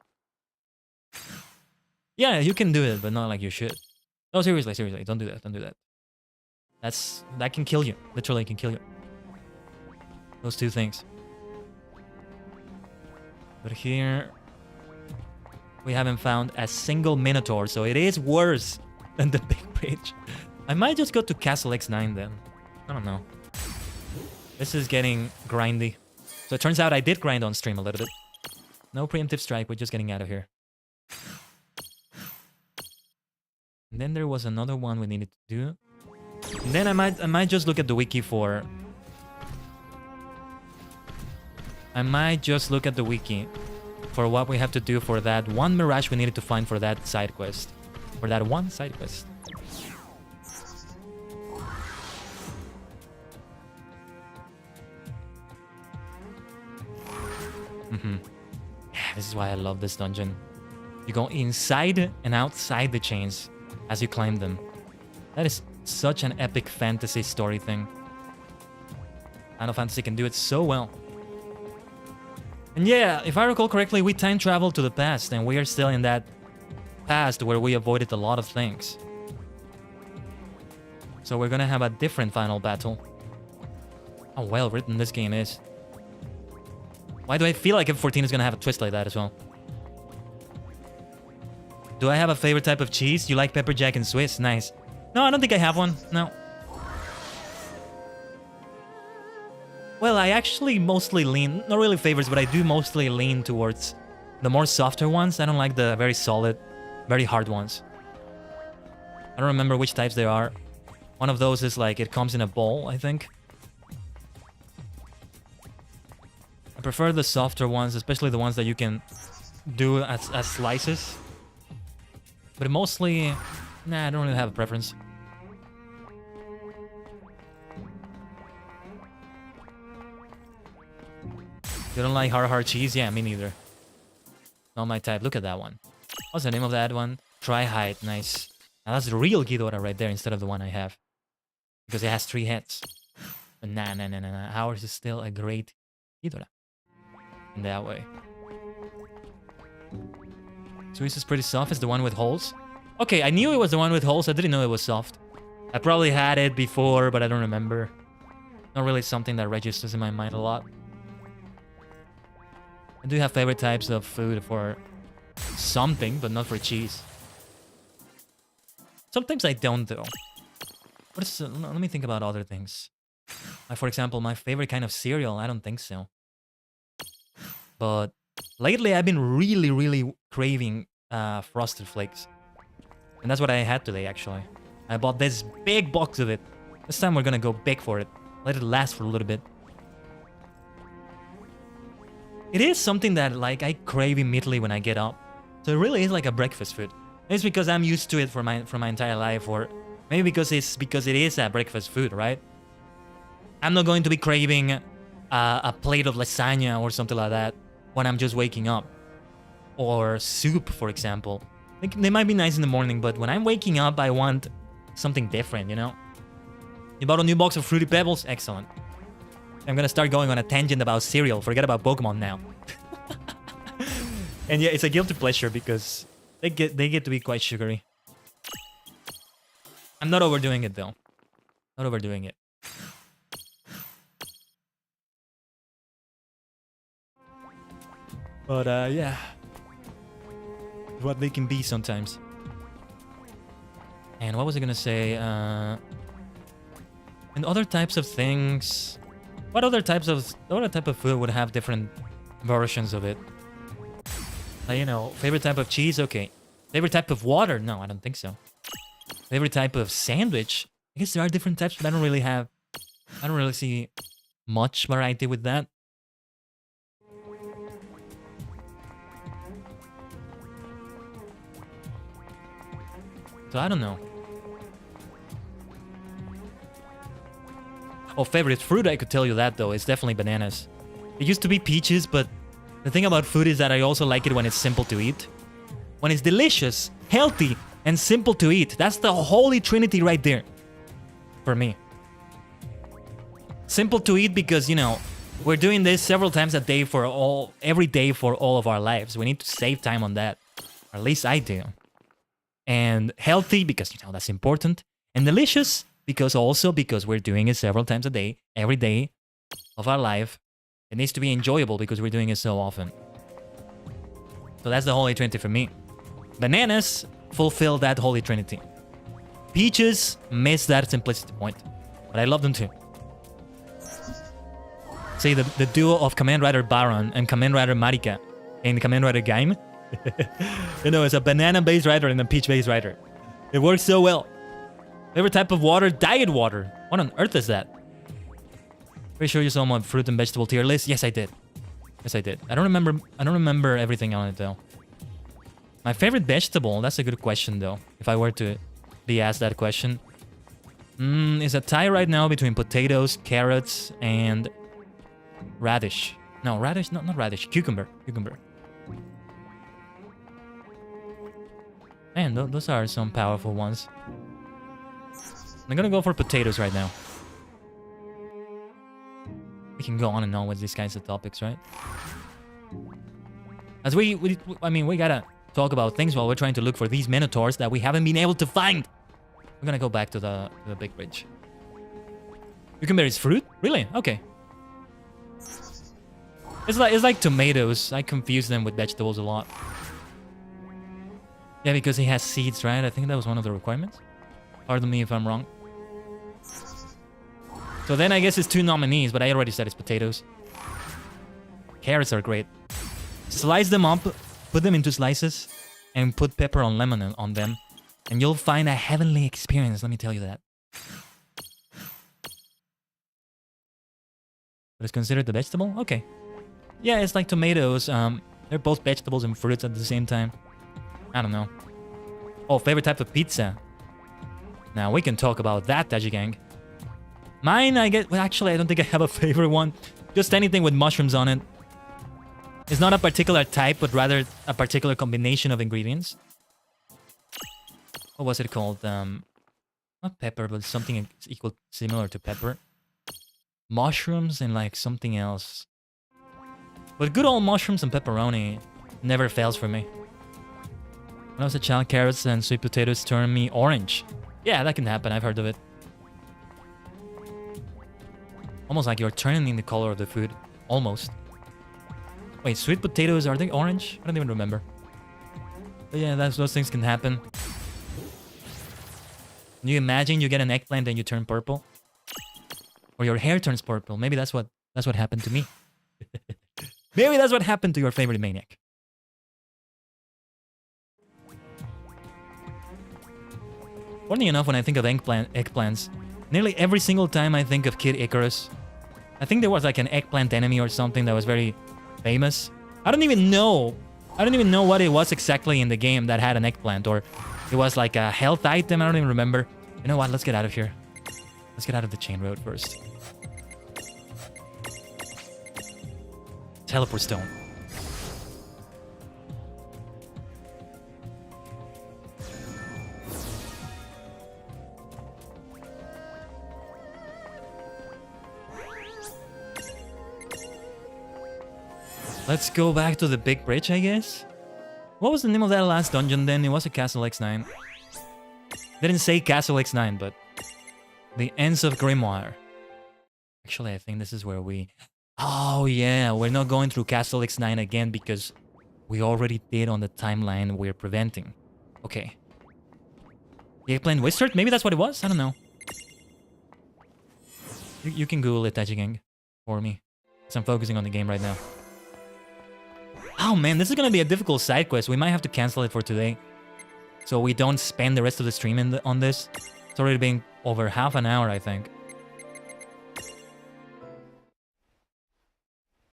Speaker 1: Yeah, you can do it, but not like you should. No, seriously, don't do that, don't do that. That can kill you. Literally can kill you. Those two things. But here... we haven't found a single Minotaur, so it is worse than the big bridge. I might just go to Castle X9 then. I don't know. This is getting grindy. So it turns out I did grind on stream a little bit. No preemptive strike, we're just getting out of here. And then there was another one we needed to do. And then I might just look at the wiki for... I might just look at the wiki for what we have to do for that one Mirage we needed to find for that side quest. For that one side quest. Yeah, this is why I love this dungeon. You go inside and outside the chains as you climb them. That is such an epic fantasy story thing. Final Fantasy can do it so well. And yeah, if I recall correctly, we time traveled to the past and we are still in that past where we avoided a lot of things. So we're gonna have a different final battle. How well written this game is. Why do I feel like F14 is gonna have a twist like that as well? Do I have a favorite type of cheese? You like pepper jack and Swiss? Nice. No, I don't think I have one. No. Well, I actually mostly lean, not really favorites, but I do mostly lean towards the more softer ones. I don't like the very solid, very hard ones. I don't remember which types they are. One of those is like, it comes in a bowl, I think. I prefer the softer ones, especially the ones that you can do as slices. But mostly, nah, I don't really have a preference. You don't like hard cheese? Yeah, me neither. Not my type. Look at that one. What's the name of that one? Tri-height. Nice. Now that's the real Ghidorah right there instead of the one I have. Because it has 3 heads. But nah. Ours is still a great Ghidorah. In that way. Swiss is pretty soft. It's the one with holes. Okay, I knew it was the one with holes. I didn't know it was soft. I probably had it before, but I don't remember. Not really something that registers in my mind a lot. I do have favorite types of food for something, but not for cheese. Sometimes I don't, though. Let me think about other things. Like, for example, my favorite kind of cereal, I don't think so. But lately, I've been really craving Frosted Flakes. And that's what I had today, actually. I bought this big box of it. This time, we're gonna go big for it. Let it last for a little bit. It is something that, like, I crave immediately when I get up. So it really is like a breakfast food. It's because I'm used to it for my entire life, or maybe because it is a breakfast food, right? I'm not going to be craving a plate of lasagna or something like that when I'm just waking up. Or soup, for example. They might be nice in the morning, but when I'm waking up, I want something different, you know? You bought a new box of Fruity Pebbles? Excellent. I'm gonna start going on a tangent about cereal. Forget about Pokemon now. And yeah, it's a guilty pleasure because they get to be quite sugary. I'm not overdoing it though. Not overdoing it. But yeah. What they can be sometimes. And what was I gonna say? And other types of things. What other type of food would have different versions of it? You know, favorite type of cheese? Okay. Favorite type of water? No, I don't think so. Favorite type of sandwich? I guess there are different types, but I don't really see much variety with that. So I don't know. Oh, favorite fruit, I could tell you that though. It's definitely bananas. It used to be peaches, but the thing about food is that I also like it when it's simple to eat. When it's delicious, healthy, and simple to eat. That's the holy trinity right there. For me. Simple to eat because, you know, we're doing this several times a day every day for all of our lives. We need to save time on that. Or at least I do. And healthy because, you know, that's important. And delicious because we're doing it several times a day, every day of our life. It needs to be enjoyable because we're doing it so often. So that's the holy trinity for me. Bananas fulfill that holy trinity. Peaches miss that simplicity point. But I love them too. See, the duo of Kamen Rider Baron and Kamen Rider Marika in Kamen Rider Gaim. You know, it's a banana-based rider and a peach-based rider. It works so well. Favorite type of water? Diet water. What on earth is that? Pretty sure you saw my fruit and vegetable tier list. Yes, I did. Yes, I did. I don't remember everything on it though. My favorite vegetable? That's a good question though. If I were to be asked that question, is a tie right now between potatoes, carrots, and radish. No, radish. Not radish. Cucumber. Man, those are some powerful ones. I'm gonna go for potatoes right now. We can go on and on with these kinds of topics, right? As we gotta talk about things while we're trying to look for these minotaurs that we haven't been able to find. We're gonna go back to the big bridge. Cucumber is fruit? Really? Okay. It's like tomatoes. I confuse them with vegetables a lot. Yeah, because he has seeds, right? I think that was one of the requirements. Pardon me if I'm wrong. So then I guess it's 2 nominees, but I already said it's potatoes. Carrots are great. Slice them up, put them into slices, and put pepper on lemon on them. And you'll find a heavenly experience, let me tell you that. But it's considered a vegetable? Okay. Yeah, it's like tomatoes. They're both vegetables and fruits at the same time. I don't know. Oh, favorite type of pizza. Now, we can talk about that, Tajigen. Mine, I get... Well, actually, I don't think I have a favorite one. Just anything with mushrooms on it. It's not a particular type, but rather a particular combination of ingredients. What was it called? Not pepper, but something similar to pepper. Mushrooms and like something else. But good old mushrooms and pepperoni never fails for me. When I was a child, carrots and sweet potatoes turned me orange. Yeah, that can happen. I've heard of it. Almost like you're turning the color of the food. Almost. Wait, sweet potatoes, are they orange? I don't even remember. But yeah, those things can happen. Can you imagine you get an eggplant and you turn purple? Or your hair turns purple. Maybe that's what happened to me. Maybe that's what happened to your favorite maniac. Funny enough, when I think of eggplants, nearly every single time I think of Kid Icarus. I think there was like an eggplant enemy or something that was very famous. I don't even know what it was exactly in the game that had an eggplant, or it was like a health item. I don't even remember. You know what? Let's get out of here. Let's get out of the chain road first. Teleport stone. Let's go back to the big bridge, I guess. What was the name of that last dungeon then? It was a Castle X9. Didn't say Castle X9, but the Ends of Grimoire. Actually, I think this is where we... Oh yeah, we're not going through Castle X9 again because we already did on the timeline we're preventing. Okay. The Eggplant Wizard? Maybe that's what it was? I don't know. You can Google it, Tajigen, for me. Because I'm focusing on the game right now. Oh man, this is gonna be a difficult side quest. We might have to cancel it for today, so we don't spend the rest of the stream on this. It's already been over half an hour, I think.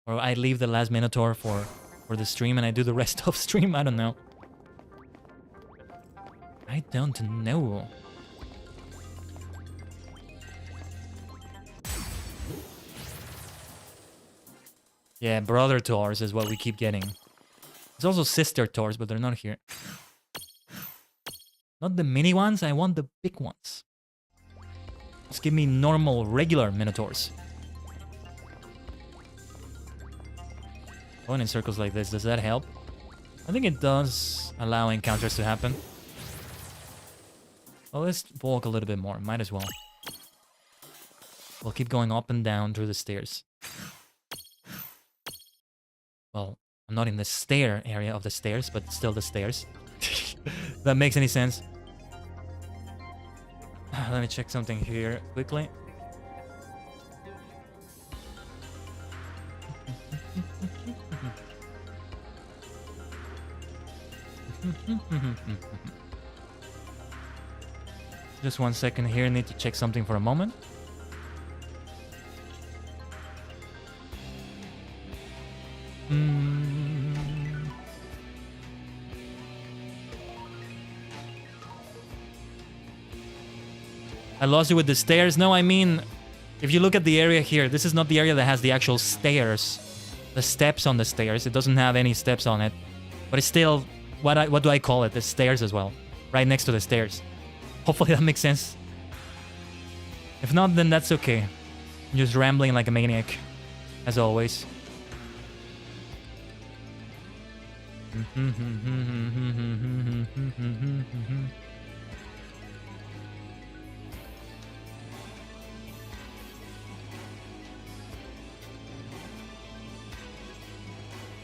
Speaker 1: Or I leave the last Minotaur for the stream and I do the rest of stream. I don't know. I don't know. Yeah, brother tours is what we keep getting. There's also sister tours, but they're not here. Not the mini ones, I want the big ones. Just give me normal, regular Minotaurs. Going in circles like this, does that help? I think it does allow encounters to happen. Well, let's walk a little bit more, might as well. We'll keep going up and down through the stairs. Well, I'm not in the stair area of the stairs, but still the stairs. That makes any sense. Let me check something here quickly. Just 1 second here, need to check something for a moment. I lost you with the stairs. No, I mean, if you look at the area here, this is not the area that has the actual stairs. The steps on the stairs. It doesn't have any steps on it. But it's still, what do I call it? The stairs as well. Right next to the stairs. Hopefully that makes sense. If not, then that's okay. I'm just rambling like a maniac. As always.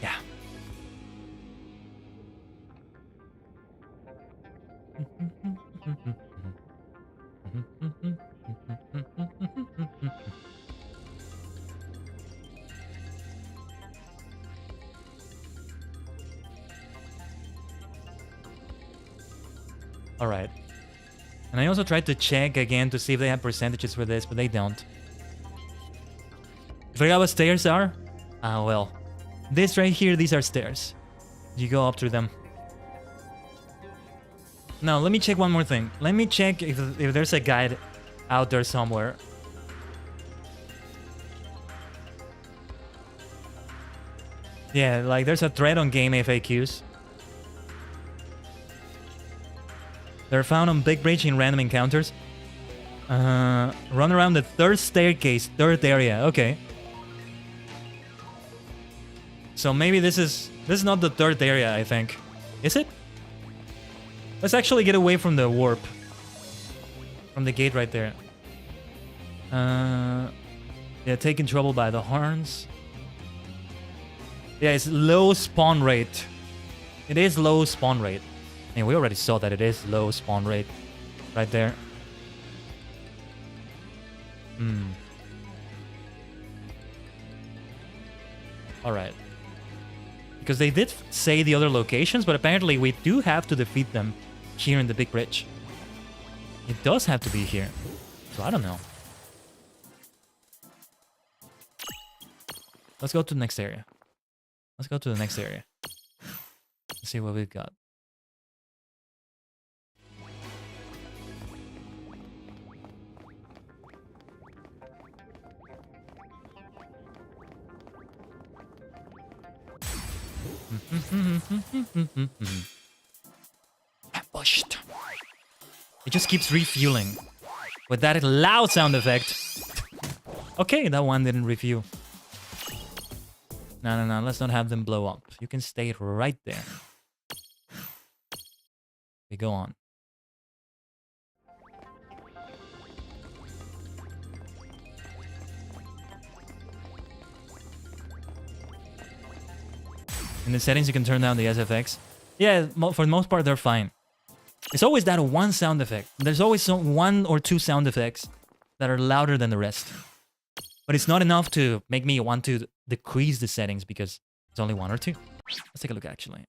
Speaker 1: Yeah. And I also tried to check again to see if they have percentages for this, but they don't. You forgot what stairs are? Ah, well. This right here, these are stairs. You go up through them. Now, let me check one more thing. Let me check if there's a guide out there somewhere. Yeah, like there's a thread on game FAQs. They're found on Big Bridge in random encounters. Run around the third staircase, third area. Okay. So maybe this is not the third area, I think. Is it? Let's actually get away from the warp. From the gate right there. Yeah, taking trouble by the horns. Yeah, it's low spawn rate. It is low spawn rate. And we already saw that it is low spawn rate. Right there. Alright. Because they did say the other locations, but apparently we do have to defeat them here in the Big Bridge. It does have to be here. So I don't know. Let's go to the next area. Let's go to the next area. Let's see what we've got. Ambushed. It just keeps refueling with that loud sound effect. Okay, that one didn't refuel. No, let's not have them blow up. You can stay right there. We go on. In the settings, you can turn down the SFX. Yeah, for the most part, they're fine. It's always that one sound effect. There's always one or two sound effects that are louder than the rest. But it's not enough to make me want to decrease the settings because it's only one or two. Let's take a look, actually.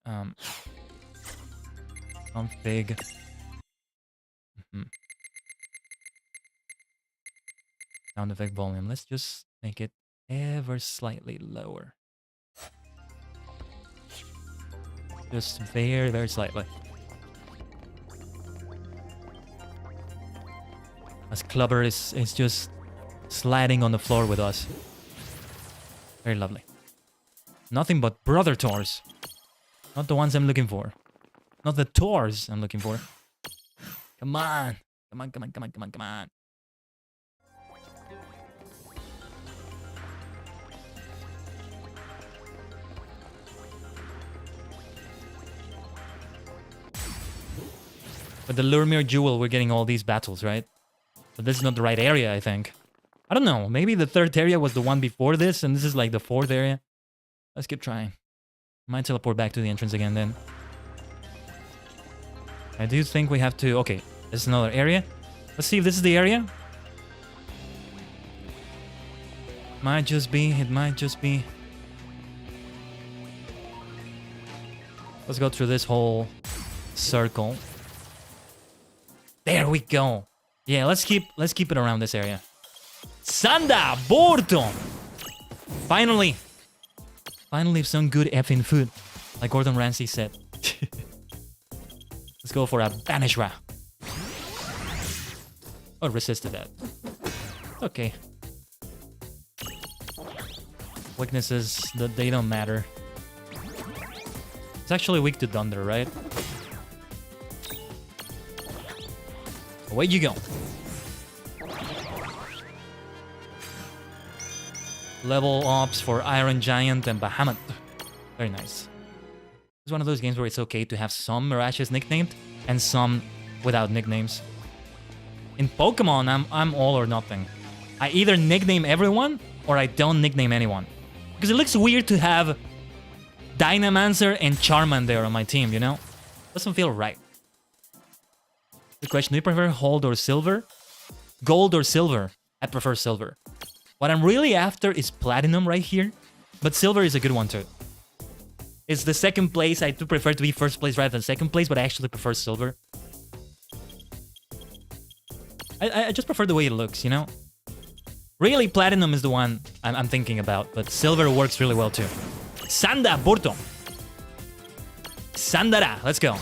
Speaker 1: Config. Sound effect volume. Let's just make it ever slightly lower. Just very, very slightly. As Clubber is just sliding on the floor with us. Very lovely. Nothing but brother tours. Not the ones I'm looking for. Not the tours I'm looking for. Come on. Come on, come on, come on, come on, come on. With the Lurmir Jewel, we're getting all these battles, right? But this is not the right area, I think. I don't know. Maybe the third area was the one before this, and this is like the fourth area. Let's keep trying. Might teleport back to the entrance again then. I do think we have to... Okay, this is another area. Let's see if this is the area. Might just be. It might just be. Let's go through this whole circle. There we go. Yeah, let's keep it around this area. Sanda Borto. Finally some good effing food, like Gordon Ramsay said. Let's go for a Banishra. Oh, resisted that. Okay. Weaknesses, they don't matter. It's actually weak to Thunder, right? Away you go. Level ups for Iron Giant and Bahamut. Very nice. It's one of those games where it's okay to have some Mirages nicknamed and some without nicknames. In Pokemon, I'm all or nothing. I either nickname everyone or I don't nickname anyone. Because it looks weird to have Dynamancer and Charmander on my team, you know? Doesn't feel right. The question, do you prefer gold or silver? Gold or silver? I prefer silver. What I'm really after is platinum right here, but silver is a good one too. It's the second place. I do prefer to be first place rather than second place, but I actually prefer silver. I just prefer the way it looks, you know? Really, platinum is the one I'm thinking about, but silver works really well too. Sanda Porto. Sandara, let's go.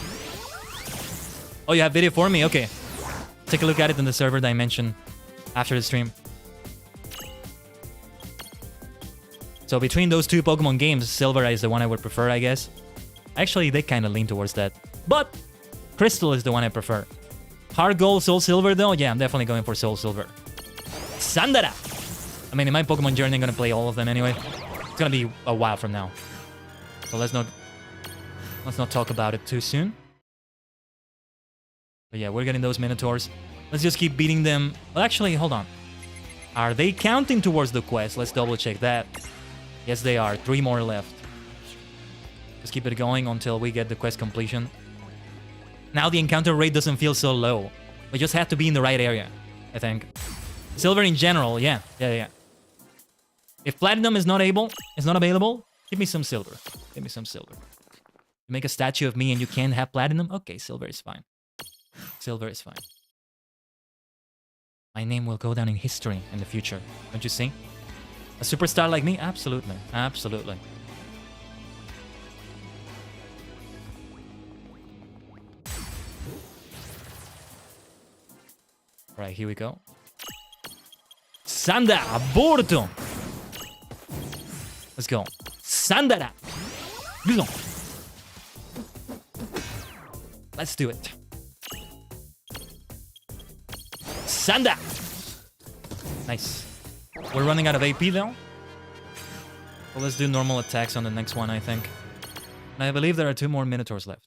Speaker 1: Oh, you have video for me? Okay. Take a look at it in the server dimension after the stream. So between those two Pokemon games, Silver is the one I would prefer, I guess. Actually, they kind of lean towards that. But Crystal is the one I prefer. Heart Gold, Soul Silver though? Yeah, I'm definitely going for Soul Silver. Sandara! I mean, in my Pokemon journey, I'm gonna play all of them anyway. It's gonna be a while from now. So let's not talk about it too soon. But yeah, we're getting those Minotaurs. Let's just keep beating them. Well, actually, hold on. Are they counting towards the quest? Let's double check that. Yes, they are. 3 more left. Just keep it going until we get the quest completion. Now the encounter rate doesn't feel so low. We just have to be in the right area, I think. Silver in general, yeah. If Platinum is not available, give me some Silver. Give me some Silver. You make a statue of me and you can't have Platinum? Okay, Silver is fine. Silver is fine. My name will go down in history in the future. Don't you see? A superstar like me? Absolutely. Absolutely. Alright, here we go. Sanda Aborto! Let's go. Sandara! Let's do it. Sanda! Nice. We're running out of AP though. So let's do normal attacks on the next one, I think. And I believe there are 2 more Minotaurs left.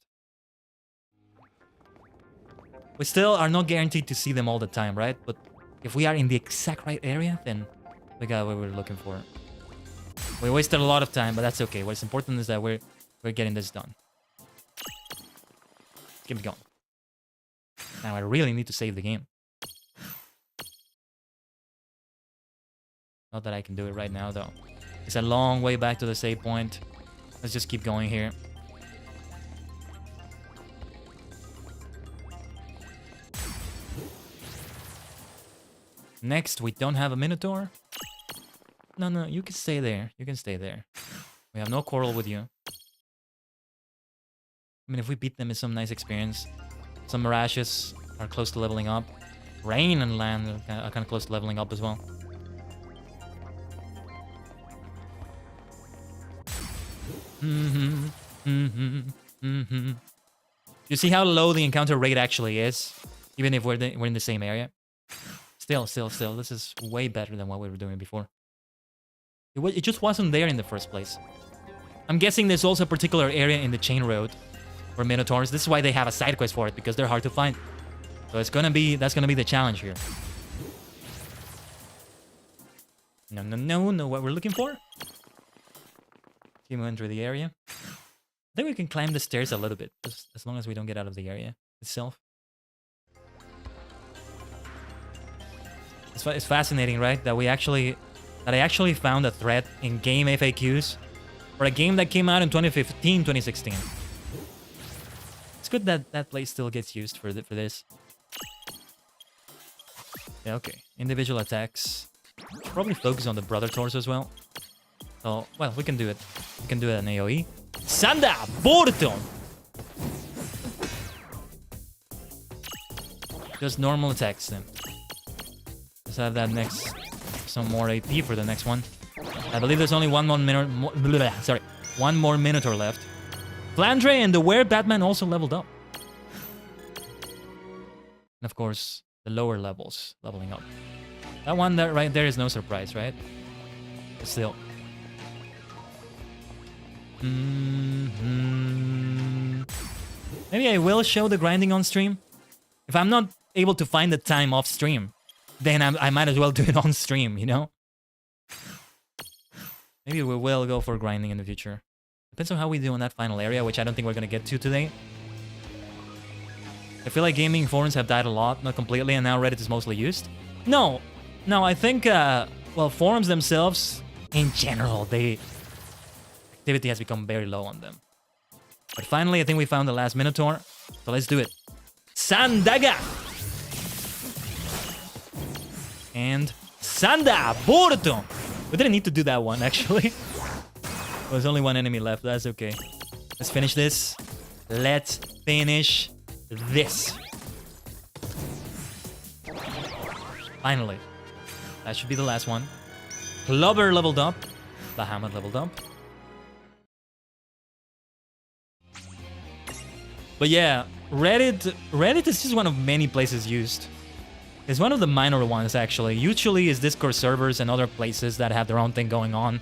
Speaker 1: We still are not guaranteed to see them all the time, right? But if we are in the exact right area, then we got what we're looking for. We wasted a lot of time, but that's okay. What's important is that we're getting this done. Keep it going. Now I really need to save the game. Not that I can do it right now, though. It's a long way back to the save point. Let's just keep going here. Next, we don't have a Minotaur. No, you can stay there. You can stay there. We have no quarrel with you. I mean, if we beat them, it's some nice experience. Some Mirages are close to leveling up. Rain and Land are kind of close to leveling up as well. You see how low the encounter rate actually is? Even if we're in the same area? Still, this is way better than what we were doing before. It just wasn't there in the first place. I'm guessing there's also a particular area in the chain road for Minotaurs. This is why they have a side quest for it, because they're hard to find. So that's gonna be the challenge here. No, what we're looking for? Keep moving through the area. I think we can climb the stairs a little bit, just as long as we don't get out of the area itself. It's fascinating, right? That I actually found a thread in game FAQs for a game that came out in 2015, 2016. It's good that that place still gets used for this. Yeah, okay. Individual attacks. Probably focus on the brother torso as well. So, well, we can do it. We can do it in AoE. Sanda Porto! Just normal attacks then. Let's have that next. Some more AP for the next one. I believe there's only one more Minotaur left. Flandre and the Were Batman also leveled up. And of course, the lower levels leveling up. That one there, right there is no surprise, right? But still. Maybe I will show the grinding on stream. If I'm not able to find the time off stream, then I might as well do it on stream, you know? Maybe we will go for grinding in the future. Depends on how we do on that final area, which I don't think we're gonna get to today. I feel like gaming forums have died a lot, not completely, and now Reddit is mostly used. No, I think, well, forums themselves, in general, activity has become very low on them. But finally, I think we found the last Minotaur, so let's do it. Sandaga! And Sanda! Burto! We didn't need to do that one, actually. There's only one enemy left. That's okay. Let's finish this. Let's finish this. Finally. That should be the last one. Clubber leveled up. Bahamut leveled up. But yeah, Reddit is just one of many places used. It's one of the minor ones, actually. Usually it's Discord servers and other places that have their own thing going on.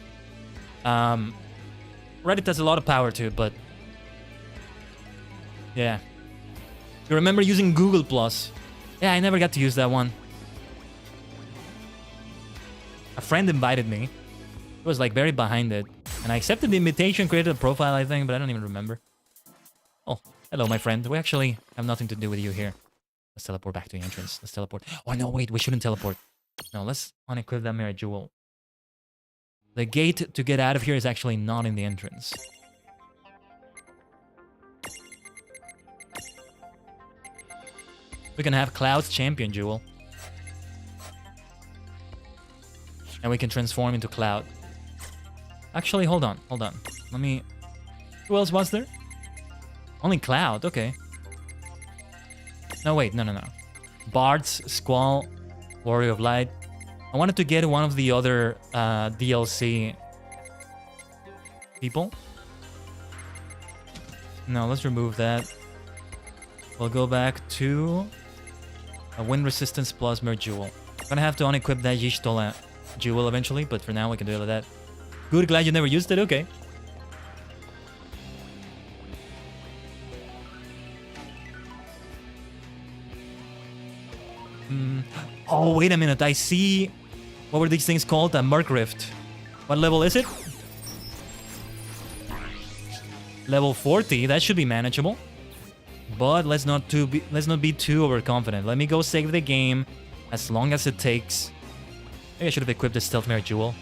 Speaker 1: Reddit has a lot of power too, but... yeah. You remember using Google+. Yeah, I never got to use that one. A friend invited me. It was like very behind it. And I accepted the invitation, created a profile, I think, but I don't even remember. Oh, hello, my friend. We actually have nothing to do with you here. Let's teleport back to the entrance. Let's teleport. Oh, no, wait. We shouldn't teleport. No, let's unequip that mirror jewel. The gate to get out of here is actually not in the entrance. We can have Cloud's champion jewel. And we can transform into Cloud. Actually, hold on. Let me... who else was there? Only Cloud, okay. No, wait, no. Bards, Squall, Warrior of Light. I wanted to get one of the other DLC people. No, let's remove that. We'll go back to a Wind Resistance plus Mer Jewel. I'm gonna have to unequip that Y'shtola jewel eventually, but for now we can do it like that. Good, glad you never used it, okay. Oh, wait a minute. I see... what were these things called? A Merc Rift. What level is it? Level 40. That should be manageable. But let's not be too overconfident. Let me go save the game as long as it takes. Maybe I should have equipped the Stealth Mirror Jewel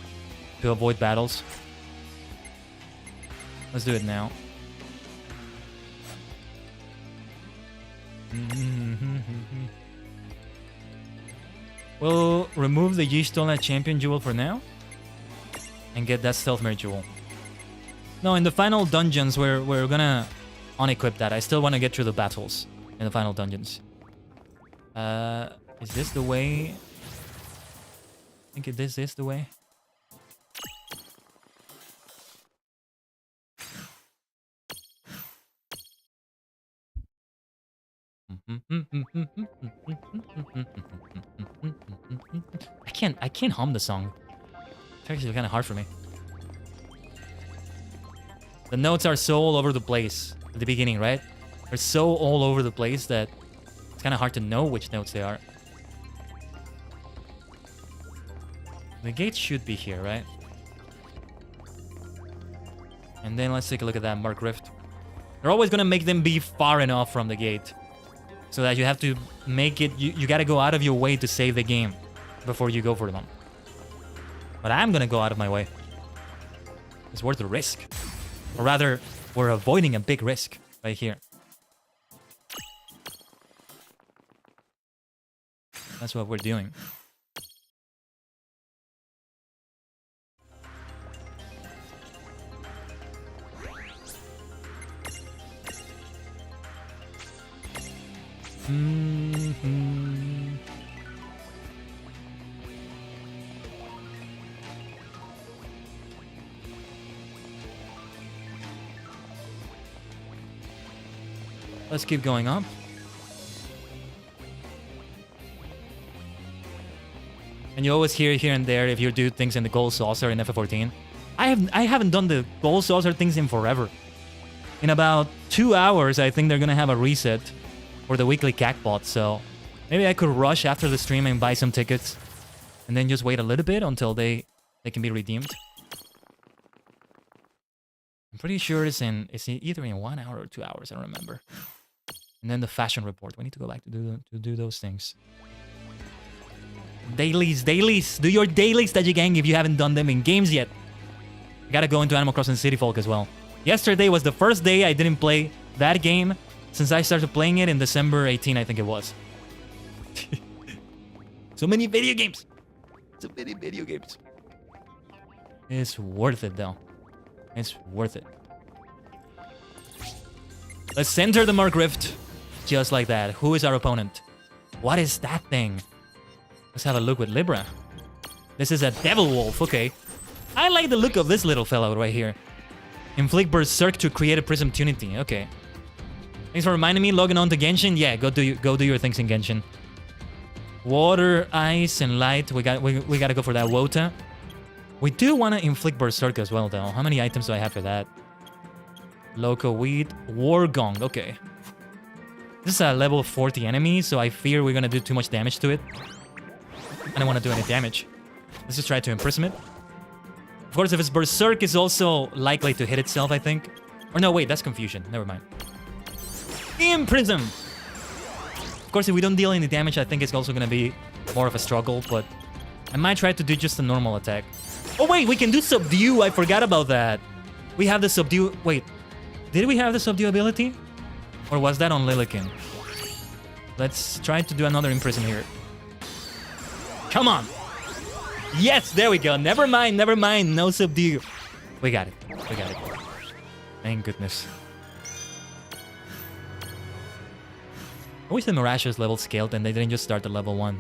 Speaker 1: to avoid battles. Let's do it now. We'll remove the Y'shtola champion jewel for now. And get that Stealth Mirror Jewel. No, in the final dungeons, we're gonna unequip that. I still want to get through the battles in the final dungeons. Is this the way? I think this is the way. I can't hum the song. It's actually kind of hard for me. The notes are so all over the place at the beginning, right? They're so all over the place that it's kind of hard to know which notes they are. The gate should be here, right? And then let's take a look at that Merc Rift. They're always gonna make them be far enough from the gate. So that you have to make it... You gotta go out of your way to save the game before you go for them. But I'm gonna go out of my way. It's worth the risk. Or rather, we're avoiding a big risk right here. That's what we're doing. Let's keep going up. And you always hear here and there if you do things in the gold saucer in FF14. I haven't done the gold saucer things in forever. In about 2 hours, I think they're gonna have a reset for the weekly CACbot, so maybe I could rush after the stream and buy some tickets and then just wait a little bit until they can be redeemed. I'm pretty sure it's either in 1 hour or 2 hours, I don't remember. And then the fashion report. We need to go back to do those things. Dailies. Do your dailies, Tajigen, if you haven't done them in games yet. You gotta go into Animal Crossing City Folk as well. Yesterday was the first day I didn't play that game since I started playing it in December 18, I think it was. So many video games.
Speaker 3: So many video games.
Speaker 1: It's worth it though. It's worth it. Let's center the Mark Rift. Just like that. Who is our opponent? What is that thing? Let's have a look with Libra. This is a Devil Wolf, okay. I like the look of this little fellow right here. Inflict Berserk to create a Prism Tunity, okay. Thanks for reminding me, logging on to Genshin. Yeah, go do your things in Genshin. Water, ice, and light. We gotta go for that Wota. We do want to inflict Berserk as well, though. How many items do I have for that? Loco Weed, War Gong. Okay. This is a level 40 enemy, so I fear we're gonna do too much damage to it. I don't want to do any damage. Let's just try to imprison it. Of course, if it's Berserk, it's also likely to hit itself, I think. Or no, wait, that's Confusion. Never mind. Imprison! Of course, if we don't deal any damage, I think it's also gonna be more of a struggle, but I might try to do just a normal attack. Oh wait, we can do Subdue! I forgot about that. We have the Subdue... Wait, did we have the Subdue ability? Or was that on Lilikin? Let's try to do another Imprison here. Come on! Yes, there we go. Never mind, no Subdue. We got it. Thank goodness. I wish the Mirage level scaled and they didn't just start at level 1.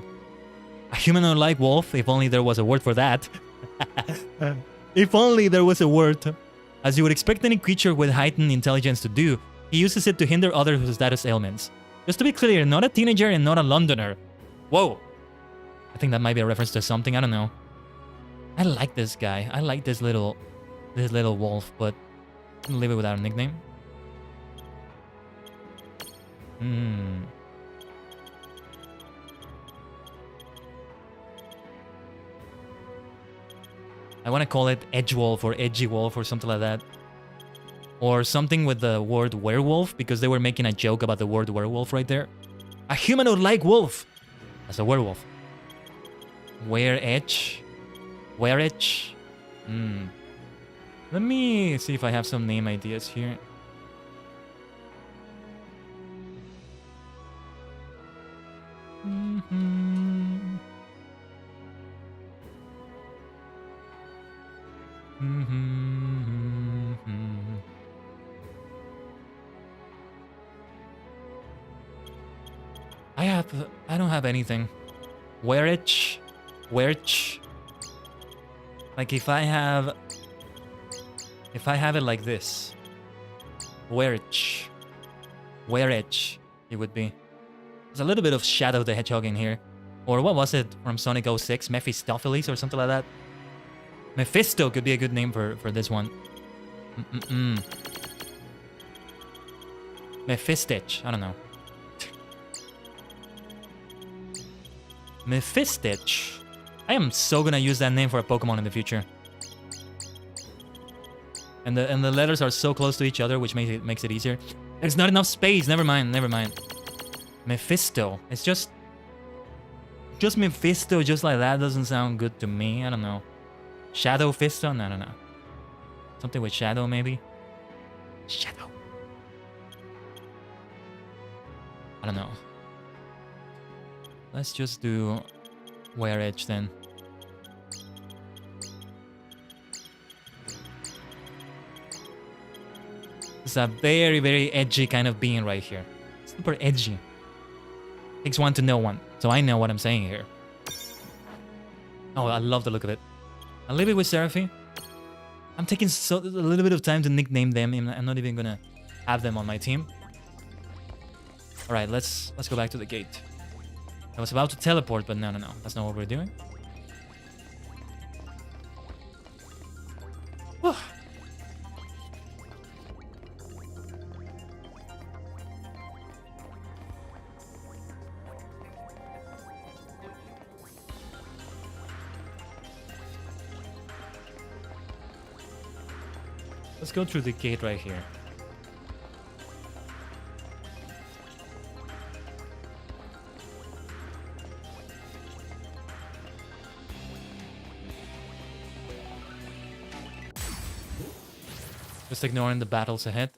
Speaker 1: A humanoid-like wolf, if only there was a word for that. If only there was a word. As you would expect any creature with heightened intelligence to do, he uses it to hinder others with status ailments. Just to be clear, not a teenager and not a Londoner. Whoa. I think that might be a reference to something, I don't know. I like this guy. I like this little wolf, but I'm gonna leave it without a nickname. I want to call it Edge Wolf or Edgy Wolf or something like that. Or something with the word werewolf, because they were making a joke about the word werewolf right there. A humanoid-like wolf! That's a werewolf. Were-Edge? Were-Edge? Let me see if I have some name ideas here. I don't have anything. Were-Edge? Were-Edge? Like if I have it like this. Were-Edge. Were-Edge it would be. There's a little bit of Shadow the Hedgehog in here. Or what was it from Sonic 06? Mephistopheles or something like that? Mephisto could be a good name for this one. Mephistich. I don't know. Mephistich. I am so gonna use that name for a Pokemon in the future. And the letters are so close to each other, which makes it easier. There's not enough space. Never mind. Mephisto. It's just Mephisto, just like that doesn't sound good to me. I don't know. Shadow Fisto? No. Something with Shadow, maybe? Shadow. I don't know. Let's just do Were-Edge then. It's a very, very edgy kind of being right here. Super edgy. Takes one to know one, so I know what I'm saying here. Oh, I love the look of it. I'll leave it with Seraphy. I'm taking a little bit of time to nickname them. I'm not even gonna have them on my team. All right, let's go back to the gate. I was about to teleport, but no. That's not what we're doing. Whew. Let's go through the gate right here. Just ignoring the battles ahead.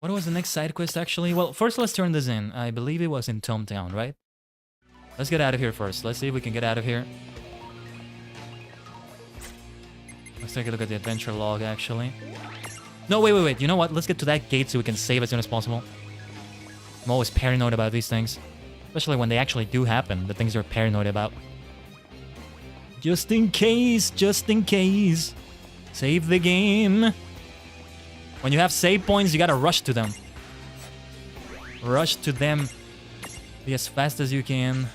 Speaker 1: What was the next side quest actually? Well, first let's turn this in. I believe it was in Tometown, right? Let's get out of here first. Let's see if we can get out of here. Let's take a look at the adventure log, actually. No, wait. You know what? Let's get to that gate so we can save as soon as possible. I'm always paranoid about these things. Especially when they actually do happen, the things you're paranoid about. Just in case. Save the game. When you have save points, you gotta rush to them. Rush to them. Be as fast as you can.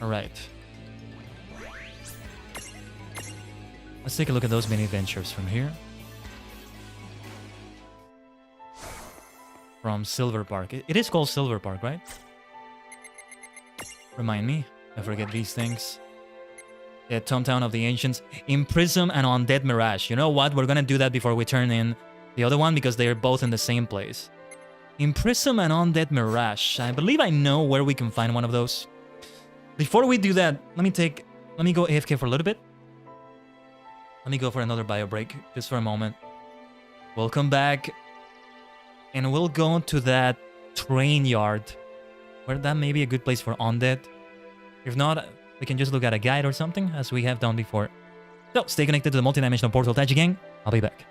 Speaker 1: Alright. Let's take a look at those mini adventures from here. From Silver Park. It is called Silver Park, right? Remind me. I forget these things. Yeah, Town of the Ancients. Imprism and Undead Mirage. You know what? We're gonna do that before we turn in the other one because they're both in the same place. Imprism and Undead Mirage. I believe I know where we can find one of those. Before we do that, let me go AFK for a little bit. Let me go for another bio break, just for a moment. We'll come back, and we'll go to that train yard, where that may be a good place for undead. If not, we can just look at a guide or something, as we have done before. So, stay connected to the multidimensional portal, Tajigen. I'll be back.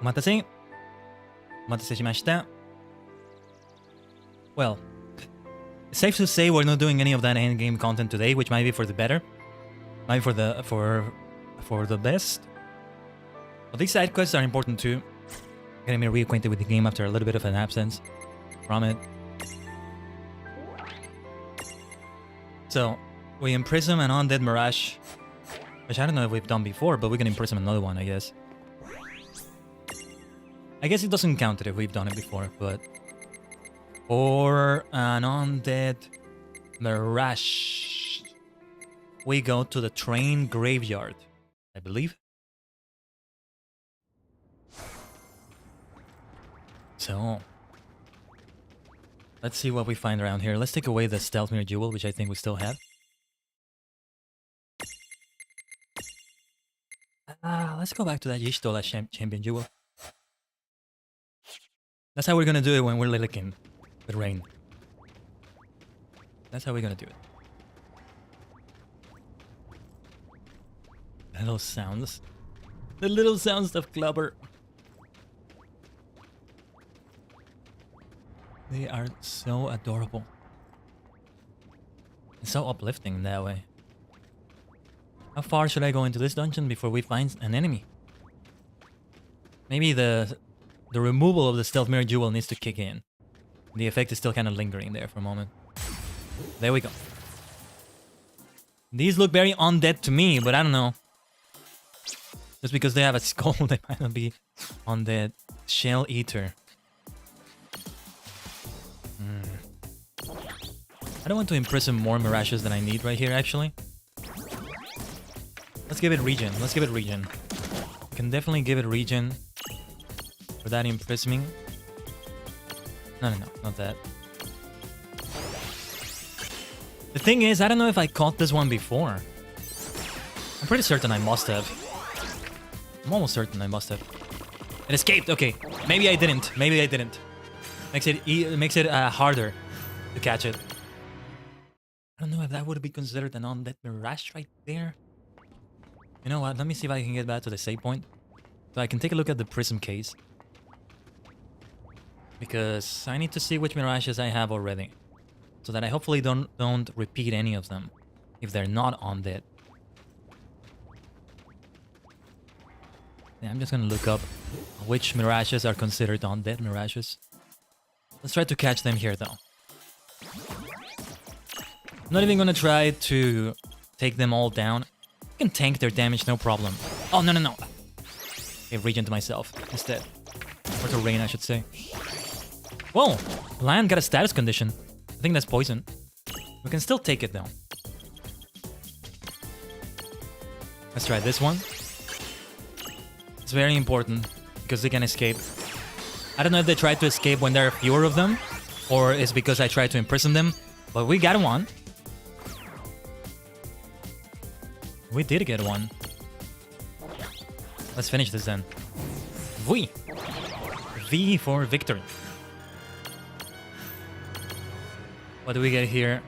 Speaker 1: お待たせ。お待たせしました。Well, safe to say we're not doing any of that endgame content today, which might be for the better. Might be for the best. But these side quests are important too. Getting me reacquainted with the game after a little bit of an absence from it. So, we imprison an undead mirage, which I don't know if we've done before, but we can imprison another one, I guess. I guess it doesn't count it if we've done it before, but... For an undead mirage, we go to the train graveyard, I believe. So, let's see what we find around here. Let's take away the stealth mirror jewel, which I think we still have. Let's go back to that Y'shtola champion jewel. That's how we're gonna do it when we're Lilikin with rain. That's how we're gonna do it. The little sounds. The little sounds of Clubber. They are so adorable. It's so uplifting in that way. How far should I go into this dungeon before we find an enemy? Maybe the removal of the stealth mirror jewel needs to kick in. The effect is still kind of lingering there for a moment. There we go. These look very undead to me, but I don't know. Just because they have a skull, they might not be undead. Shell Eater. I don't want to imprison more mirages than I need right here, actually. Let's give it regen. Let's give it regen. We can definitely give it regen for that imprisoning. No, not that. The thing is, I don't know if I caught this one before. I'm pretty certain I must have. I'm almost certain I must have. It escaped. Okay, maybe I didn't. Maybe I didn't. Makes it harder to catch it. I don't know if that would be considered an undead mirage right there. You know what? Let me see if I can get back to the save point, so I can take a look at the prism case. Because I need to see which mirages I have already, so that I hopefully don't repeat any of them if they're not undead. Yeah, I'm just gonna look up which mirages are considered undead mirages. Let's try to catch them here though. I'm not even gonna try to take them all down. I can tank their damage, no problem. Oh, no. Okay, regen to myself instead. Or to rain, I should say. Whoa! Lion got a status condition. I think that's poison. We can still take it though. Let's try this one. It's very important because they can escape. I don't know if they try to escape when there are fewer of them, or it's because I tried to imprison them, but we got one. We did get one. Let's finish this then. V. V for victory. What do we get here?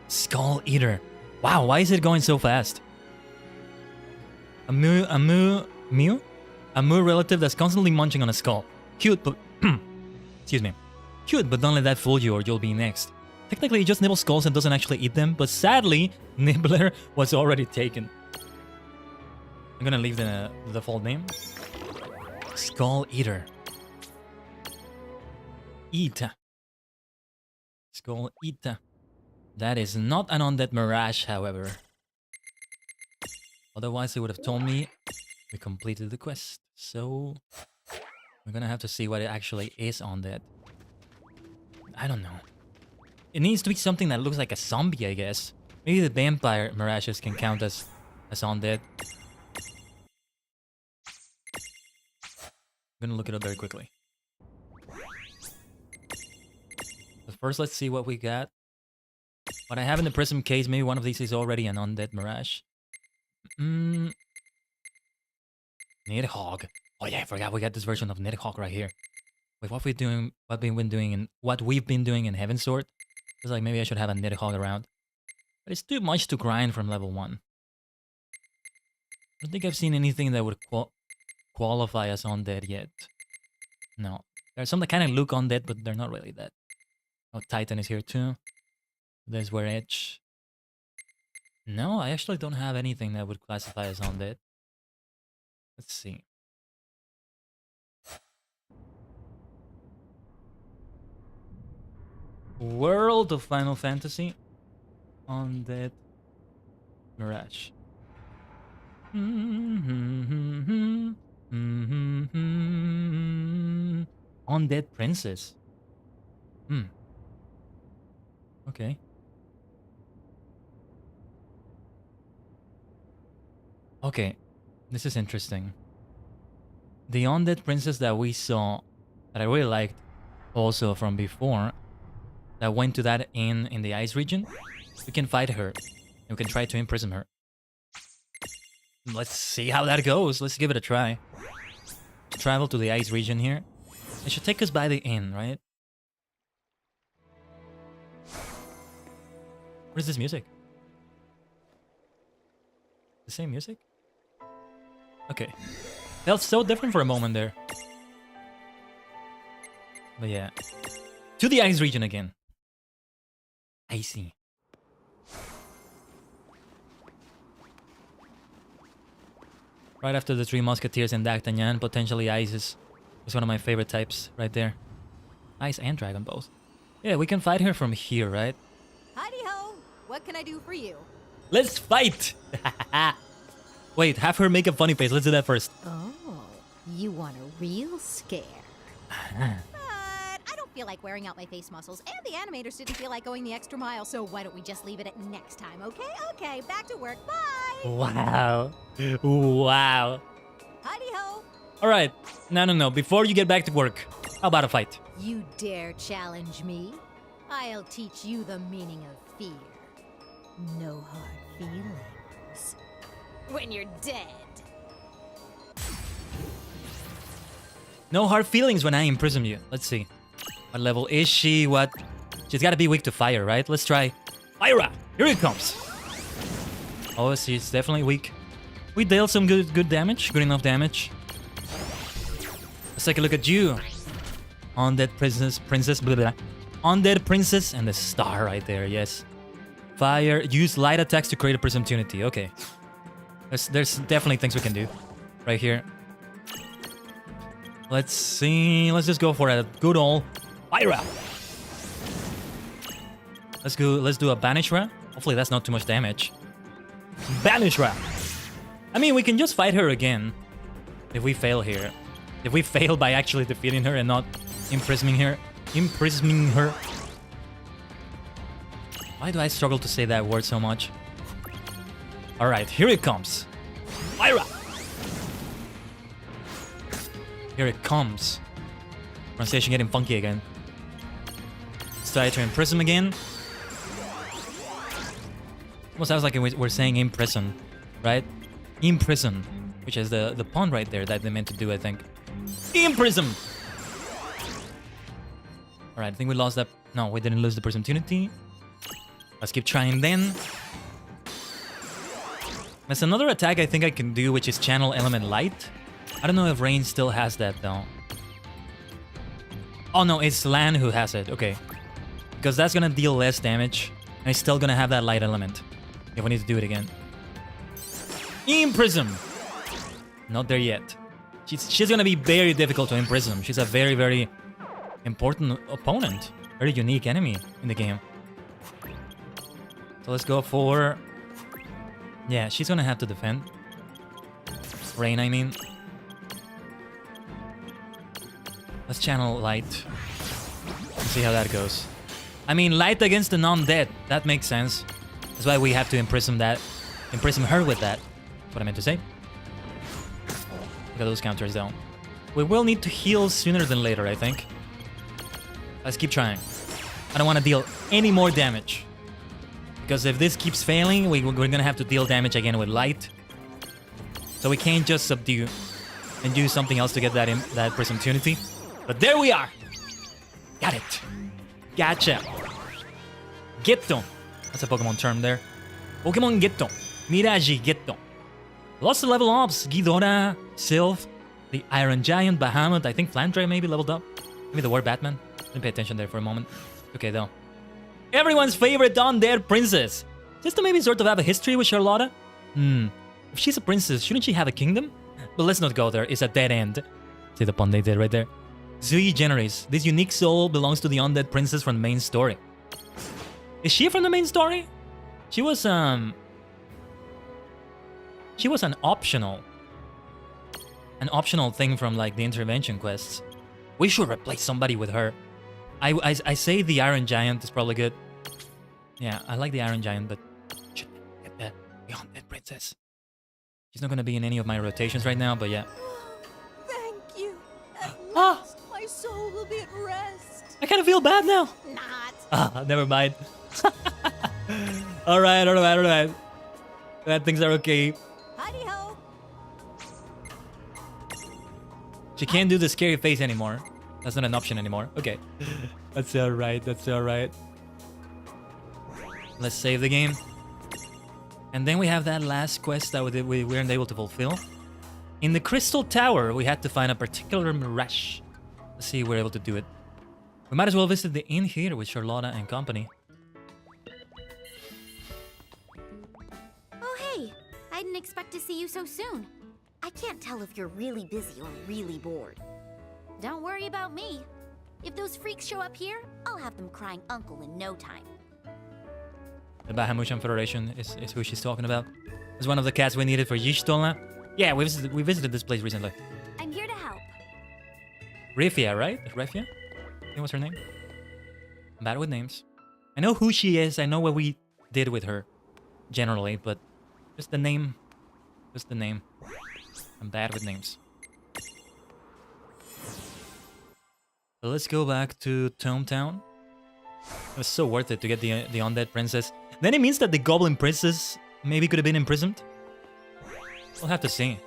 Speaker 1: Skull Eater. Wow, why is it going so fast? A moo relative that's constantly munching on a skull. Cute, but... excuse me. Cute, but don't let that fool you or you'll be next. Technically, he just nibbles skulls and doesn't actually eat them, but sadly, Nibbler was already taken. I'm gonna leave the default name. Skull Eater. Eat. Skull Eater. That is not an undead mirage, however. Otherwise, it would have told me we completed the quest. So, we're gonna have to see what it actually is undead. I don't know. It needs to be something that looks like a zombie, I guess. Maybe the vampire mirages can count as undead. I'm gonna look it up very quickly. But first, let's see what we got. What I have in the prism case, maybe one of these is already an undead mirage. Nidhogg. Oh yeah, I forgot we got this version of Nidhogg right here. With what we've been doing in Heavensward, it's like maybe I should have a Nidhogg around. But it's too much to grind from level 1. I don't think I've seen anything that would qualify as undead yet. No. There's some that kind of look undead, but they're not really that. Oh, Titan is here too. There's where Edge. No, I actually don't have anything that would classify as undead. Let's see. World of Final Fantasy. Undead Mirage. Undead Princess. Okay. Okay. This is interesting. The Undead Princess that we saw, that I really liked also from before, that went to that inn in the ice region, we can fight her. And we can try to imprison her. Let's see how that goes. Let's give it a try. Travel to the ice region here. It should take us by the inn, right? What is this music? The same music? Okay. Felt so different for a moment there. But yeah. To the ice region again. Icy. Right after the Three Musketeers and D'Artagnan, potentially Ice is one of my favorite types right there. Ice and Dragon both. Yeah, we can fight her from here, right?
Speaker 7: Howdy-ho! What can I do for you?
Speaker 1: Let's fight! Wait, have her make a funny face. Let's do that first.
Speaker 7: Oh, you want a real scare. But I don't feel like wearing out my face muscles, and the animators didn't feel like going the extra mile, so why don't we just leave it at next time, okay? Okay, back to work. Bye!
Speaker 1: Wow. Wow.
Speaker 7: Howdy-ho!
Speaker 1: Alright. No. Before you get back to work, how about a fight?
Speaker 7: You dare challenge me? I'll teach you the meaning of fear. No hard feelings. When you're dead.
Speaker 1: No hard feelings when I imprison you. Let's see. What level is she? What? She's gotta be weak to fire, right? Let's try. Fire! Here it comes. Oh, she's definitely weak. We dealt some good damage. Good enough damage. Let's take a look at you. Undead princess, blah, blah. Undead princess and the star right there, yes. Fire, use light attacks to create a prism unity. Okay. There's definitely things we can do right here. Let's see. Let's just go for a good old fire. Let's do a banish ra. Hopefully that's not too much damage. Banish ra. I mean, we can just fight her again if we fail here. If we fail by actually defeating her and not imprisoning her. Why do I struggle to say that word so much? Alright, here it comes. Fire! Here it comes. Pronunciation getting funky again. Let's try to imprison again. Almost sounds like we're saying imprison, right? Imprison, which is the pun right there that they meant to do, I think. Imprison! Alright, I think we lost that. No, we didn't lose the prism unity. Let's keep trying then. There's another attack I think I can do, which is channel element light. I don't know if Rain still has that though. Oh no, it's Lan who has it. Okay. Because that's gonna deal less damage. And it's still gonna have that light element. If we need to do it again. Imprison! Not there yet. She's gonna be very difficult to imprison. She's a very, very important opponent. Very unique enemy in the game. So let's go for... Yeah, she's gonna have to defend. Rain, I mean. Let's channel light. Let's see how that goes. I mean, light against the non-dead. That makes sense. That's why we have to imprison her with that. That's what I meant to say. Look at those counters though. We will need to heal sooner than later, I think. Let's keep trying. I don't want to deal any more damage. Because if this keeps failing, we're going to have to deal damage again with light. So we can't just subdue and do something else to get that prism unity. But there we are! Got it! Gotcha! Getto! That's a Pokemon term there. Pokemon Getto. Miraji Getto. Lots of level ups. Ghidorah, Sylph. The Iron Giant, Bahamut, I think Flandre maybe leveled up. Maybe the War Batman. Didn't pay attention there for a moment. Okay, though. Everyone's favorite undead princess. Just to maybe sort of have a history with Charlotta? If she's a princess, shouldn't she have a kingdom? But let's not go there. It's a dead end. See the pun they did right there? Sui Generis. This unique soul belongs to the undead princess from the main story. Is she from the main story? She was an optional thing from like the intervention quests. We should replace somebody with her. I say the Iron Giant is probably good. Yeah, I like the Iron Giant, but should get the undead princess. She's not gonna be in any of my rotations right now, but yeah.
Speaker 7: Thank you. At last, my soul will be at rest.
Speaker 1: I kind of feel bad now.
Speaker 7: Not.
Speaker 1: Never mind. Alright. Glad things are okay.
Speaker 7: Hidey ho.
Speaker 1: She can't do the scary face anymore. That's not an option anymore. Okay. That's alright. Let's save the game. And then we have that last quest that we weren't able to fulfill. In the Crystal Tower, we had to find a particular mirage. Let's see if we're able to do it. We might as well visit the inn here with Charlotta and company.
Speaker 5: Oh, hey. I didn't expect to see you so soon. I can't tell if you're really busy or really bored. Don't worry about me. If those freaks show up here, I'll have them crying uncle in no time.
Speaker 1: The Bahamushan Federation is who she's talking about. It's one of the cats we needed for Yishtola. Yeah, we visited this place recently.
Speaker 5: I'm here to help.
Speaker 1: Refia, right? Refia? I think what's her name? I'm bad with names. I know who she is. I know what we did with her. Generally, but just the name. Just the name. I'm bad with names. So let's go back to Tometown. It was so worth it to get the undead princess. Then it means that the goblin princess maybe could have been imprisoned. We'll have to see.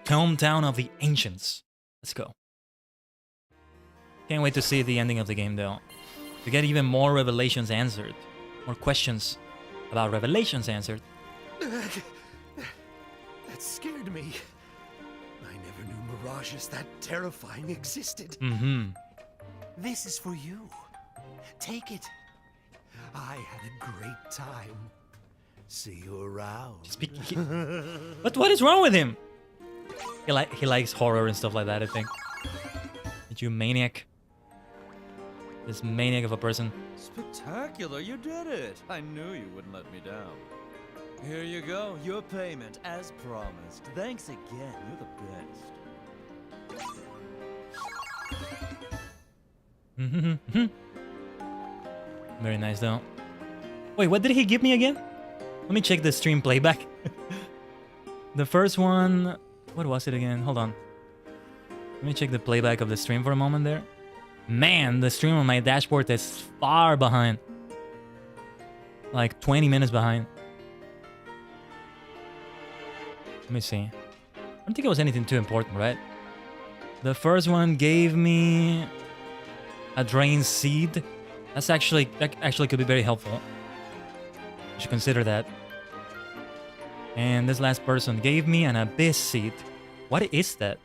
Speaker 1: Tometown of the Ancients. Let's go. Can't wait to see the ending of the game though. To get even more revelations answered. More questions about revelations answered.
Speaker 3: That scared me. I never knew mirages that terrifying existed. This is for you. Take it. I had a great time. See you around.
Speaker 1: But what is wrong with him? He likes horror and stuff like that, I think. You maniac. This maniac of a person.
Speaker 8: Spectacular, you did it. I knew you wouldn't let me down. Here you go, your payment, as promised. Thanks again, you're the best.
Speaker 1: Very nice though. Wait, what did he give me again? Let me check the stream playback. The first one... What was it again? Hold on. Let me check the playback of the stream for a moment there. Man, the stream on my dashboard is far behind. Like 20 minutes behind. Let me see. I don't think it was anything too important, right? The first one gave me a drain seed. That actually could be very helpful. You should consider that. And this last person gave me an abyss seed. What is that?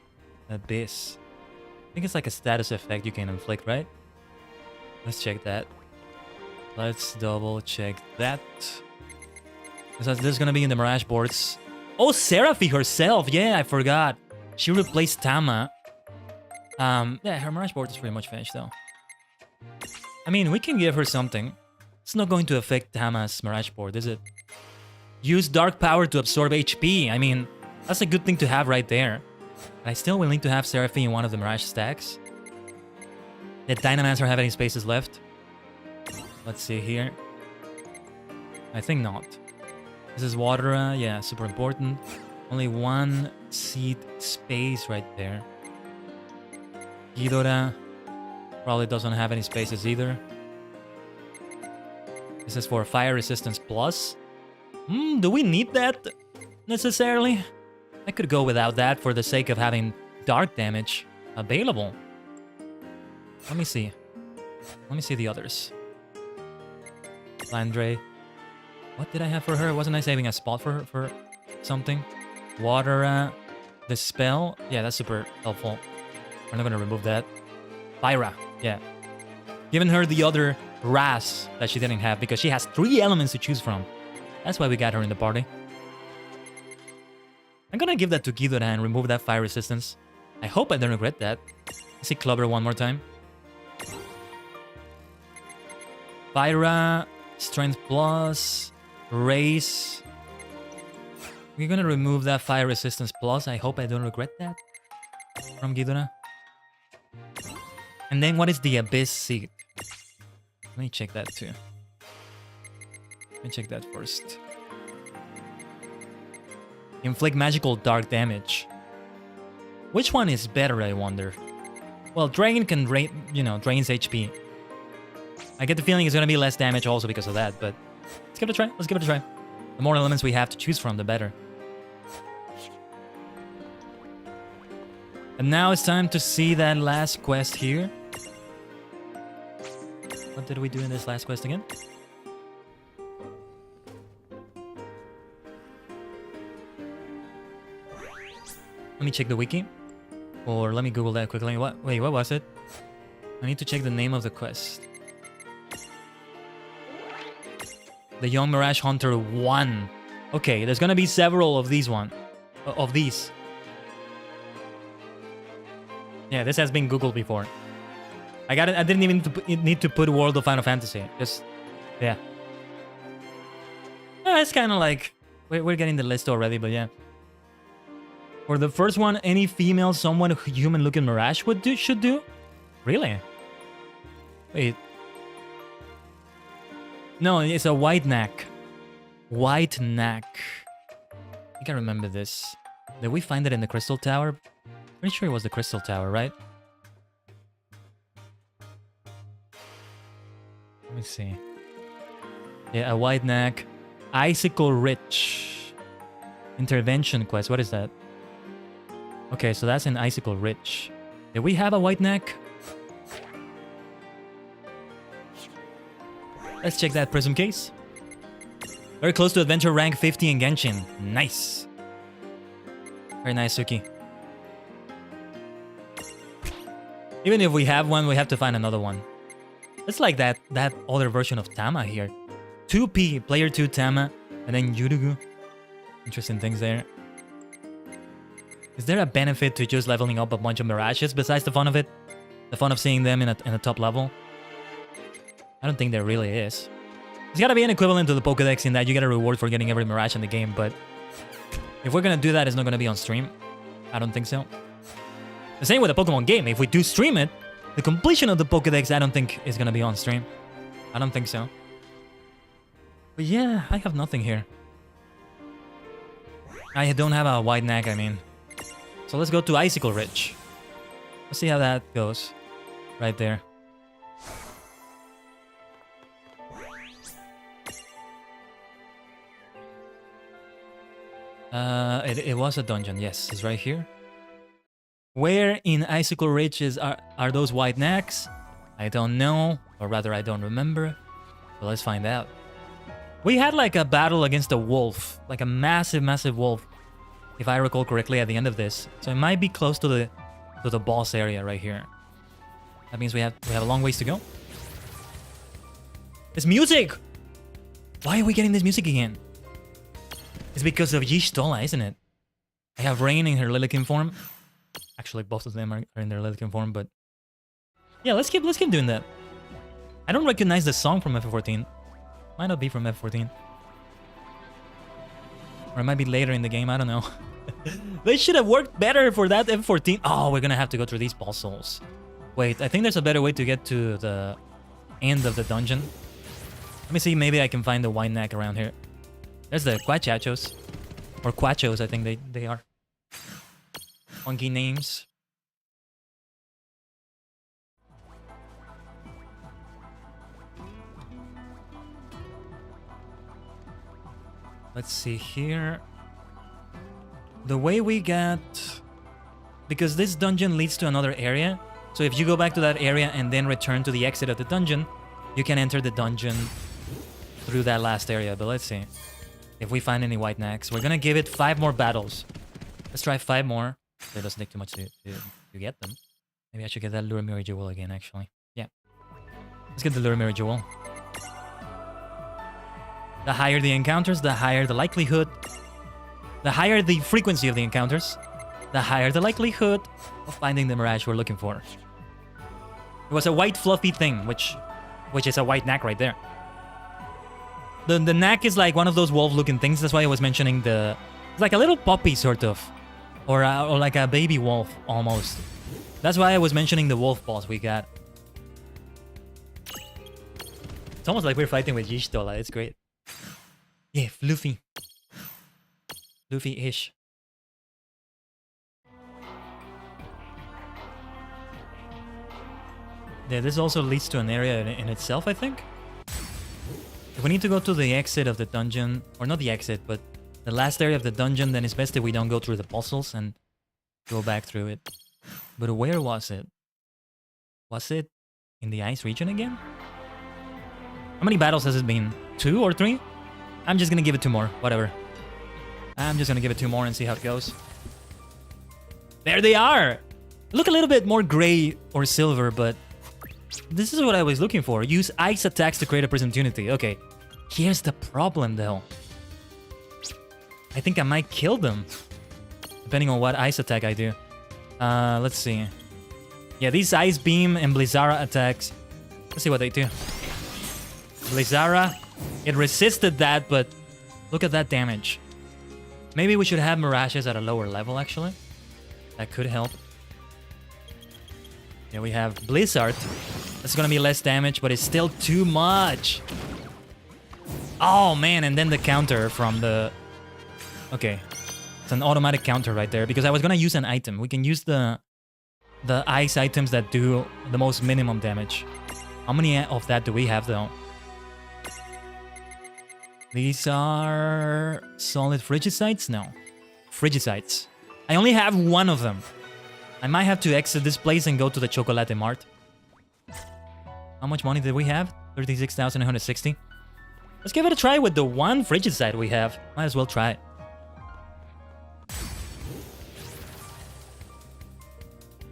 Speaker 1: Abyss. I think it's like a status effect you can inflict, right? Let's check that. Let's double check that. This is gonna be in the Mirage boards. Oh, Seraphi herself! Yeah, I forgot. She replaced Tama. Yeah, her Mirage board is pretty much finished though. I mean, we can give her something. It's not going to affect Tama's Mirage board, is it? Use Dark Power to absorb HP. I mean, that's a good thing to have right there. But I still will need to have Seraphi in one of the Mirage stacks. Did Dynamancer have any spaces left? Let's see here. I think not. This is Watera, yeah, super important. Only one seed space right there. Ghidorah probably doesn't have any spaces either. This is for Fire Resistance Plus. Do we need that necessarily? I could go without that for the sake of having dark damage available. Let me see. Let me see the others. Landre. What did I have for her? Wasn't I saving a spot for her for something? Water, the spell. Yeah, that's super helpful. We're not gonna remove that. Pyra, yeah. Giving her the other Ras that she didn't have because she has 3 elements to choose from. That's why we got her in the party. I'm gonna give that to Ghidorah and remove that fire resistance. I hope I don't regret that. Let's see Clubber one more time. Pyra, Strength Plus, Race. We're gonna remove that fire resistance plus. I hope I don't regret that from Ghidorah. And then what is the Abyss Seed? Let me check that too. Let me check that first. Inflict magical dark damage. Which one is better, I wonder? Well, Dragon can drains HP. I get the feeling it's gonna be less damage also because of that, but let's give it a try. Let's give it a try. The more elements we have to choose from, the better. And now it's time to see that last quest here. What did we do in this last quest again? Let me check the wiki. Or let me Google that quickly. Wait, what was it? I need to check the name of the quest. The Young Mirage Hunter 1. Okay, there's gonna be several of these Yeah, this has been Googled before. I didn't even need to put World of Final Fantasy. Just, yeah. It's kind of like we're getting the list already, but yeah. For the first one, any female, somewhat human-looking Mirage should do. Really? Wait. No, it's a white neck. White neck. I think I remember this. Did we find it in the Crystal Tower? Pretty sure it was the Crystal Tower, right? Let me see. Yeah, a white neck. Icicle Ridge. Intervention quest. What is that? Okay, so that's in Icicle Ridge. Did we have a white neck? Let's check that prism case. Very close to adventure rank 50 in Genshin. Nice. Very nice, Suki. Even if we have one, we have to find another one. It's like that other version of Tama here. 2P, player 2 Tama, and then Yurugu. Interesting things there. Is there a benefit to just leveling up a bunch of Mirages besides the fun of it? The fun of seeing them in a top level? I don't think there really is. There's gotta be an equivalent to the Pokédex in that you get a reward for getting every Mirage in the game, but if we're gonna do that, it's not gonna be on stream. I don't think so. The same with the Pokemon game. If we do stream it, the completion of the Pokédex I don't think is gonna be on stream. I don't think so. But yeah, I have nothing here. I don't have a white neck, I mean. So let's go to Icicle Ridge. Let's see how that goes. Right there. It was a dungeon, yes. It's right here. Where in Icicle Ridge are those white necks? I don't know. Or rather, I don't remember. But let's find out. We had like a battle against a wolf. Like a massive, massive wolf. If I recall correctly at the end of this. So it might be close to the boss area right here. That means we have a long ways to go. It's music! Why are we getting this music again? It's because of Y'shtola, isn't it? I have Rain in her Lilikin form. Actually, both of them are in their Lilikin form, but yeah, let's keep doing that. I don't recognize the song from FF14. Might not be from F14. Or it might be later in the game, I don't know. They should have worked better for that F14. Oh, we're gonna have to go through these puzzles. Wait, I think there's a better way to get to the end of the dungeon. Let me see, maybe I can find the white neck around here. There's the Quachachos. Or Quachos, I think they are. Funky names. Let's see here. The way we get... Because this dungeon leads to another area. So if you go back to that area and then return to the exit of the dungeon, you can enter the dungeon through that last area. But let's see. If we find any white necks, we're gonna give it 5 more battles. Let's try 5 more. It doesn't take too much to get them. Maybe I should get that Lure Mirror Jewel again, actually. Yeah. Let's get the Lure Mirror Jewel. The higher the encounters, the higher the likelihood. The higher the frequency of the encounters, the higher the likelihood of finding the Mirage we're looking for. It was a white fluffy thing, which is a white knack right there. The knack is like one of those wolf-looking things. That's why I was mentioning the... It's like a little puppy, sort of. Or like a baby wolf, almost. That's why I was mentioning the wolf boss we got. It's almost like we're fighting with Y'shtola. It's great. Yeah, fluffy. Luffy-ish. Yeah, this also leads to an area in itself, I think. If we need to go to the exit of the dungeon, or not the exit, but the last area of the dungeon, then it's best if we don't go through the puzzles and go back through it. But where was it? Was it in the ice region again? How many battles has it been? 2 or 3? I'm just gonna give it 2 more, whatever. I'm just gonna give it 2 more and see how it goes. There they are! Look a little bit more gray or silver, but this is what I was looking for. Use ice attacks to create opportunity. Okay, here's the problem though. I think I might kill them, depending on what ice attack I do. Let's see. Yeah, these Ice Beam and Blizzara attacks. Let's see what they do. Blizzara, it resisted that, but look at that damage. Maybe we should have Mirages at a lower level, actually. That could help. Yeah, we have Blizzard. That's gonna be less damage, but it's still too much. Oh, man, and then the counter from the... Okay. It's an automatic counter right there, because I was gonna use an item. We can use the ice items that do the most minimum damage. How many of that do we have, though? These are solid Frigicides? No. Frigicides. I only have 1 of them. I might have to exit this place and go to the Chocolate Mart. How much money did we have? 36,160. Let's give it a try with the 1 Frigicide we have. Might as well try it.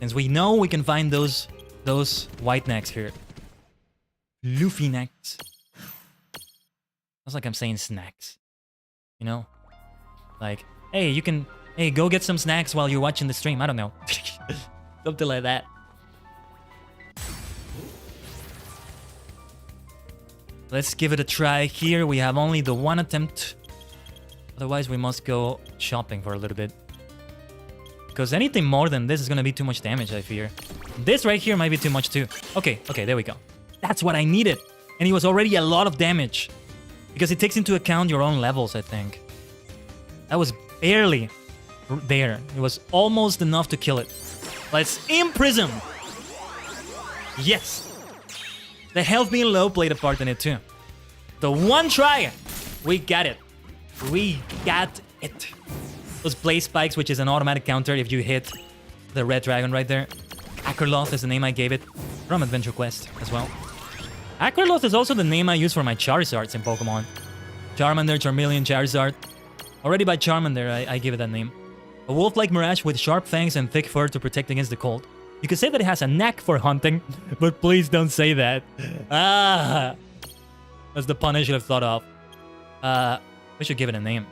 Speaker 1: Since we know we can find those white necks here. Luffy necks. Sounds like I'm saying snacks. You know? Like, hey, you can... Hey, go get some snacks while you're watching the stream. I don't know. Something like that. Let's give it a try here. We have only the 1 attempt. Otherwise, we must go shopping for a little bit. Because anything more than this is going to be too much damage, I fear. This right here might be too much too. Okay, there we go. That's what I needed. And it was already a lot of damage. Because it takes into account your own levels, I think. That was barely there. It was almost enough to kill it. Let's imprison! Yes! The health being low played a part in it too. The 1 try! We got it. We got it. Those Blaze Spikes, which is an automatic counter if you hit the red dragon right there. Akerloth is the name I gave it from Adventure Quest as well. Akerloth is also the name I use for my Charizards in Pokemon. Charmander, Charmeleon, Charizard. Already by Charmander, I give it that name. A wolf-like Mirage with sharp fangs and thick fur to protect against the cold. You could say that it has a knack for hunting, but please don't say that. Ah! That's the pun I should have thought of. We should give it a name.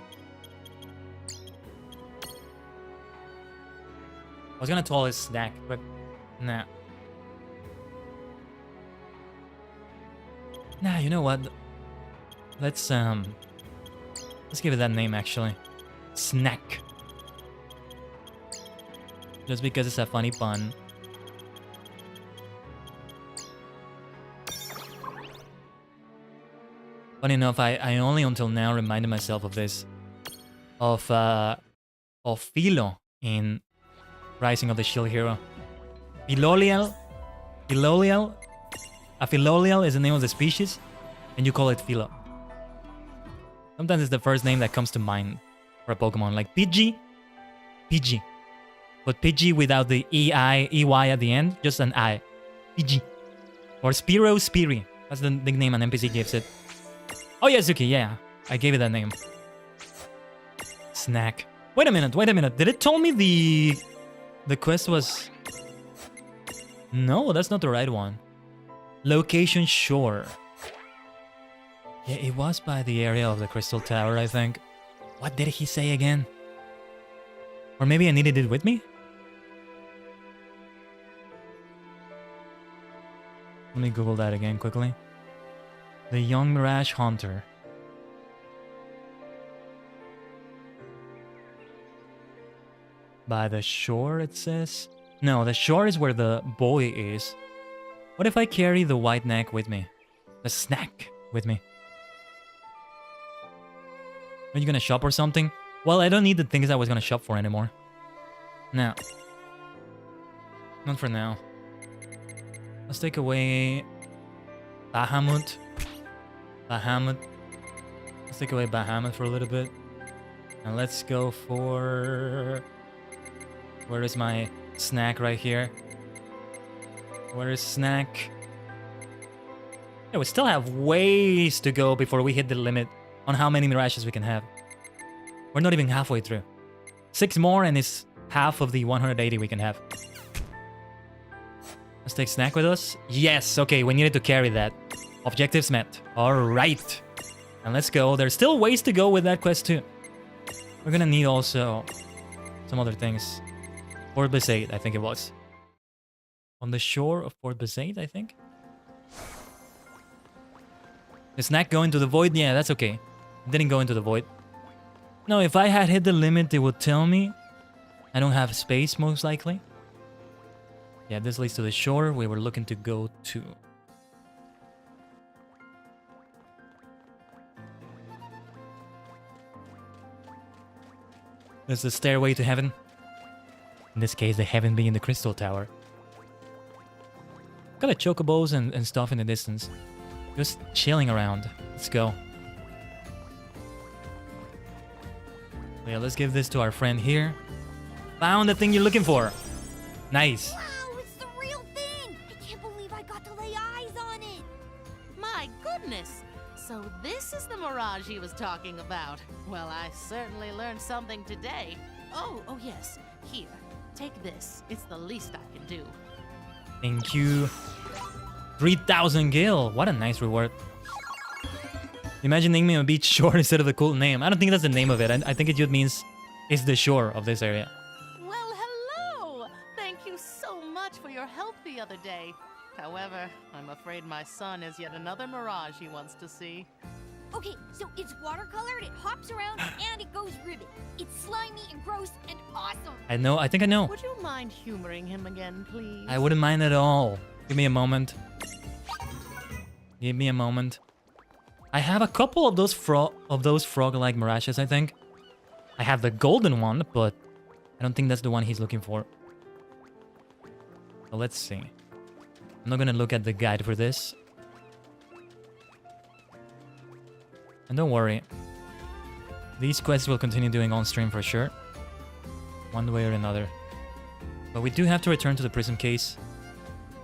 Speaker 1: I was gonna call it Snack, but nah. Nah, you know what? Let's give it that name actually. Snack. Just because it's a funny pun. Funny enough, I only until now reminded myself of this. Of Philo in Rising of the Shield Hero. Philolial? A Philolial is the name of the species, and you call it Philo. Sometimes it's the first name that comes to mind for a Pokemon, like Pidgey. But Pidgey without the EY at the end, just an I. Pidgey. Or Spearow. That's the nickname an NPC gives it. Oh, Yazuki, yeah. I gave it that name. Snack. Wait a minute, wait a minute. Did it tell me the quest was... No, that's not the right one. Location shore. Yeah, it was by the area of the Crystal Tower, I think. What did he say again? Or maybe I needed it with me? Let me Google that again quickly. The Young Mirage Hunter. By the shore, it says? No, the shore is where the boy is. What if I carry the white neck with me? The snack with me? Are you gonna shop or something? Well, I don't need the things I was gonna shop for anymore. No. Not for now. Let's take away... Bahamut. Bahamut. Let's take away Bahamut for a little bit. And let's go for... Where is my snack right here? Where is snack? Yeah, we still have ways to go before we hit the limit on how many Mirages we can have. We're not even halfway through. 6 more and it's half of the 180 we can have. Let's take snack with us. Yes, okay, we needed to carry that. Objectives met. Alright. And let's go. There's still ways to go with that quest too. We're gonna need also some other things. Port Besaid, I think it was. On the shore of Port Besaid, I think. The snack go into the void? Yeah, that's okay. It didn't go into the void. No, if I had hit the limit, it would tell me. I don't have space, most likely. Yeah, this leads to the shore we were looking to go to. There's the stairway to heaven. In this case, the heaven being the Crystal Tower. Got a chocobos and stuff in the distance. Just chilling around. Let's go. Yeah, let's give this to our friend here. Found the thing you're looking for. Nice.
Speaker 5: Wow, it's the real thing! I can't believe I got to lay eyes on it!
Speaker 9: My goodness! So this is the mirage he was talking about. Well, I certainly learned something today. Oh yes. Here, take this. It's the least I can do.
Speaker 1: Thank you. 3,000 gil. What a nice reward. Imagine naming a beach shore instead of the cool name. I don't think that's the name of it. I think it just means it's the shore of this area.
Speaker 9: Well, hello! Thank you so much for your help the other day. However, I'm afraid my son has yet another mirage he wants to see.
Speaker 5: Okay, so it's watercolored, it hops around, and it goes ribbit. It's slimy and gross and awesome.
Speaker 1: I know. I think I know.
Speaker 9: Would you mind humoring him again, please?
Speaker 1: I wouldn't mind at all. Give me a moment. Give me a moment. I have a couple of those frog-like mirages, I think. I have the golden one, but I don't think that's the one he's looking for. So let's see. I'm not gonna look at the guide for this. And don't worry. These quests will continue doing on stream for sure. One way or another. But we do have to return to the prism case.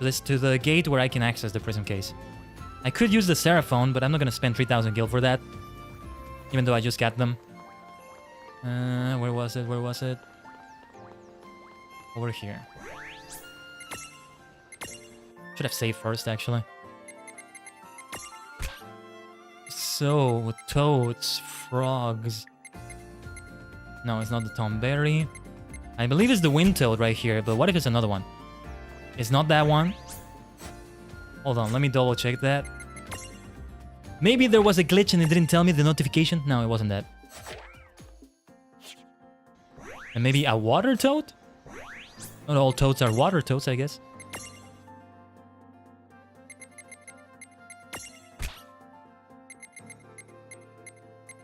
Speaker 1: To the gate where I can access the prism case. I could use the Seraphone, but I'm not gonna spend 3,000 gil for that. Even though I just got them. Where was it? Where was it? Over here. Should have saved first, actually. So, toads, frogs. No, it's not the Tomberry. I believe it's the wind toad right here, but what if it's another one? It's not that one. Hold on, let me double check that. Maybe there was a glitch and it didn't tell me the notification. No, it wasn't that. And maybe a water toad? Not all toads are water toads, I guess.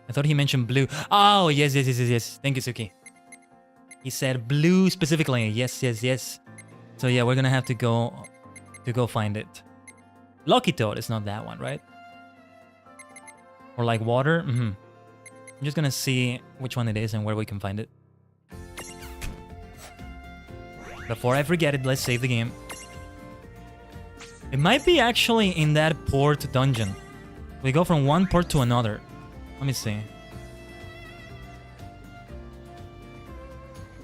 Speaker 1: I thought he mentioned blue. Oh, yes. Thank you, Suki. He said blue specifically. Yes. So yeah, we're gonna have to go find it. Lucky Toad is not that one, right? Or like water? I'm just gonna see which one it is and where we can find it. Before I forget it, let's save the game. It might be actually in that port dungeon. We go from one port to another. Let me see.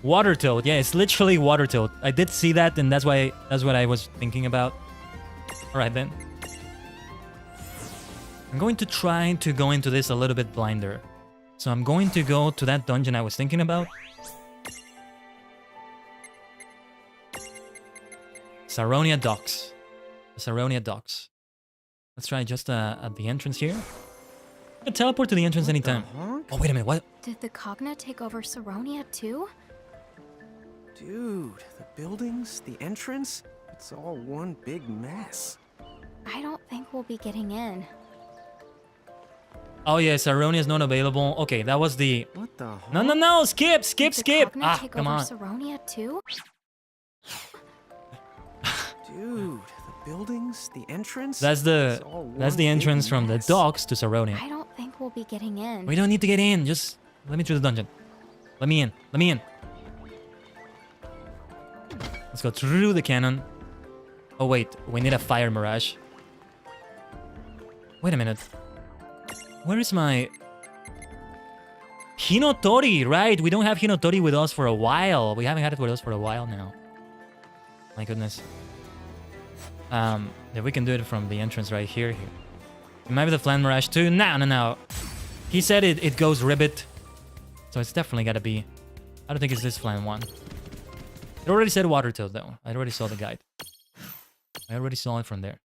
Speaker 1: Water toad. Yeah, it's literally water toad. I did see that, and that's what I was thinking about. All right then. I'm going to try to go into this a little bit blinder. So I'm going to go to that dungeon I was thinking about. Saronia Docks. Saronia Docks. Let's try just at the entrance here. I can teleport to the entrance anytime. Oh, wait a minute, what?
Speaker 10: Did the Cogna take over Saronia too?
Speaker 3: Dude, the buildings, the entrance, it's all one big mess.
Speaker 10: I don't think we'll be getting in.
Speaker 1: Oh yeah, Saronia is not available. Okay, that was the...
Speaker 3: What the
Speaker 1: No, no, no! Skip, skip,
Speaker 10: Did
Speaker 1: skip!
Speaker 10: the Cogna
Speaker 1: Ah,
Speaker 10: take
Speaker 1: come
Speaker 10: over
Speaker 1: on.
Speaker 10: Saronia too?
Speaker 3: Dude, the buildings, the entrance.
Speaker 1: That's the entrance from the docks to Saronia.
Speaker 10: I don't think we'll be getting in.
Speaker 1: We don't need to get in. Just let me through the dungeon. Let me in. Let me in. Let's go through the cannon. Oh wait, we need a fire mirage. Wait a minute. Where is my... Hinotori, right? We don't have Hinotori with us for a while. We haven't had it with us for a while now. My goodness. If we can do it from the entrance right here. It might be the Flan Mirage too. No, no, no. He said it goes ribbit. So it's definitely gotta be... I don't think it's this Flan one. It already said water toad though. I already saw the guide. I already saw it from there.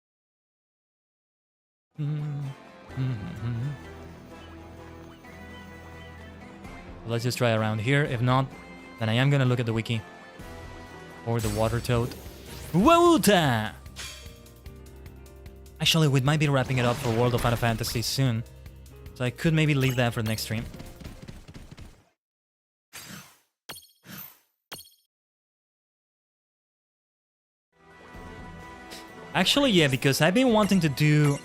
Speaker 1: Let's just try around here. If not, then I am gonna look at the wiki. Or the water toad. Wota! Actually, we might be wrapping it up for World of Final Fantasy soon. So I could maybe leave that for the next stream. Actually, yeah, because I've been wanting to do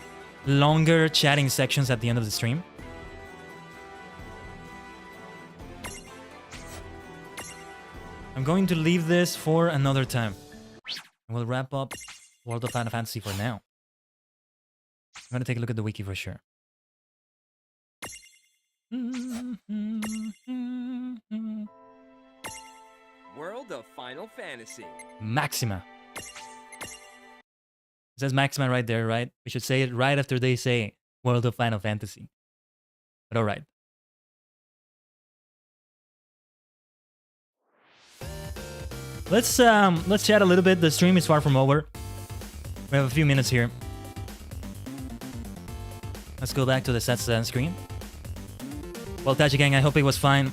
Speaker 1: longer chatting sections at the end of the stream. I'm going to leave this for another time. We'll wrap up World of Final Fantasy for now. I'm gonna take a look at the wiki for sure.
Speaker 11: World of Final Fantasy.
Speaker 1: Maxima. It says Maxima right there, right? We should say it right after they say World of Final Fantasy. But alright. Let's chat a little bit. The stream is far from over. We have a few minutes here. Let's go back to the sets screen. Well, Tajigen, I hope it was fine.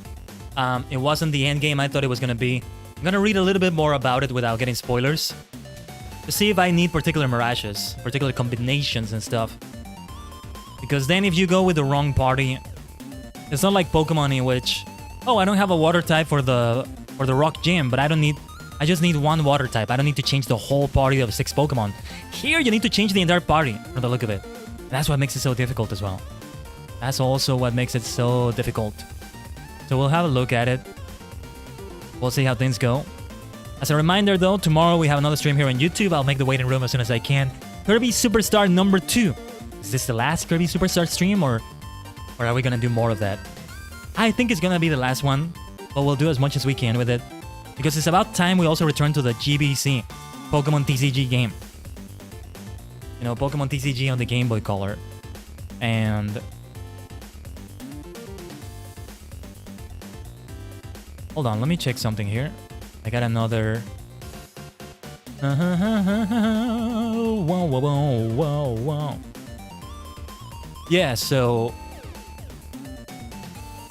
Speaker 1: It wasn't the end game I thought it was gonna be. I'm gonna read a little bit more about it without getting spoilers. To see if I need particular mirages, particular combinations and stuff. Because then if you go with the wrong party, it's not like Pokemon in which, oh, I don't have a water type for the rock gym, but I just need one water type. I don't need to change the whole party of 6 Pokemon. Here you need to change the entire party from the look of it. That's what makes it so difficult as well. That's also what makes it so difficult. So we'll have a look at it. We'll see how things go. As a reminder though, tomorrow we have another stream here on YouTube. I'll make the waiting room as soon as I can. Kirby Superstar number 2. Is this the last Kirby Superstar stream or are we gonna do more of that? I think it's gonna be the last one, but we'll do as much as we can with it. Because it's about time we also return to the GBC, Pokemon TCG game. You know, Pokemon TCG on the Game Boy Color. And... hold on, let me check something here. I got another... Whoa, whoa, whoa, whoa, whoa. Yeah, so...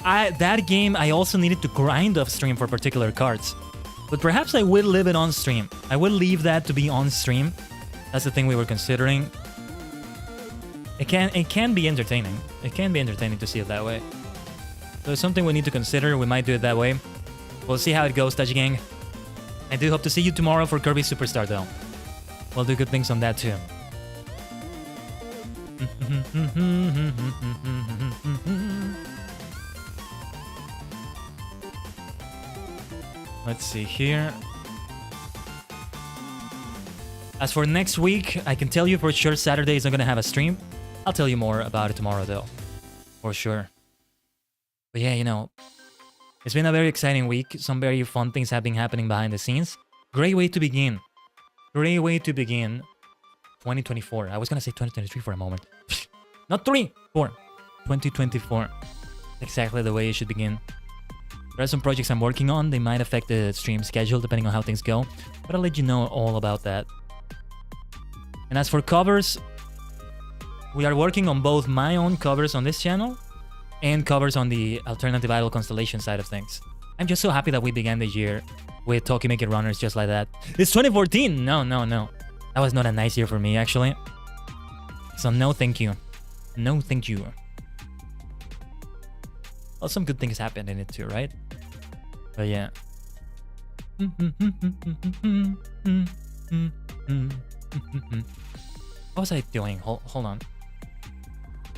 Speaker 1: that game, I also needed to grind off stream for particular cards. But perhaps I will leave it on stream. I will leave that to be on stream. That's the thing we were considering. It can be entertaining. It can be entertaining to see it that way. So it's something we need to consider. We might do it that way. We'll see how it goes, Tajigen. I do hope to see you tomorrow for Kirby Superstar, though. We'll do good things on that, too. Let's see here. As for next week, I can tell you for sure Saturday is not going to have a stream. I'll tell you more about it tomorrow, though. For sure. But yeah, you know, It's been a very exciting week. Some very fun things have been happening behind the scenes. Great way to begin. Great way to begin 2024. I was gonna say 2023 for a moment. Not 4. 2024. Exactly the way it should begin. There are some projects I'm working on. They might affect the stream schedule depending on how things go. But I'll let you know all about that. And as for covers, we are working on both my own covers on this channel and covers on the Alternative Idol Constellation side of things. I'm just so happy that we began the year with Tokimeki runners just like that. It's 2014! No. That was not a nice year for me, actually. So no thank you. No thank you. Well, some good things happened in it too, right? But yeah. What was I doing? Hold on.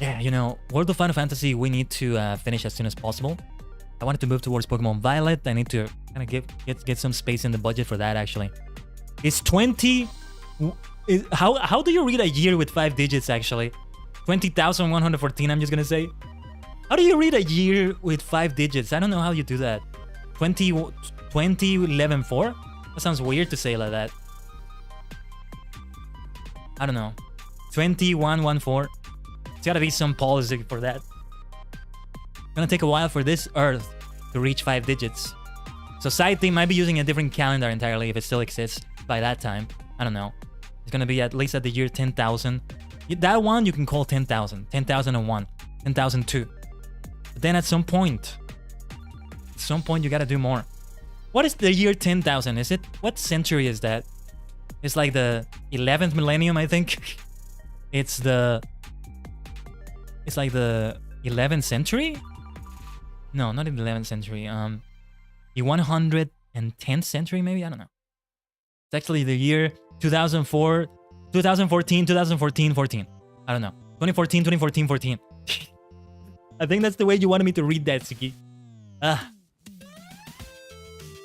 Speaker 1: Yeah, you know, World of Final Fantasy, we need to finish as soon as possible. I wanted to move towards Pokemon Violet. I need to kind of get some space in the budget for that, actually. It's 20... How do you read a year with 5 digits, actually? 20,114, I'm just gonna say. How do you read a year with 5 digits? I don't know how you do that. 20,11,4? That sounds weird to say like that. I don't know. 21,14. There's gotta be some policy for that. It's gonna take a while for this Earth to reach 5 digits. Society might be using a different calendar entirely if it still exists by that time. I don't know. It's gonna be at least at the year 10,000. That one you can call 10,000. 10,001. 10,002. But then at some point you gotta do more. What is the year 10,000? Is it... What century is that? It's like the 11th millennium, I think. It's like the 11th century? No, not in the 11th century. The 110th century, maybe? I don't know. It's actually the year 2004, 2014, 2014, 14. I don't know. 2014, 2014, 14. I think that's the way you wanted me to read that, Suki. A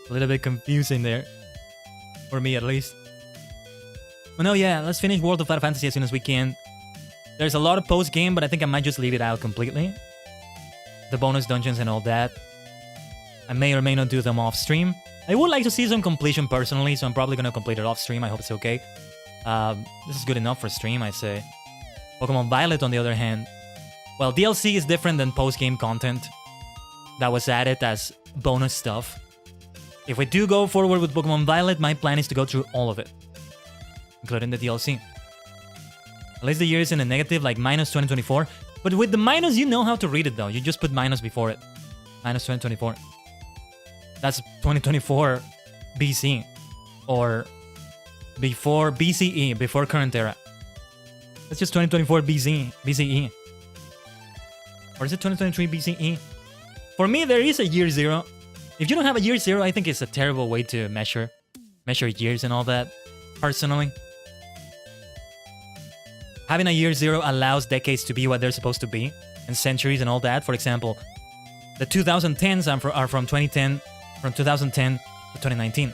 Speaker 1: little bit confusing there. For me, at least. But no, yeah, let's finish World of Final Fantasy as soon as we can. There's a lot of post-game, but I think I might just leave it out completely. The bonus dungeons and all that. I may or may not do them off-stream. I would like to see some completion personally, so I'm probably going to complete it off-stream. I hope it's okay. This is good enough for stream, I say. Pokemon Violet, on the other hand. Well, DLC is different than post-game content that was added as bonus stuff. If we do go forward with Pokemon Violet, my plan is to go through all of it, including the DLC. At least the year is in a negative, like minus 2024. But with the minus, you know how to read it, though. You just put minus before it. Minus 2024. That's 2024 BC. Or before BCE, before current era. That's just 2024 BCE. Or is it 2023 BCE? For me, there is a year 0. If you don't have a year 0, I think it's a terrible way to measure years and all that, personally. Having a year 0 allows decades to be what they're supposed to be, and centuries and all that. For example, the 2010s are from 2010 to 2019.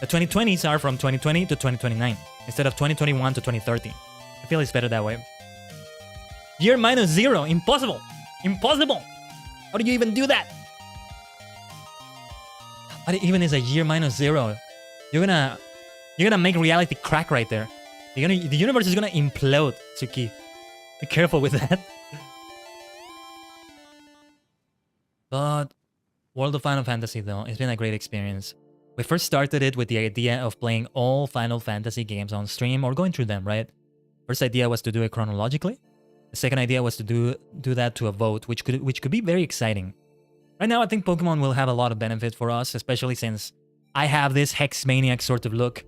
Speaker 1: The 2020s are from 2020 to 2029, instead of 2021 to 2030. I feel it's better that way. Year minus 0, impossible! Impossible! How do you even do that? What even is a year minus 0? You're gonna make reality crack right there. The universe is gonna implode, Tsuki. Be careful with that. But World of Final Fantasy, though, it's been a great experience. We first started it with the idea of playing all Final Fantasy games on stream or going through them, right? First idea was to do it chronologically. The second idea was to do that to a vote, which could be very exciting. Right now, I think Pokemon will have a lot of benefit for us, especially since I have this Hex Maniac sort of look,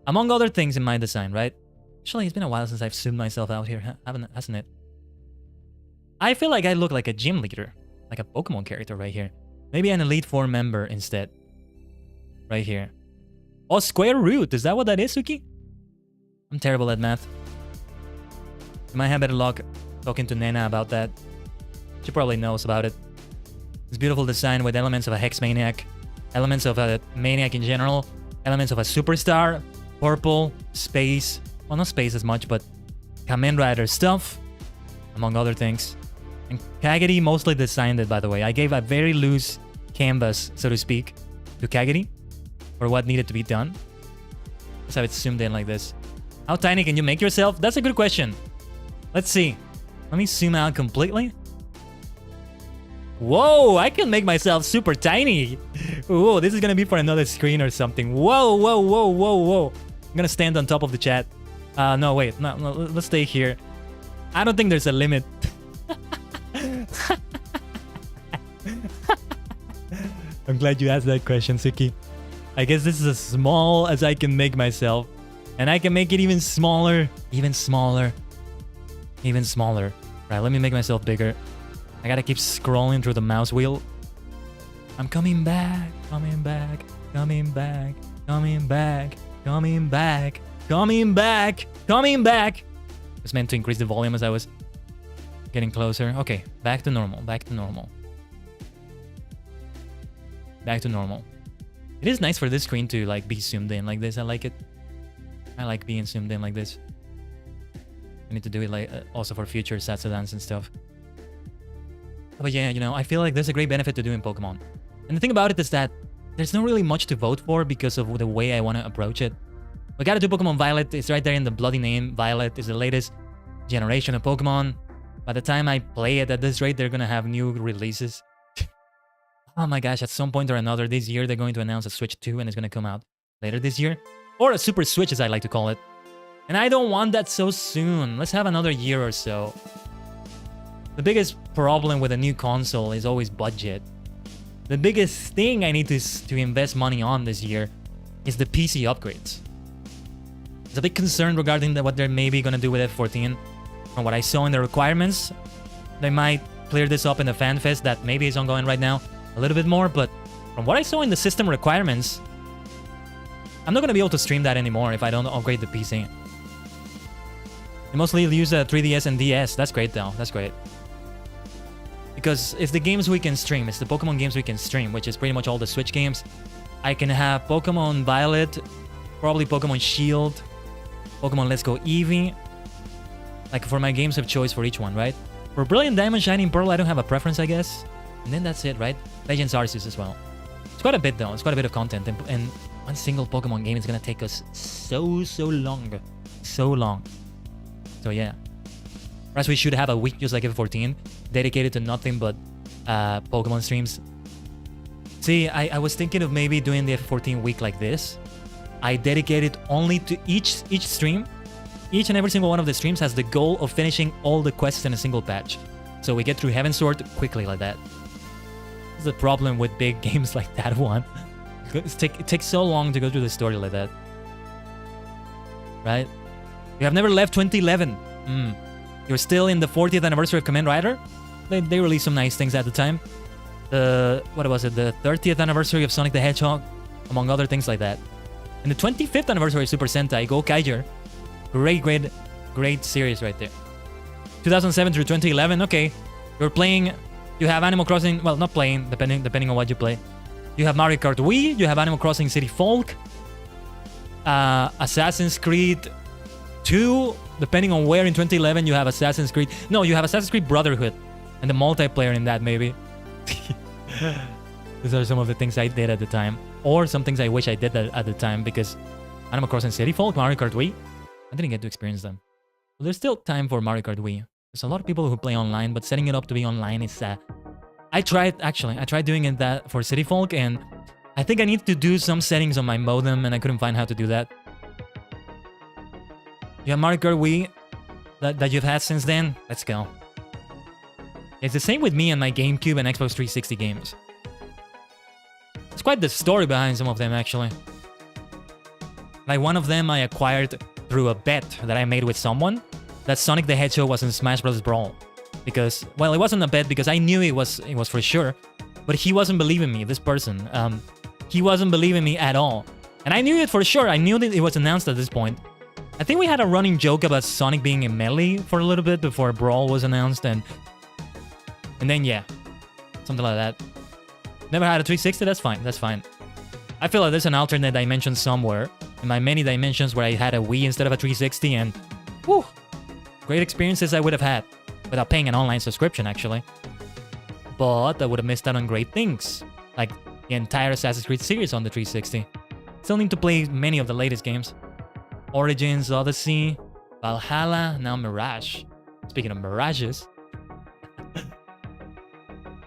Speaker 1: among other things in my design, right? Actually, it's been a while since I've zoomed myself out here, hasn't it? I feel like I look like a gym leader, like a Pokemon character right here. Maybe an Elite Four member instead. Right here. Oh, square root. Is that what that is, Suki? I'm terrible at math. You might have better luck talking to Nena about that. She probably knows about it. This beautiful design with elements of a Hex Maniac, elements of a Maniac in general, elements of a Superstar, purple, space. Well, not space as much, but Kamen Rider stuff, among other things. And Kagedi mostly designed it, by the way. I gave a very loose canvas, so to speak, to Khaiden for what needed to be done. Let's have it zoomed in like this. How tiny can you make yourself? That's a good question. Let's see. Let me zoom out completely. Whoa, I can make myself super tiny. Whoa, this is gonna be for another screen or something. Whoa, whoa, whoa, whoa, whoa. I'm gonna stand on top of the chat. No, wait, no, let's stay here. I don't think there's a limit. I'm glad you asked that question, Suki. I guess this is as small as I can make myself. And I can make it even smaller. Even smaller. Even smaller. Right, let me make myself bigger. I gotta keep scrolling through the mouse wheel. I'm coming back. Coming back. Coming back. Coming back. Coming back. Coming back. Coming back. It's meant to increase the volume as I was getting closer. Okay, back to normal. Back to normal. Back to normal. It is nice for this screen to like be zoomed in like this. I like it. I like being zoomed in like this. I need to do it like also for future Satsudans and stuff. But yeah, you know, I feel like there's a great benefit to doing Pokemon. And the thing about it is that there's not really much to vote for because of the way I want to approach it. We gotta do Pokemon Violet. It's right there in the bloody name. Violet is the latest generation of Pokemon. By the time I play it at this rate, they're gonna have new releases. Oh my gosh, at some point or another this year, they're going to announce a Switch 2 and it's gonna come out later this year. Or a Super Switch, as I like to call it. And I don't want that so soon. Let's have another year or so. The biggest problem with a new console is always budget. The biggest thing I need to invest money on this year is the PC upgrades. There's a big concern regarding what they're maybe gonna do with F14. From what I saw in the requirements, they might clear this up in the fan fest that maybe is ongoing right now a little bit more, but from what I saw in the system requirements, I'm not gonna be able to stream that anymore if I don't upgrade the PC. They mostly use a 3DS and DS. That's great though. That's great. Because it's the games we can stream. It's the Pokemon games we can stream, which is pretty much all the Switch games. I can have Pokemon Violet, probably Pokemon Shield, Pokemon Let's Go Eevee. Like for my games of choice for each one, right? For Brilliant Diamond, Shining Pearl, I don't have a preference, I guess. And then that's it, right? Legends Arceus as well. It's quite a bit though. It's quite a bit of content. And one single Pokemon game is gonna take us so long. So long. So yeah. Perhaps we should have a week just like F14 dedicated to nothing but Pokemon streams. See, I was thinking of maybe doing the F14 week like this. I dedicate it only to each stream. Each and every single one of the streams has the goal of finishing all the quests in a single patch. So we get through Heaven Sword quickly like that. This is the problem with big games like that one. It takes so long to go through the story like that. Right? You have never left 2011. You're still in the 40th anniversary of Kamen Rider. They released some nice things at the time. What was it? The 30th anniversary of Sonic the Hedgehog, among other things like that. And the 25th anniversary of Super Sentai Go Kaiger. Great series right there. 2007 through 2011. Okay, you're playing. You have Animal Crossing. Well, not playing, depending on what you play. You have Mario Kart Wii. You have Animal Crossing City Folk. Assassin's Creed 2. Depending on where in 2011 you have Assassin's Creed. No, you have Assassin's Creed Brotherhood. And the multiplayer in that, maybe. These are some of the things I did at the time. Or some things I wish I did at the time, because Animal Crossing City Folk, Mario Kart Wii, I didn't get to experience them. But there's still time for Mario Kart Wii. There's a lot of people who play online, but setting it up to be online is... I tried doing it that for City Folk, and I think I need to do some settings on my modem, and I couldn't find how to do that. You have Mario Kart Wii that you've had since then? Let's go. It's the same with me and my GameCube and Xbox 360 games. It's quite the story behind some of them, actually. Like one of them I acquired through a bet that I made with someone that Sonic the Hedgehog was in Smash Bros. Brawl. Because, well, it wasn't a bet because I knew it was for sure, but he wasn't believing me, this person. He wasn't believing me at all. And I knew it for sure. I knew that it was announced at this point. I think we had a running joke about Sonic being in Melee for a little bit before Brawl was announced, and then yeah, something like that. Never had a 360, that's fine, that's fine. I feel like there's an alternate dimension somewhere in my many dimensions where I had a Wii instead of a 360, and whew, great experiences I would have had without paying an online subscription, actually. But I would have missed out on great things. like the entire Assassin's Creed series on the 360. Still need to play many of the latest games. Origins, Odyssey, Valhalla, now Mirage. Speaking of Mirages.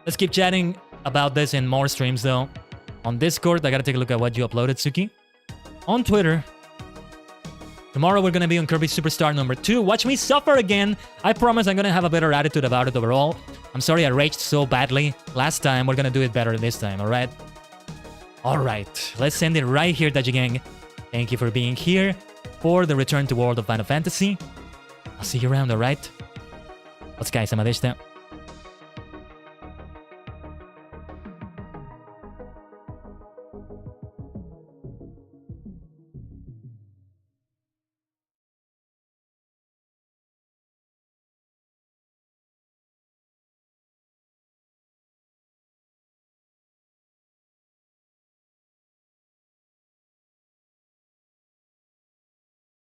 Speaker 1: Let's keep chatting about this in more streams though. On Discord, I gotta take a look at what you uploaded, Suki. On Twitter. Tomorrow we're gonna be on Kirby Superstar number 2. Watch me suffer again. I promise I'm gonna have a better attitude about it overall. I'm sorry I raged so badly last time. We're gonna do it better this time, alright? Alright, let's end it right here, Tajigen. Thank you for being here for the return to World of Final Fantasy. I'll see you around, alright? お疲れ様でした。